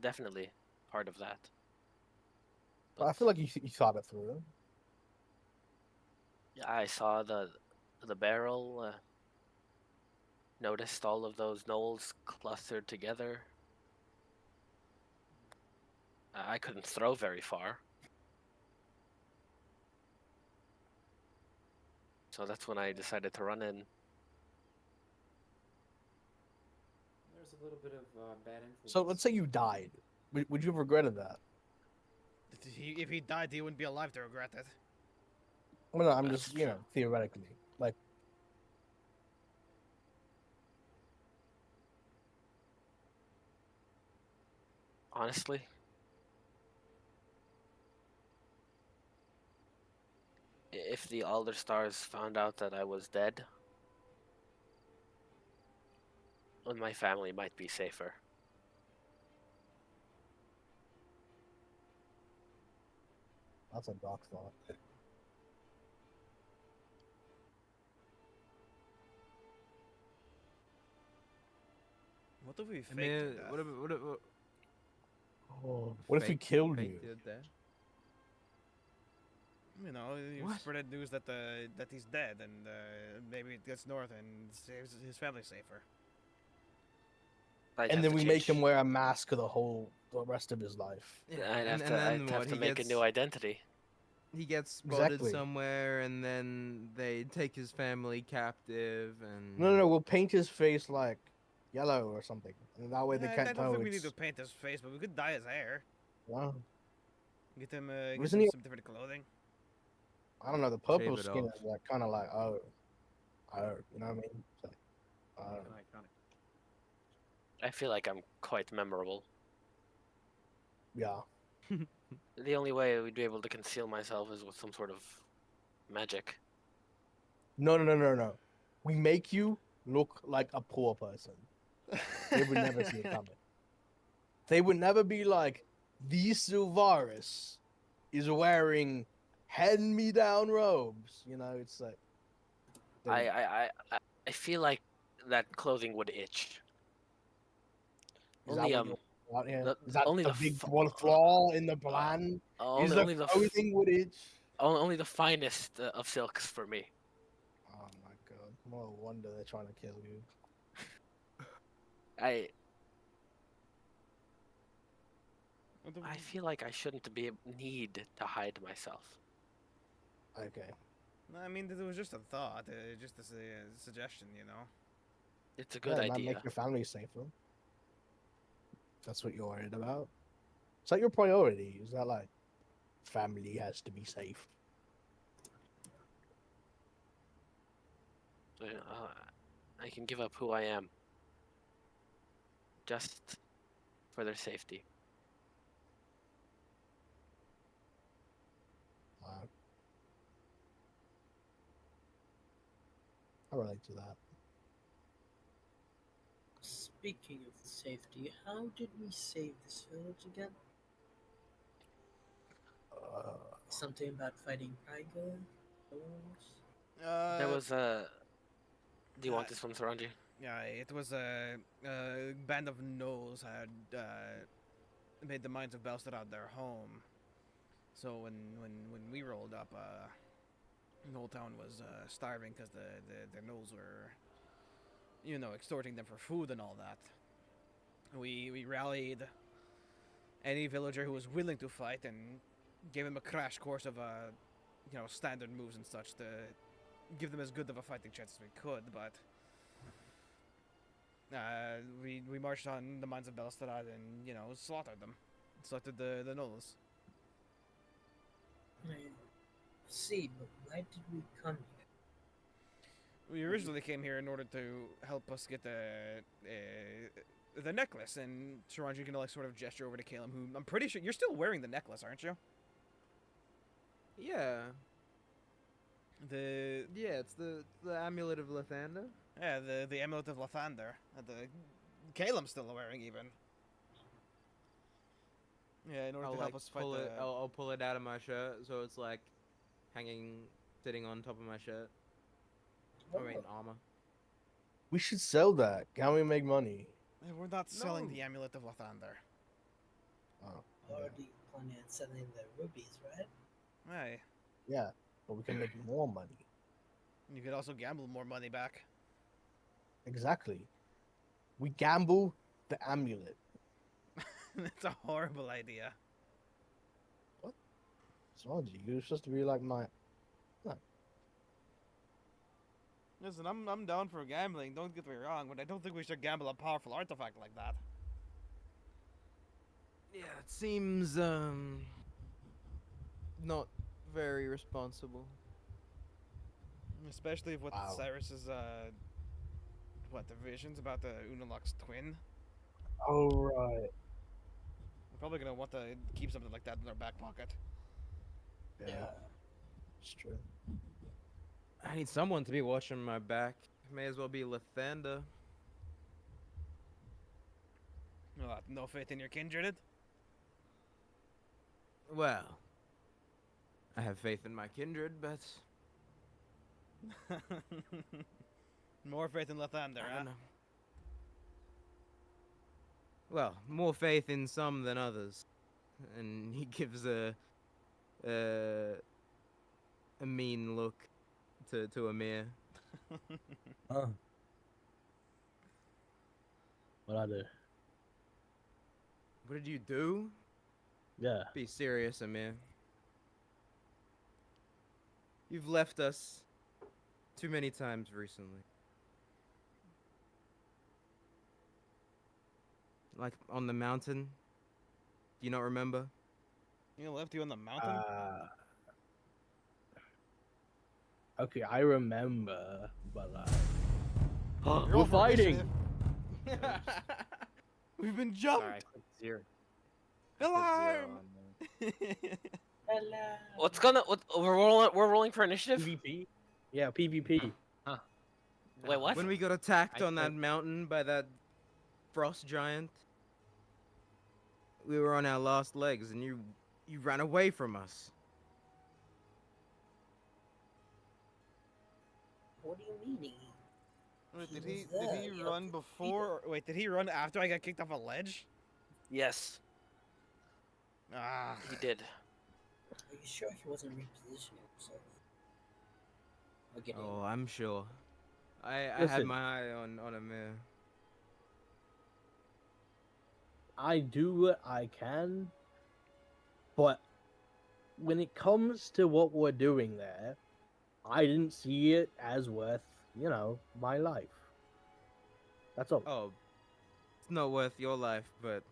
Definitely part of that. But I feel like you thought it through. Yeah, I saw the barrel. Noticed all of those knolls clustered together. I couldn't throw very far. So that's when I decided to run in. There's a little bit of bad influence. So let's say you died. Would you have regretted that? If he died, he wouldn't be alive to regret it. Well, no, I'm That's just, you know, true. theoretically. Like, Honestly, if the Alder Stars found out that I was dead, then my family might be safer. that's a dark thought. What if we I faked mean, your death? What if we fake- killed fake you? did that? You know, you What? spread news that that he's dead, and maybe it gets north and saves his family safer. I'd And have then to we make him change- wear a mask the rest of his life. Yeah, I'd have and to. then I'd have what? to make a new identity. He gets spotted Exactly. somewhere, and then they take his family captive, and No, we'll paint his face like yellow or something, and that way they I can't don't tell think we need it's. to paint his face, but we could dye his hair. Wow. Get him, Isn't he- some different clothing. I don't know. The purple Shave it skin off. is like kind of like you know what I mean? It's like, I feel like I'm quite memorable. yeah. The only way we'd be able to conceal myself is with some sort of magic. No. We make you look like a poor person. They would never see it coming. They would never be like, the Sylvaris is wearing hand-me-down robes. You know, it's like. they would- I feel like that clothing would itch. is that Only what you're out here? the- Is that only the the big f- one flaw in the plan? Is only the the clothing would itch? only the finest of silks for me. Oh my god! No wonder they're trying to kill you. I What the- I feel like I shouldn't need to hide myself. Okay. No, I mean, it was just a thought, just a suggestion, you know. It's a good Yeah, it might idea. make your family safer. That's what you're worried about. Is that your priority? Is that like family has to be safe? I can give up who I am just for their safety. I relate to that. Speaking of safety, how did we save this village again? Something about fighting Ryga? There was a. Do you want uh, this one, Saranji? Yeah, it was a band of gnolls had made the Mines of Belsterad their home. So when we rolled up, Knoll Town was starving because the gnolls were, you know, extorting them for food and all that. We rallied any villager who was willing to fight and gave him a crash course of you know, standard moves and such to give them as good of a fighting chance as we could, but we marched on the Mines of Belsterad and, you know, slaughtered them. Slaughtered the gnolls. I see, but why did we come here? We originally came here in order to help us get the necklace, and Sharanji can like sort of gesture over to Caleb, who I'm pretty sure you're still wearing the necklace, aren't you? yeah, Yeah, it's the amulet of Lathander. the amulet of Lathander. The Caleb's still wearing even. Yeah, in order I'll to like help us fight pull the. it. I'll pull it out of my shirt, so it's like sitting on top of my shirt. I mean armor. We should sell that. Can we make money? We're not selling No. the amulet of Lathander. Oh, Already planning on selling the rubies, right? Hey, yeah, but we can make more money. you could also gamble more money back. Exactly. We gamble the amulet. That's a horrible idea. Sanji, you're supposed to be like my. Listen, I'm down for gambling. Don't get me wrong, but I don't think we should gamble a powerful artifact like that. Yeah, it seems not very responsible. Especially with Wow. Cyrus's what, the visions about the Unalak's twin. Oh right. We're probably gonna want to keep something like that in our back pocket. Yeah. It's true. I need someone to be watching my back. May as well be Lathander. No faith in your kindred? Well, I have faith in my kindred, but More faith in Lathander, I huh? don't know. Well, more faith in some than others. And he gives a, a mean look to Amir. Huh. What I do? What did you do? Yeah. Be serious, Amir. You've left us too many times recently. Like on the mountain. Do you not remember? You left you on the mountain? Okay, I remember, but You're we're all for fighting. initiative. We've been Sorry, jumped. I put zero. I put zero Alarm! on there. Hello. What's gonna? We're rolling for initiative. PvP. Yeah, PvP. Huh. Wait, what? When we got attacked I on that put- mountain by that frost giant, we were on our last legs and you ran away from us. What do you mean? Wait, did He he was did there, he you run know, before? Wait, did he run after I got kicked off a ledge? Yes, Ah, he did. Are you sure he wasn't repositioning himself? Or getting Oh, I'm sure. I had Listen. my eye on Amir. I do what I can, but when it comes to what we're doing there, I didn't see it as worth, my life. That's all. Oh, it's not worth your life, but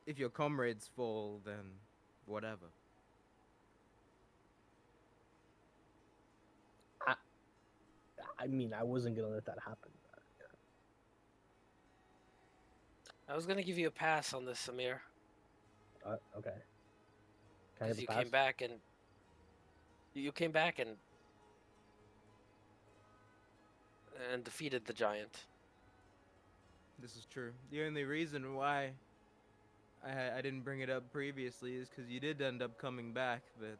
if your comrades fall, then whatever. I mean, I wasn't gonna let that happen. I was gonna give you a pass on this, Samir, Okay. Can I because have you a came pass? back and you came back and defeated the giant. This is true. The only reason why I didn't bring it up previously is because you did end up coming back, but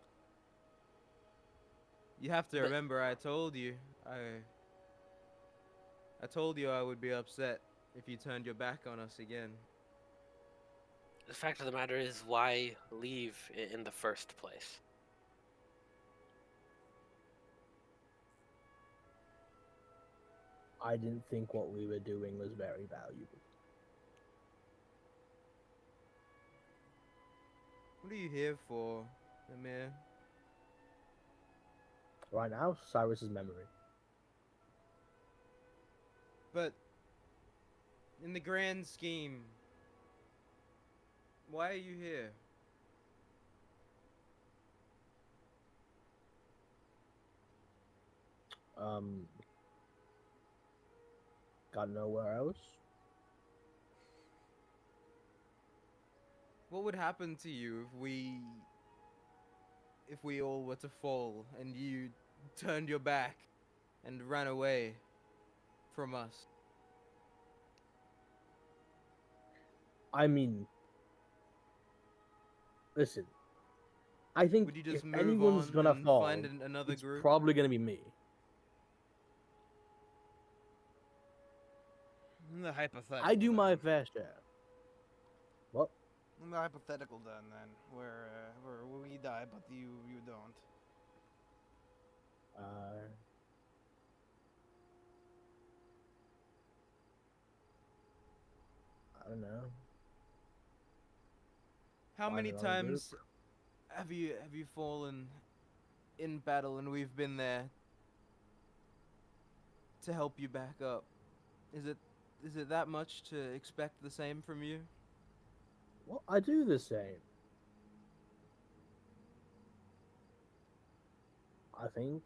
you have to But- remember I told you I told you I would be upset if you turned your back on us again. The fact of the matter is, why leave in the first place? I didn't think what we were doing was very valuable. What are you here for, Amir? Right now, Cyrus's memory. But in the grand scheme, why are you here? Got nowhere else. What would happen to you if we all were to fall and you turned your back and ran away from us? I mean, listen. I think Would you just if move anyone's on gonna and fall, find another it's group? probably gonna be me. in the hypothetical. I do my then. fair share. What? In the hypothetical then, where we die, but you don't. I don't know. How Find many another group. times have you fallen in battle and we've been there to help you back up? Is it that much to expect the same from you? Well, I do the same. I think.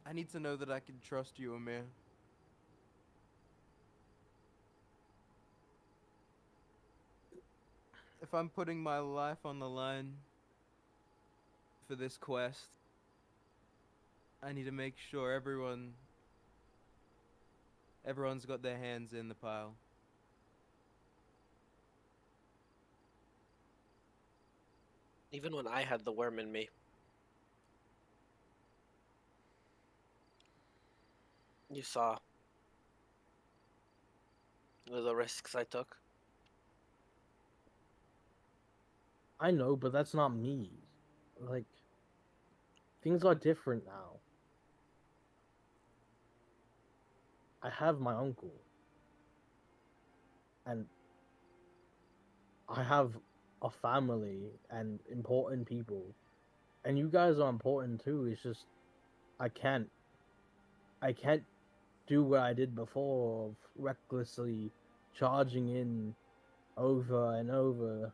I need to know that I can trust you, Amir. If I'm putting my life on the line for this quest, I need to make sure everyone's got their hands in the pile. Even when I had the worm in me. You saw the risks I took. I know, but that's not me. Like, things are different now. I have my uncle. And I have a family and important people. And you guys are important too. It's just I can't do what I did before of recklessly charging in over and over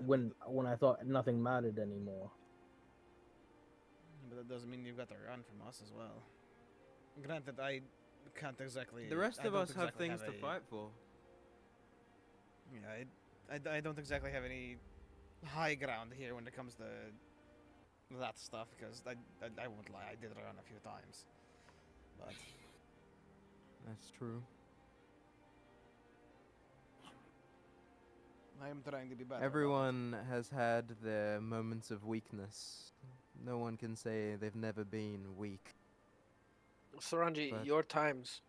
when I thought nothing mattered anymore. But that doesn't mean you've got to run from us as well. Granted, I can't exactly. The rest I of don't us have exactly things to a- fight for. Yeah, I don't exactly have any high ground here when it comes to that stuff, because I won't lie, I did run a few times. But That's true. I am trying to be better. about it. Everyone has had their moments of weakness. No one can say they've never been weak. Saranji, But- your times,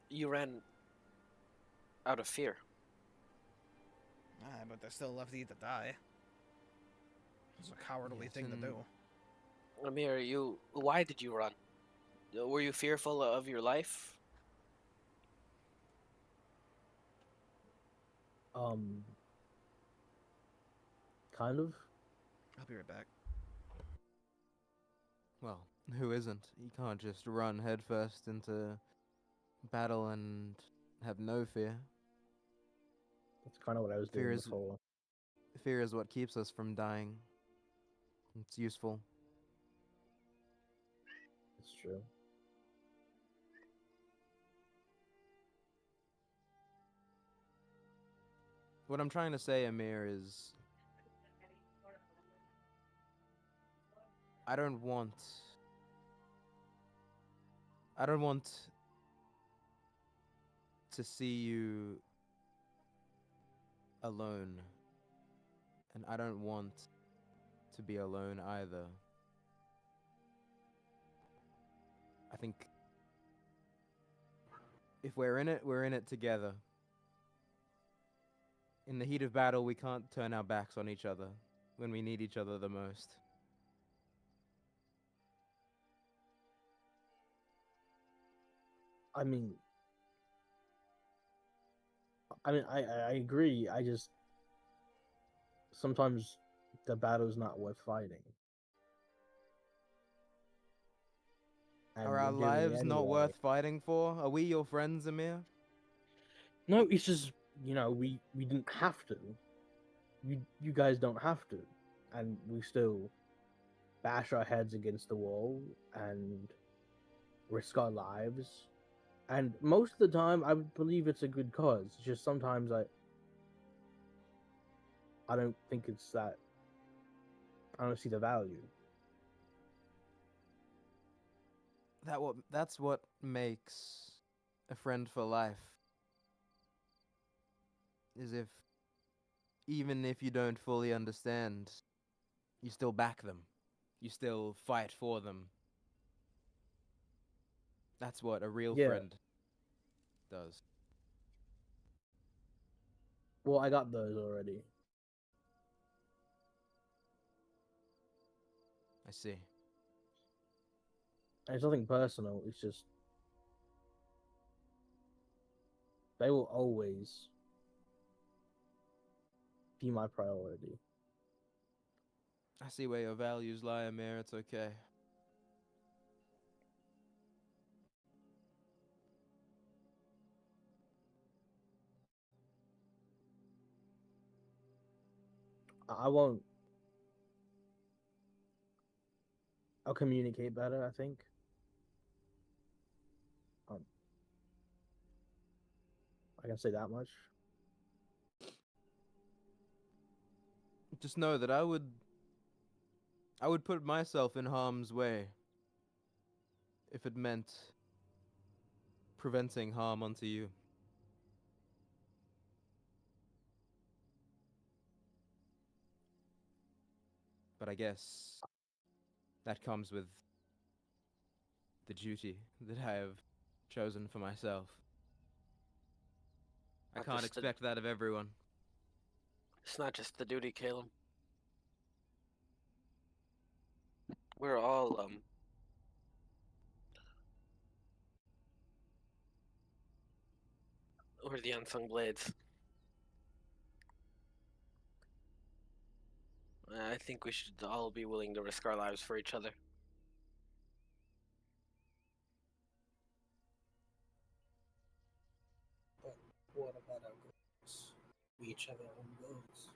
you ran out of fear. But they're still left to eat to die. It's a cowardly Yes, thing to and- do. Amir, why did you run? Were you fearful of your life? Kind of. I'll be right back. Well, who isn't? You can't just run headfirst into battle and have no fear. That's kind of what I was Fear doing is- before. Fear is what keeps us from dying. It's useful. It's true. What I'm trying to say, Amir, is I don't want to see you alone. And I don't want to be alone either. I think if we're in it, we're in it together. In the heat of battle, we can't turn our backs on each other when we need each other the most. I mean, I agree. I just sometimes the battle's not worth fighting. And Are our we're doing it lives not anyway. worth fighting for? Are we your friends, Amir? No, it's just we didn't have to. You guys don't have to, and we still bash our heads against the wall and risk our lives. And most of the time, I would believe it's a good cause. It's just sometimes I don't think it's that. I don't see the value. That's what makes a friend for life. Is if even if you don't fully understand, you still back them. You still fight for them. That's what a real Yeah. friend does. Well, I got those already. I see. And it's nothing personal. It's just they will always be my priority. I see where your values lie, Amir. It's okay. I won't. I'll communicate better, I think. I can say that much. Just know that I would put myself in harm's way if it meant preventing harm unto you. But I guess that comes with the duty that I have chosen for myself. I Not can't just the- expect that of everyone. It's not just the duty, Caleb. We're all we're the unsung blades. I think we should all be willing to risk our lives for each other. But what about our goals? We each have our own goals.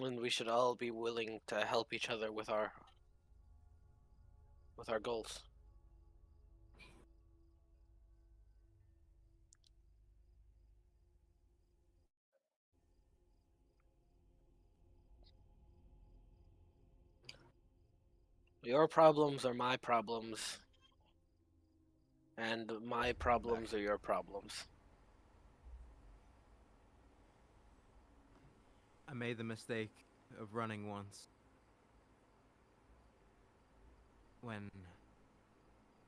And we should all be willing to help each other with our goals. Your problems are my problems, and my problems are your problems. I made the mistake of running once. When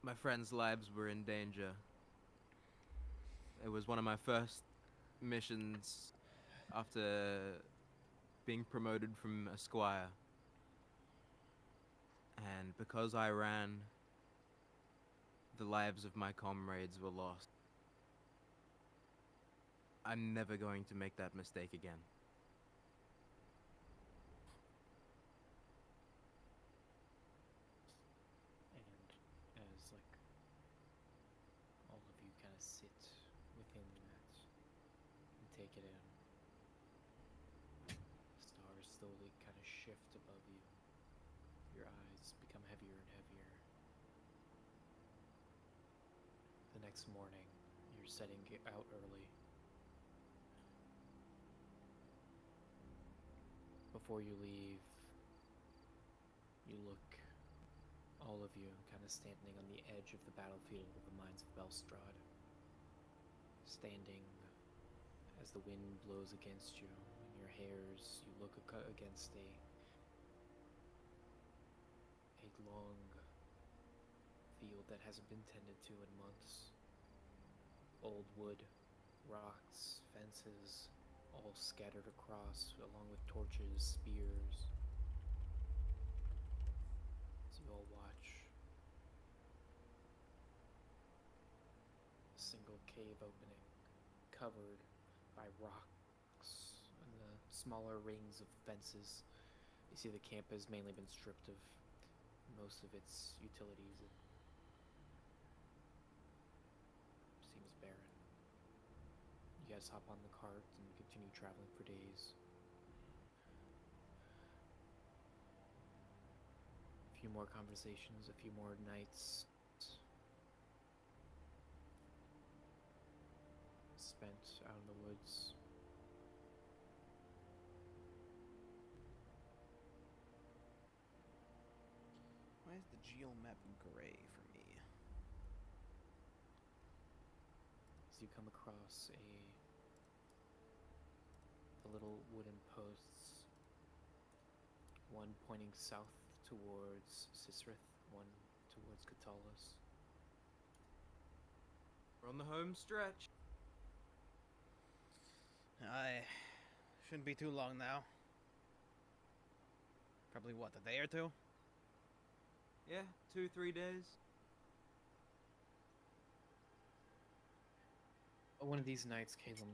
my friends' lives were in danger. It was one of my first missions after being promoted from a squire. And because I ran, the lives of my comrades were lost. I'm never going to make that mistake again. And as like all of you kind of sit within that and take it in, stars slowly kind of shift above you. Your eyes become heavier and heavier. The next morning, you're setting out early. Before you leave, you look, all of you, kind of standing on the edge of the battlefield of the mines of Belstrad. Standing as the wind blows against you in your hairs, you look against a long field that hasn't been tended to in months. Old wood, rocks, fences, all scattered across, along with torches, spears. As you all watch, a single cave opening, covered by rocks and the smaller rings of fences. You see the camp has mainly been stripped of most of its utilities. It seems barren. You guys hop on the cart and continue traveling for days. A few more conversations, a few more nights spent out in the woods. Why is the geo map gray for me? As you come across the little wooden posts, one pointing south towards Sisrith, one towards Catalos. We're on the home stretch. I shouldn't be too long now. Probably what, a day or two? Yeah, 2-3 days. One of these nights, Caleb,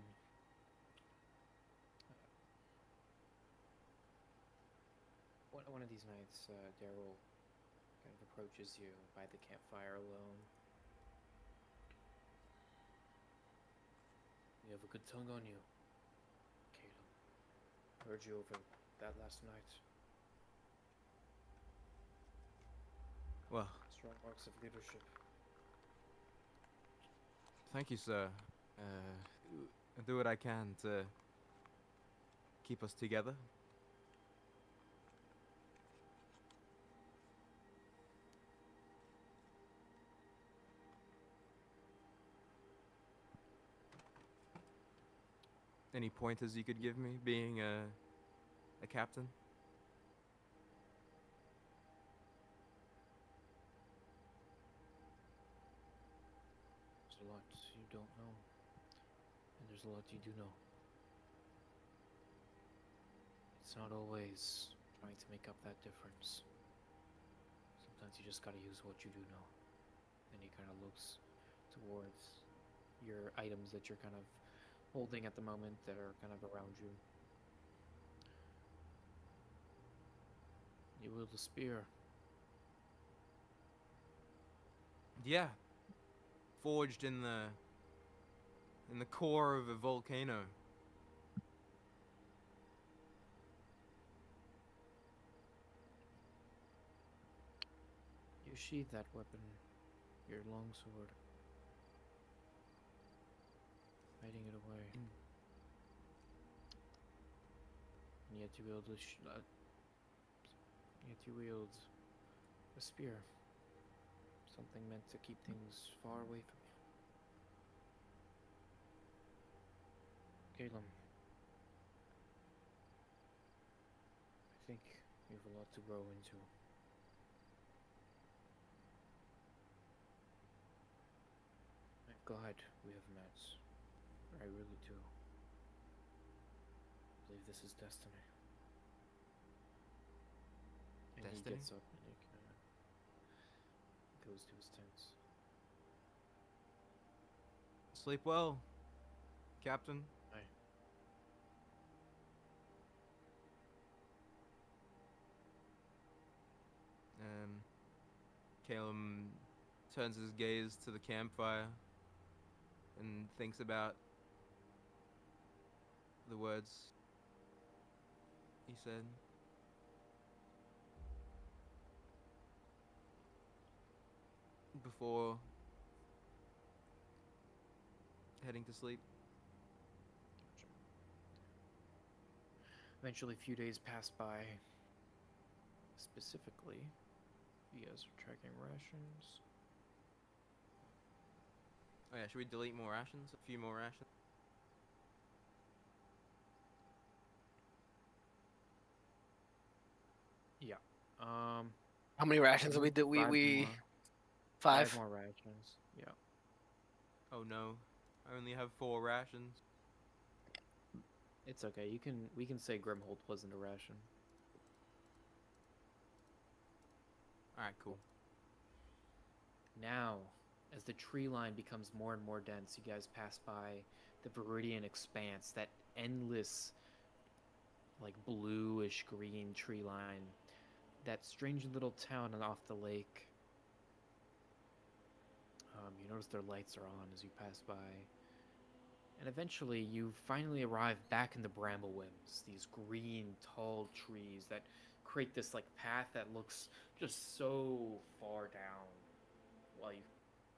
one of these nights, Daryl kind of approaches you by the campfire alone. You have a good tongue on you, Caleb. Heard you over that last night. Well, Strong marks of leadership. thank you, sir. I'll do what I can to keep us together. Any pointers you could give me, being a captain? There's a lot you don't know, and there's a lot you do know. It's not always trying to make up that difference. Sometimes you just gotta use what you do know. And he kind of looks towards your items that you're kind of holding at the moment that are kind of around you. You wield a spear. Yeah. Forged in the core of a volcano. You sheathe that weapon, your longsword, hiding it away. And yet you wield a spear. Something meant to keep things far away from you. Caleb, I think you have a lot to grow into. I'm glad we have met. I really do. I believe this is destiny. And he Destiny? gets up and he goes to his tents. Sleep well, Captain. Aye. Calum turns his gaze to the campfire and thinks about the words he said. Before heading to sleep. Eventually, a few days pass by. Specifically, you guys are tracking rations. Oh yeah, should we delete more rations? A few more rations? Yeah. How many rations did we do? Five We more. five. Five more rations. Yeah. Oh no, I only have 4 rations. It's okay. We can say Grimhold wasn't a ration. Alright, cool. Now, as the tree line becomes more and more dense, you guys pass by the Viridian Expanse, that endless, like bluish green tree line, that strange little town off the lake. You notice their lights are on as you pass by. And eventually, you finally arrive back in the Bramblewinds, these green, tall trees that create this like path that looks just so far down while you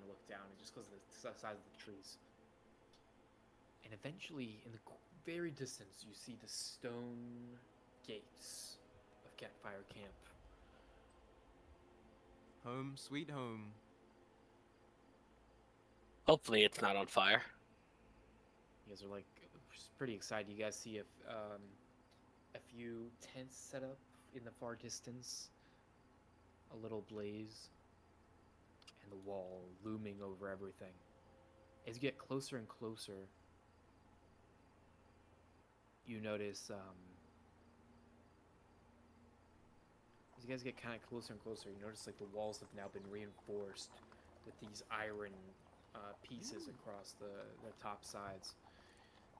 look down, and just because of the size of the trees. And eventually, in the very distance, you see the stone gates of Campfire Camp. Home, sweet home. Hopefully, it's not on fire. You guys are like just pretty excited. You guys see a few tents set up in the far distance, a little blaze, and the wall looming over everything. As you get closer and closer, you notice, as you guys get kind of closer and closer, you notice like the walls have now been reinforced with these iron pieces across the top sides.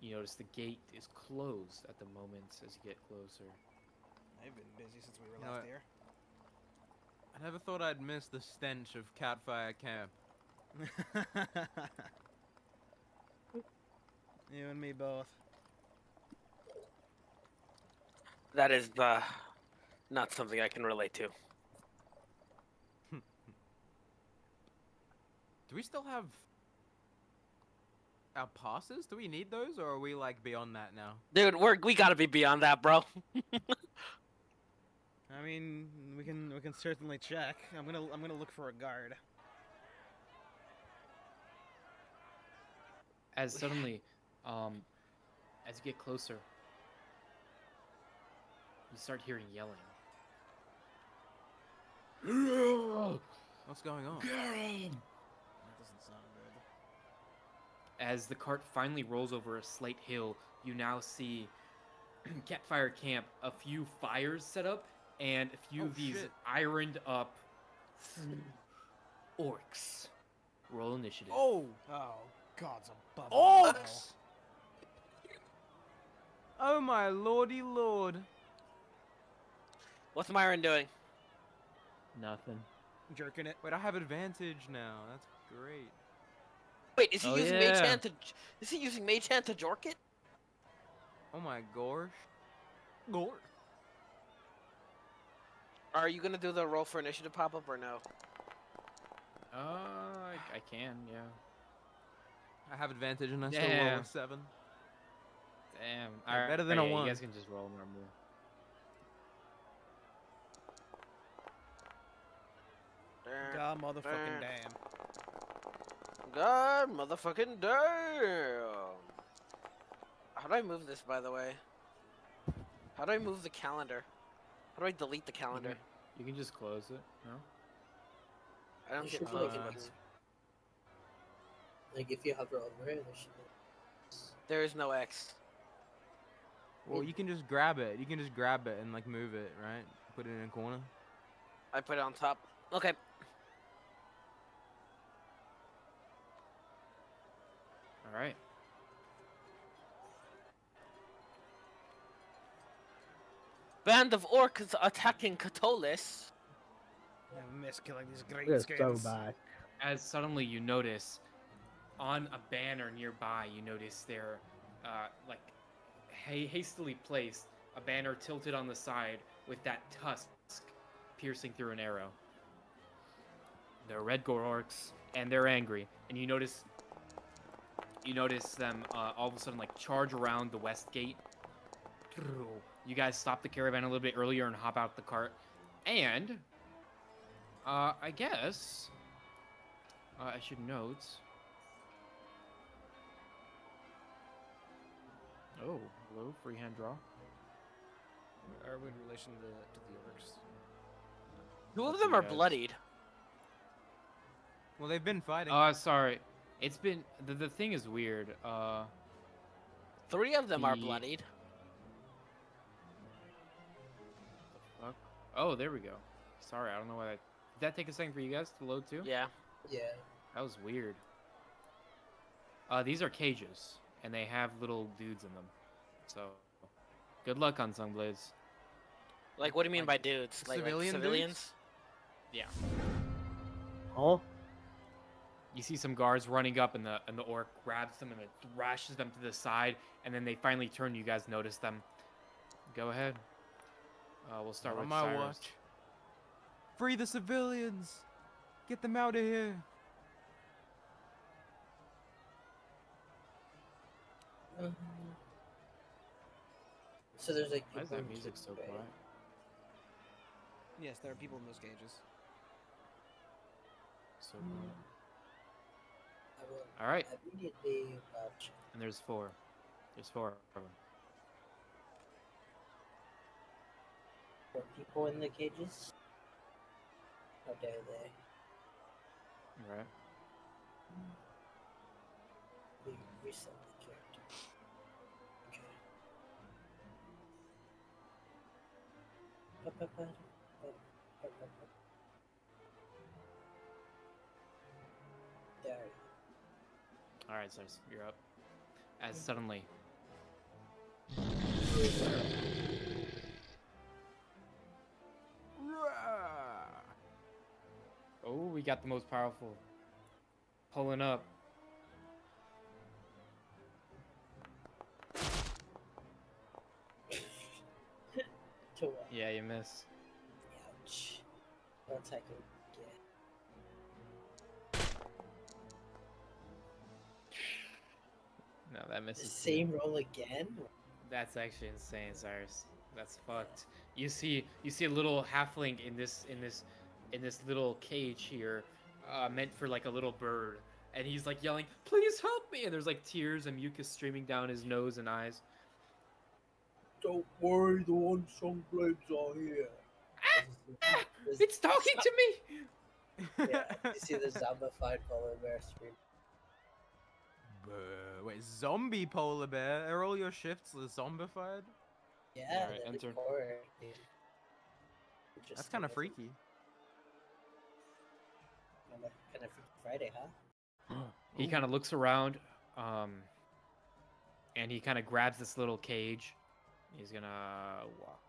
You notice the gate is closed at the moment as you get closer. I've been busy since we were You know last what? here. I never thought I'd miss the stench of Catfire Camp. You and me both. That is not something I can relate to. Do we still have our passes? Do we need those, or are we like beyond that now? Dude, we gotta be beyond that, bro. I mean, we can certainly check. I'm gonna look for a guard. As suddenly, as you get closer, you start hearing yelling. What's going on? That doesn't sound good. As the cart finally rolls over a slight hill, you now see Campfire Camp, a few fires set up, and a few Oh, of these shit. ironed up orcs. Roll initiative. Oh, Oh, God's above. orcs! Oh my lordy lord! What's Myron doing? Nothing. Jerking it. Wait, I have advantage now. That's great. Wait, is he Oh, using yeah. Mage Hand to? Is he using Mage Hand to jork it? Oh my gosh. Are you gonna do the roll for initiative pop up or no? I can, yeah. I have advantage and I still roll Yeah. a 7. Damn. Yeah, Alright, better than a yeah, 1. You guys can just roll normal. God motherfucking damn. God motherfucking damn! How do I move this, by the way? How do I move the calendar? How do I delete the calendar? You can just close it, no? I don't You get should close like, buttons. like if you hover over it, there should be. There is no X. Well, you can just grab it. You can just grab it and like move it, right? Put it in a corner. I put it on top. Okay. Alright. Band of orcs attacking Catullus. I miss killing these great We're so skins. back. As suddenly you notice, on a banner nearby, you notice there, like, hastily placed, a banner tilted on the side with that tusk piercing through an arrow. They're red gore orcs, and they're angry. And you notice them all of a sudden like charge around the west gate. You guys stop the caravan a little bit earlier and hop out the cart. And I guess I should note. Oh, hello, freehand draw. Are we in relation to the orcs? Two of Up them to are you guys. bloodied. Well, they've been fighting. Sorry. It's been the thing is weird. 3 of them are The- bloodied. Fuck. Oh, there we go. Sorry, I don't know why that. Did that take a second for you guys to load too? Yeah. Yeah. That was weird. These are cages, and they have little dudes in them. So, good luck on Sunblades. Like, what do you mean by dudes? Like Civilian dudes? civilians? Yeah. Huh? You see some guards running up, and the orc grabs them and it thrashes them to the side, and then they finally turn. You guys notice them. Go ahead. We'll start On with my Cyrus. watch. Free the civilians! Get them out of here! So there's like. Why is people that in music cages, so right? quiet? Yes, there are people in those cages. So Mm. quiet. I will All right, immediately watch. and there's 4. There's 4 of them. 4 people in the cages. How dare they? All right. We reset the character. Okay. There. All right, Cyrus, you're up. As suddenly, oh, we got the most powerful pulling up. Yeah, you miss. Ouch. Once I can get No, that the misses. too. same roll again. That's actually insane, Cyrus. That's fucked. You see a little halfling in this little cage here, meant for like a little bird, and he's like yelling, "Please help me!" And there's like tears and mucus streaming down his nose and eyes. Don't worry, the unsung blades are here. Ah, it's talking to me. Yeah, you see the zombified polar bear scream. Wait, zombie polar bear? Are all your shifts zombified? Yeah, Alright, the enter. record, dude. That's Interesting, kind of isn't it? freaky. Kind of freaky Friday, huh? He kind of looks around, and he kind of grabs this little cage. He's gonna walk.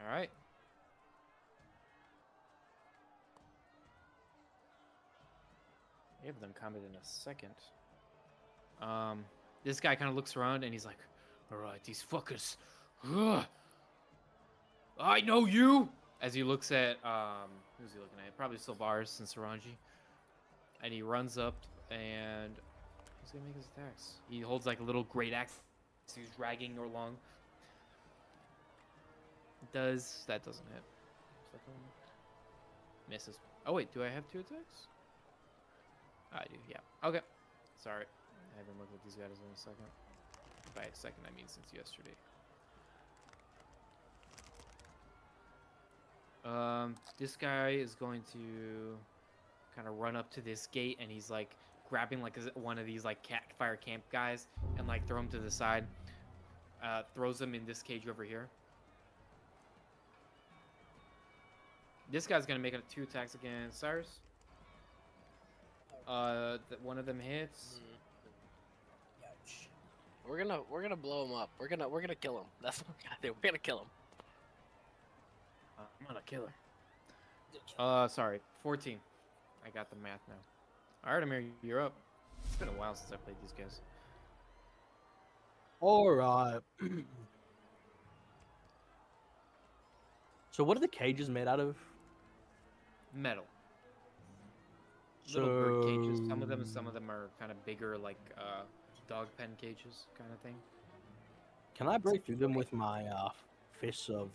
All right. We have them combat in a second. This guy kind of looks around and he's like, "All right, these fuckers. Ugh. I know you." As he looks at who's he looking at? Probably Sylvaris and Saranji. And he runs up and he's gonna make his attacks. He holds like a little great axe. He's dragging along. That doesn't hit? Second one. Misses. Oh wait, do I have 2 attacks? I do. Yeah. Okay. Sorry, I haven't looked at these guys in a second. By a second, I mean since yesterday. This guy is going to kind of run up to this gate, and he's like grabbing like one of these like fire camp guys and like throw him to the side. Throws him in this cage over here. This guy's gonna make 2 attacks against Cyrus. One of them hits. Ouch. We're gonna blow him up. We're gonna kill him. That's what we gotta do. We're gonna kill him. I'm not a killer. Sorry, 14. I got the math now. All right, Amir, you're up. It's been a while since I played these guys. Alright. So what are the cages made out of? Metal. Little bird cages. Some of them are kind of bigger, like dog pen cages, kind of thing. Can I break through them with my fists of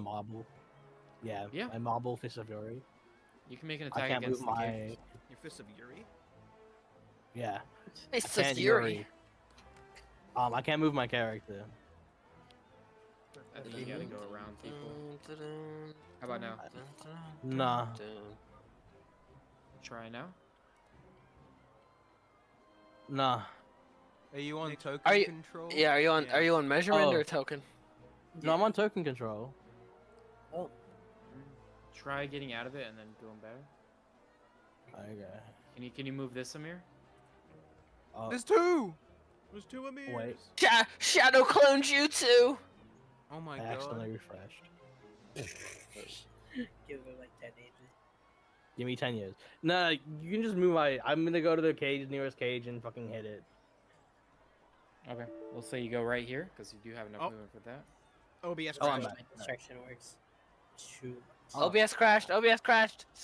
marble? Yeah, Yeah. my marble fist of fury. You can make an I attack can't move against the my cages. Your Fist of Yuri? yeah. It's I a can't fury. I can't move my character. I think you gotta go around people. How about now? Nah. Try now. Nah. Are you on token Are you- control? Yeah, are you on measurement Oh. or token? No, I'm on token control. Oh, Try getting out of it and then doing better. Okay. Can you move this, Amir? There's 2! There's 2 of me. Wait. Shadow clone jutsu. Oh my I god. accidentally refreshed. give it like 10 ages. Give me 10 years. Nah, you can just move my. I'm gonna go to the cage, nearest cage, and fucking hit it. Okay. We'll say you go right here because you do have enough Oh. movement for that. OBS Oh, I'm crashed. back. Instruction works. Shoot. Oh. OBS crashed. OBS crashed.